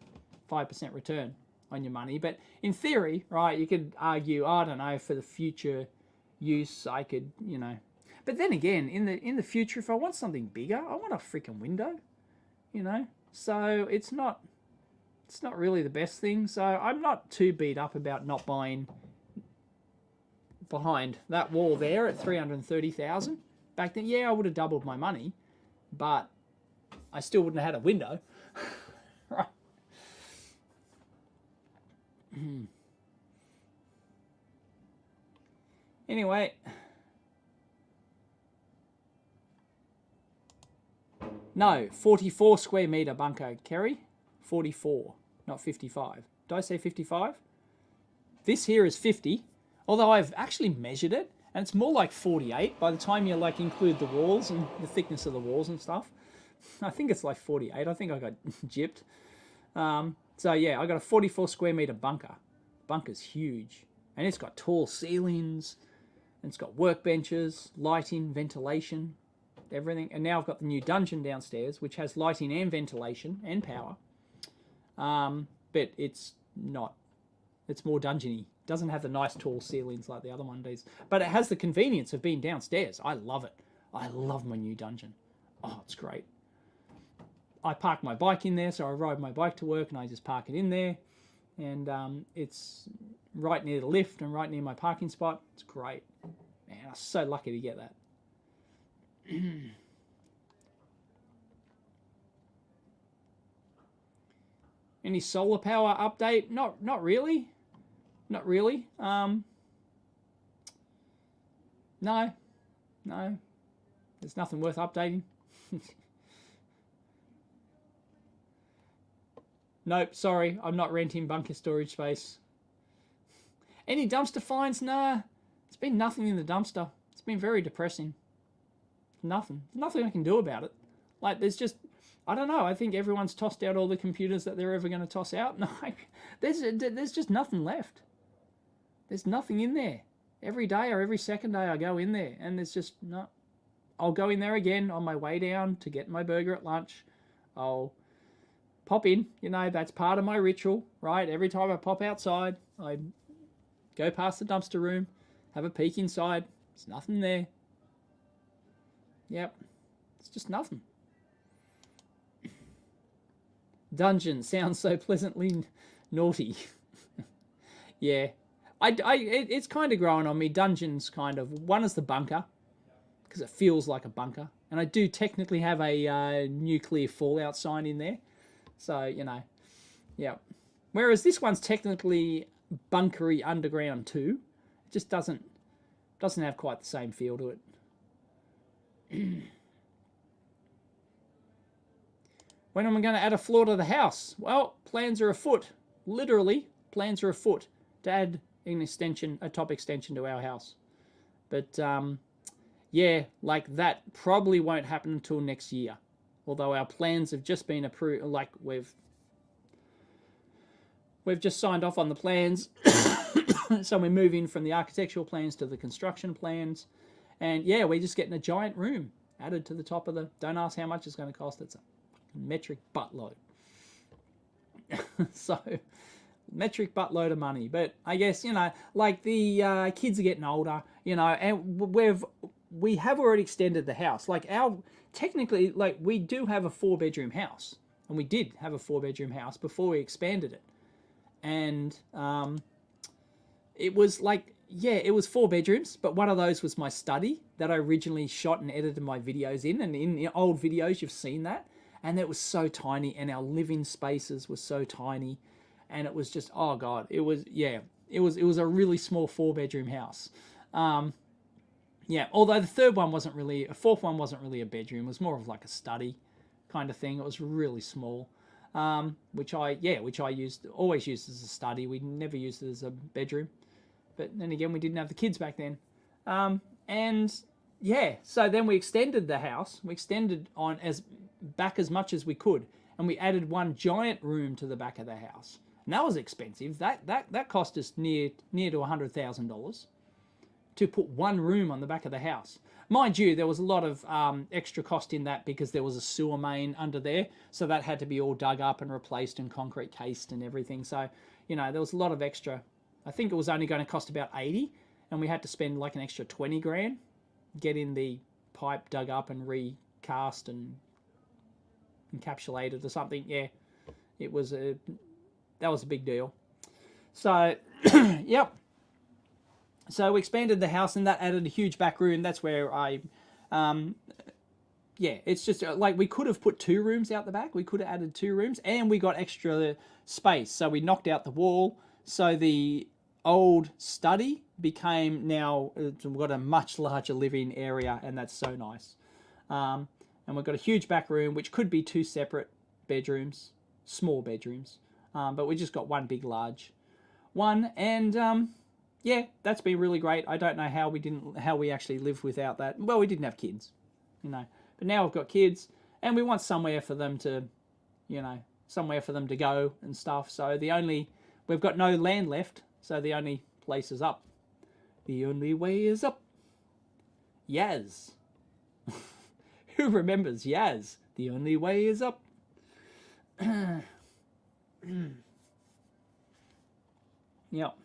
return on your money. But in theory, right, you could argue, I don't know, for the future use, I could, you know. But then again, in the future, if I want something bigger, I want a freaking window, you know. So it's not really the best thing. So I'm not too beat up about not buying behind that wall there at 330,000. Back then, yeah, I would have doubled my money, but I still wouldn't have had a window. Right. Anyway, no, 44 square meter bunker, Kerry. 44, not 55. Did I say 55? This here is 50, although I've actually measured it, and it's more like 48 by the time you like include the walls and the thickness of the walls and stuff. I think it's like 48. I think I got gypped. So yeah, I got a 44 square meter bunker. Bunker's huge, and it's got tall ceilings, and it's got workbenches, lighting, ventilation, everything. And now I've got the new dungeon downstairs, which has lighting and ventilation and power. But it's not. It's more dungeony. Doesn't have the nice tall ceilings like the other one does, but it has the convenience of being downstairs. I love it. I love my new dungeon. Oh, it's great. I park my bike in there, so I ride my bike to work and I just park it in there. And it's right near the lift and right near my parking spot. It's great. Man, I'm so lucky to get that. Any solar power update? Not really. Not really. No. There's nothing worth updating. Nope, sorry, I'm not renting bunker storage space. Any dumpster finds? Nah, it's been nothing in the dumpster. It's been very depressing. Nothing I can do about it. Like, there's just, I don't know, I think everyone's tossed out all the computers that they're ever going to toss out. No, there's just nothing left. There's nothing in there. Every day or every second day I go in there, and there's just no. I'll go in there again on my way down to get my burger at lunch. I'll pop in, you know, that's part of my ritual, right? Every time I pop outside, I go past the dumpster room, have a peek inside. There's nothing there. Yep, it's just nothing. Dungeon sounds so pleasantly naughty. Yeah, it's kind of growing on me. Dungeon's kind of, one is the bunker, because it feels like a bunker. And I do technically have a nuclear fallout sign in there. So, you know, yeah. Whereas this one's technically bunkery underground too. It just doesn't have quite the same feel to it. When am I going to add a floor to the house? Well, plans are afoot. Literally, plans are afoot to add an extension, a top extension to our house. But, yeah, like that probably won't happen until next year. Although our plans have just been approved, like we've just signed off on the plans. So we're moving from the architectural plans to the construction plans. And yeah, we're just getting a giant room added to the top of the, don't ask how much it's going to cost. It's a metric buttload. So, metric buttload of money. But I guess, you know, like the kids are getting older, you know, and we have already extended the house. Like technically, like we do have a 4-bedroom house, and we did have a 4-bedroom house before we expanded it. And it was like, yeah, it was 4 bedrooms, but one of those was my study that I originally shot and edited my videos in. And in the old videos, you've seen that. And it was so tiny, and our living spaces were so tiny. And it was just, oh God, it was, yeah, it was a really small 4-bedroom house. Yeah, although the fourth one wasn't really a bedroom. It was more of like a study kind of thing. It was really small, which I always used as a study. We never used it as a bedroom. But then again, we didn't have the kids back then. And yeah, so then we extended the house. We extended on back as much as we could, and we added one giant room to the back of the house. And that was expensive. That cost us near to $100,000 to put one room on the back of the house. Mind you, there was a lot of extra cost in that because there was a sewer main under there, so that had to be all dug up and replaced and concrete cased and everything. So, there was a lot of extra. I think it was only going to cost about 80, and we had to spend like an extra 20 grand getting the pipe dug up and recast and encapsulated or something. Yeah, that was a big deal. So, yep. So we expanded the house, and that added a huge back room. That's where it's just like we could have put 2 rooms out the back. We could have added 2 rooms, and we got extra space. So we knocked out the wall. So the old study became now, we've got a much larger living area, and that's so nice. And we've got a huge back room, which could be 2 separate bedrooms, small bedrooms. But we just got one big, large one, and yeah, that's been really great. I don't know how we actually lived without that. Well, we didn't have kids, but now we've got kids, and we want somewhere for them to, somewhere for them to go and stuff. So we've got no land left, so the only place is up. The only way is up. Yaz. Who remembers Yaz? The only way is up. Yep.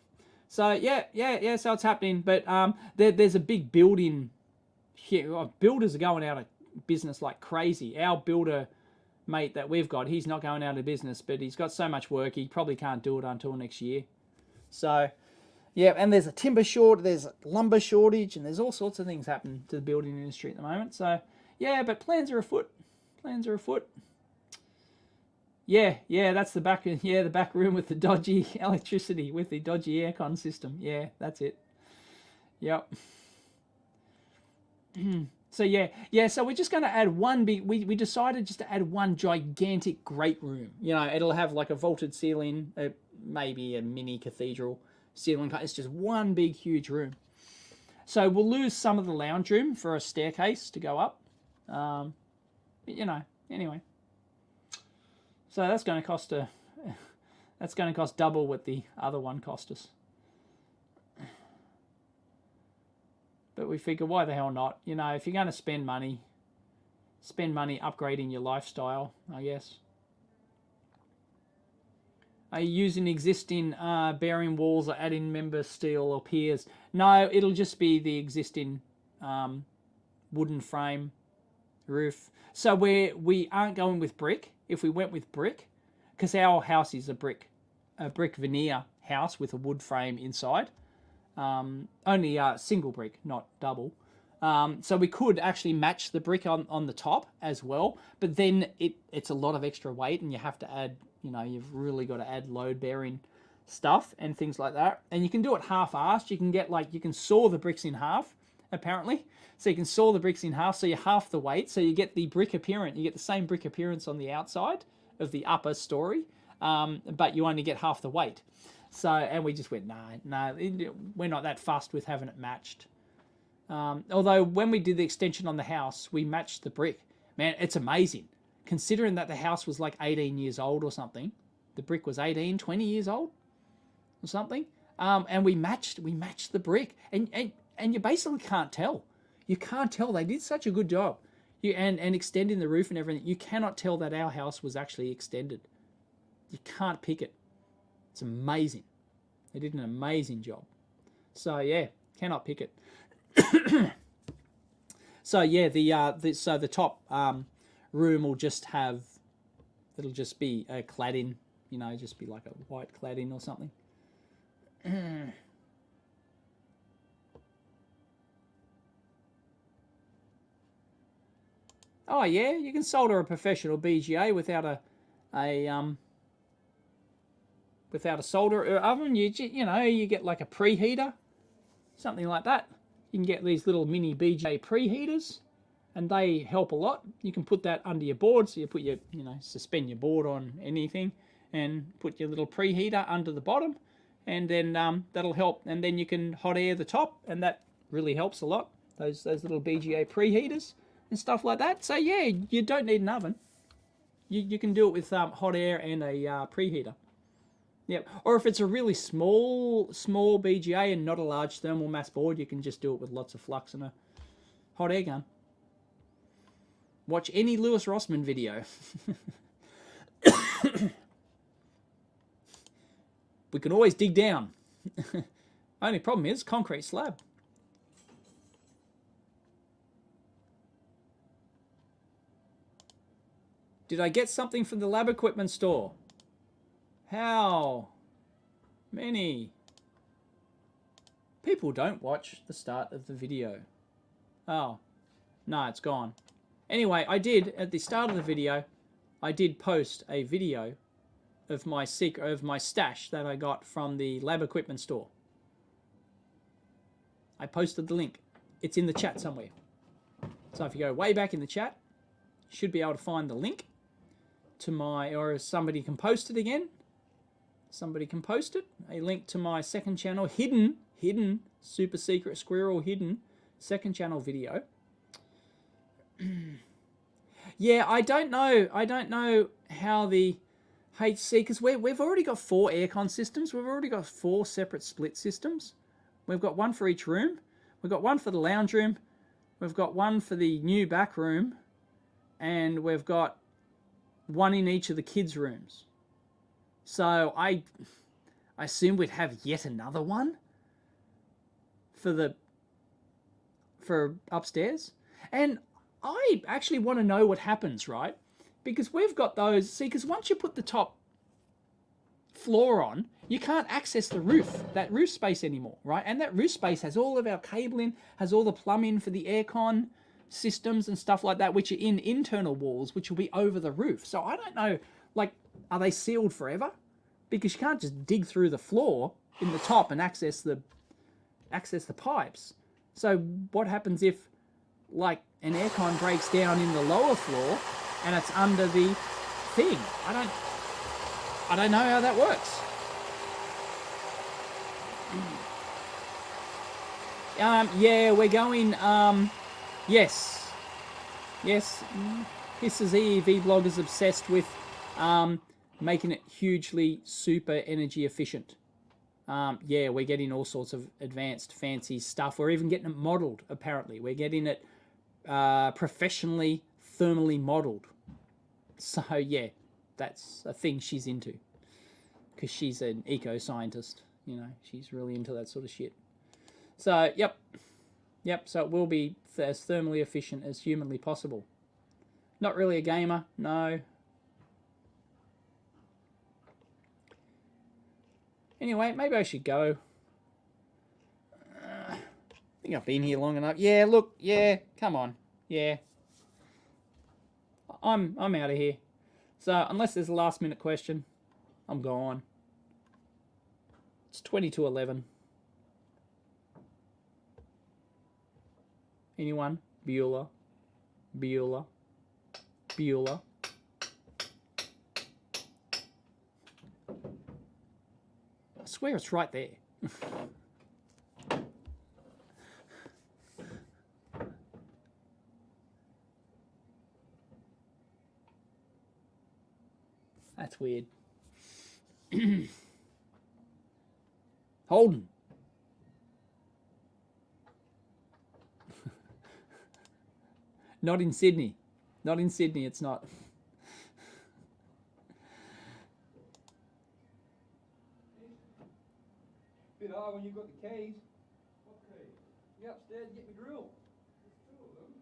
So yeah. So it's happening, but there's a big building here. Builders are going out of business like crazy. Our builder mate that we've got, he's not going out of business, but he's got so much work he probably can't do it until next year. So yeah, and there's a timber short, there's a lumber shortage, and there's all sorts of things happening to the building industry at the moment. So yeah, but plans are afoot. Yeah, that's the back. Yeah, the back room with the dodgy electricity, with the dodgy aircon system. Yeah, that's it. Yep. So yeah. So we're just going to add one big. We decided just to add one gigantic great room. It'll have like a vaulted ceiling, maybe a mini cathedral ceiling. It's just one big huge room. So we'll lose some of the lounge room for a staircase to go up. Anyway. So that's going to cost double what the other one cost us. But we figure, why the hell not? If you're going to spend money upgrading your lifestyle, I guess. Are you using existing bearing walls or adding member steel or piers? No, it'll just be the existing wooden frame roof. So we aren't going with brick. If we went with brick, because our house is a brick veneer house with a wood frame inside, only single brick, not double. So we could actually match the brick on the top as well, but then it's a lot of extra weight, and you have to add, you've really got to add load bearing stuff and things like that. And you can do it half-assed. You can saw the bricks in half, apparently. So you can saw the bricks in half, so you're half the weight, so you get the brick appearance. You get the same brick appearance on the outside of the upper story, but you only get half the weight. So, and we just went, no, we're not that fussed with having it matched. Although when we did the extension on the house, we matched the brick. Man, it's amazing. Considering that the house was like 18 years old or something, the brick was 18, 20 years old or something, and we matched the brick, and you basically can't tell. You can't tell. They did such a good job. And extending the roof and everything. You cannot tell that our house was actually extended. You can't pick it. It's amazing. They did an amazing job. So yeah, cannot pick it. So yeah, the top room will just have, it'll just be a cladding, just be like a white cladding or something. Oh yeah, you can solder a professional BGA without a solder oven. You get like a preheater, something like that. You can get these little mini BGA preheaters, and they help a lot. You can put that under your board, so you put your suspend your board on anything, and put your little preheater under the bottom, and then that'll help. And then you can hot air the top, and that really helps a lot. those little BGA preheaters and stuff like that. So yeah, you don't need an oven. You can do it with hot air and a preheater. Yep. Or if it's a really small BGA and not a large thermal mass board, you can just do it with lots of flux and a hot air gun. Watch any Lewis Rossman video. We can always dig down. Only problem is concrete slab. Did I get something from the lab equipment store? How many people don't watch the start of the video? Oh, no, it's gone. Anyway, I did, at the start of the video, I did post a video of my stash that I got from the lab equipment store. I posted the link. It's in the chat somewhere. So if you go way back in the chat, you should be able to find the link to my, or somebody can post it again. Somebody can post it. A link to my second channel, hidden, super secret squirrel hidden second channel video. Yeah, I don't know how the HC, because we've already got 4 aircon systems. We've already got 4 separate split systems. We've got one for each room. We've got one for the lounge room. We've got one for the new back room. And we've got one in each of the kids' rooms. So I assume we'd have yet another one for upstairs. And I actually want to know what happens, right? Because we've got those, see, because once you put the top floor on, you can't access the roof, that roof space anymore, right? And that roof space has all of our cabling, has all the plumbing for the aircon systems and stuff like that, which are in internal walls, which will be over the roof. So I don't know, like, are they sealed forever? Because you can't just dig through the floor in the top and access the pipes. So what happens if, like, an aircon breaks down in the lower floor and it's under the thing? I don't know how that works. Yeah, we're going, yes. His's EEVblog is obsessed with making it hugely super energy efficient. Yeah, we're getting all sorts of advanced fancy stuff. We're even getting it modeled, apparently. We're getting it professionally thermally modeled. So yeah, that's a thing she's into, because she's an eco-scientist, you know, she's really into that sort of shit. So yep, so it will be as thermally efficient as humanly possible. Not really a gamer, no. Anyway, maybe I should go. I think I've been here long enough. Yeah, look, yeah, come on, yeah. I'm out of here. So unless there's a last minute question, I'm gone. It's 20 to 11. Anyone? Bueller. I swear it's right there. That's weird. Holden. Not in Sydney. Not in Sydney, it's not. Bit hard when you've got the keys. What keys? You upstairs, get the drill. There's 2 of them.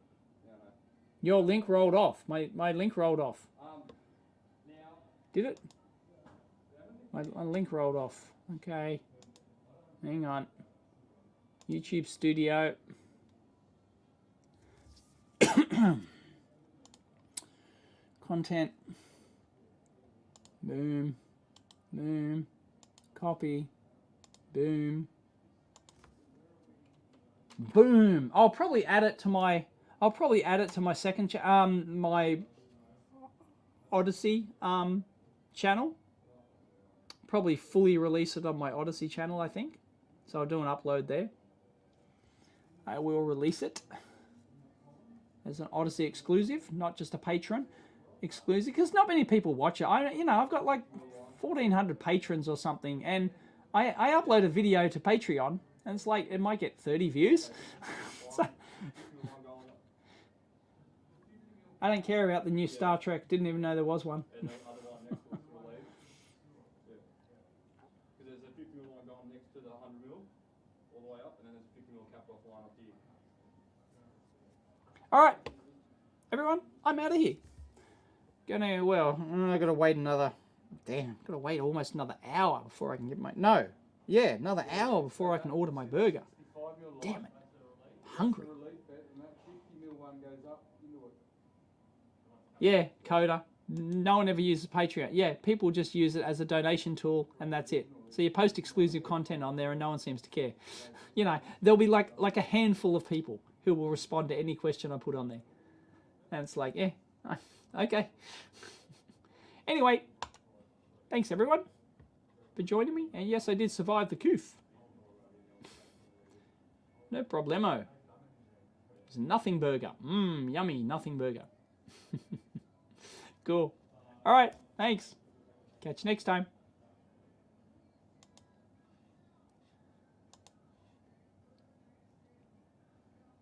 Yeah, no. Your link rolled off. My link rolled off. Now. Did it? My link rolled off. Okay. Hang on. YouTube Studio. Content. Boom. Boom. Copy. Boom. Boom. I'll probably add it to my second my Odyssey channel. Probably fully release it on my Odyssey channel, I think. So I'll do an upload there. I will release it as an Odyssey exclusive, not just a Patreon exclusive, because not many people watch it. I've got like 1,400 patrons or something, and I upload a video to Patreon, and it's like, it might get 30 views. So, I don't care about the new Star Trek. Didn't even know there was one. All right, everyone, I'm out of here. I gotta wait another, gotta wait almost another hour before I can get another hour before I can order my burger. Damn it, I'm hungry. Yeah, Coda. No one ever uses Patreon. Yeah, people just use it as a donation tool, and that's it. So you post exclusive content on there, and no one seems to care. There'll be like a handful of people who will respond to any question I put on there. And it's like, okay. Anyway, thanks everyone for joining me. And yes, I did survive the coof. No problemo. It's nothing burger. Yummy, nothing burger. Cool. All right, thanks. Catch you next time.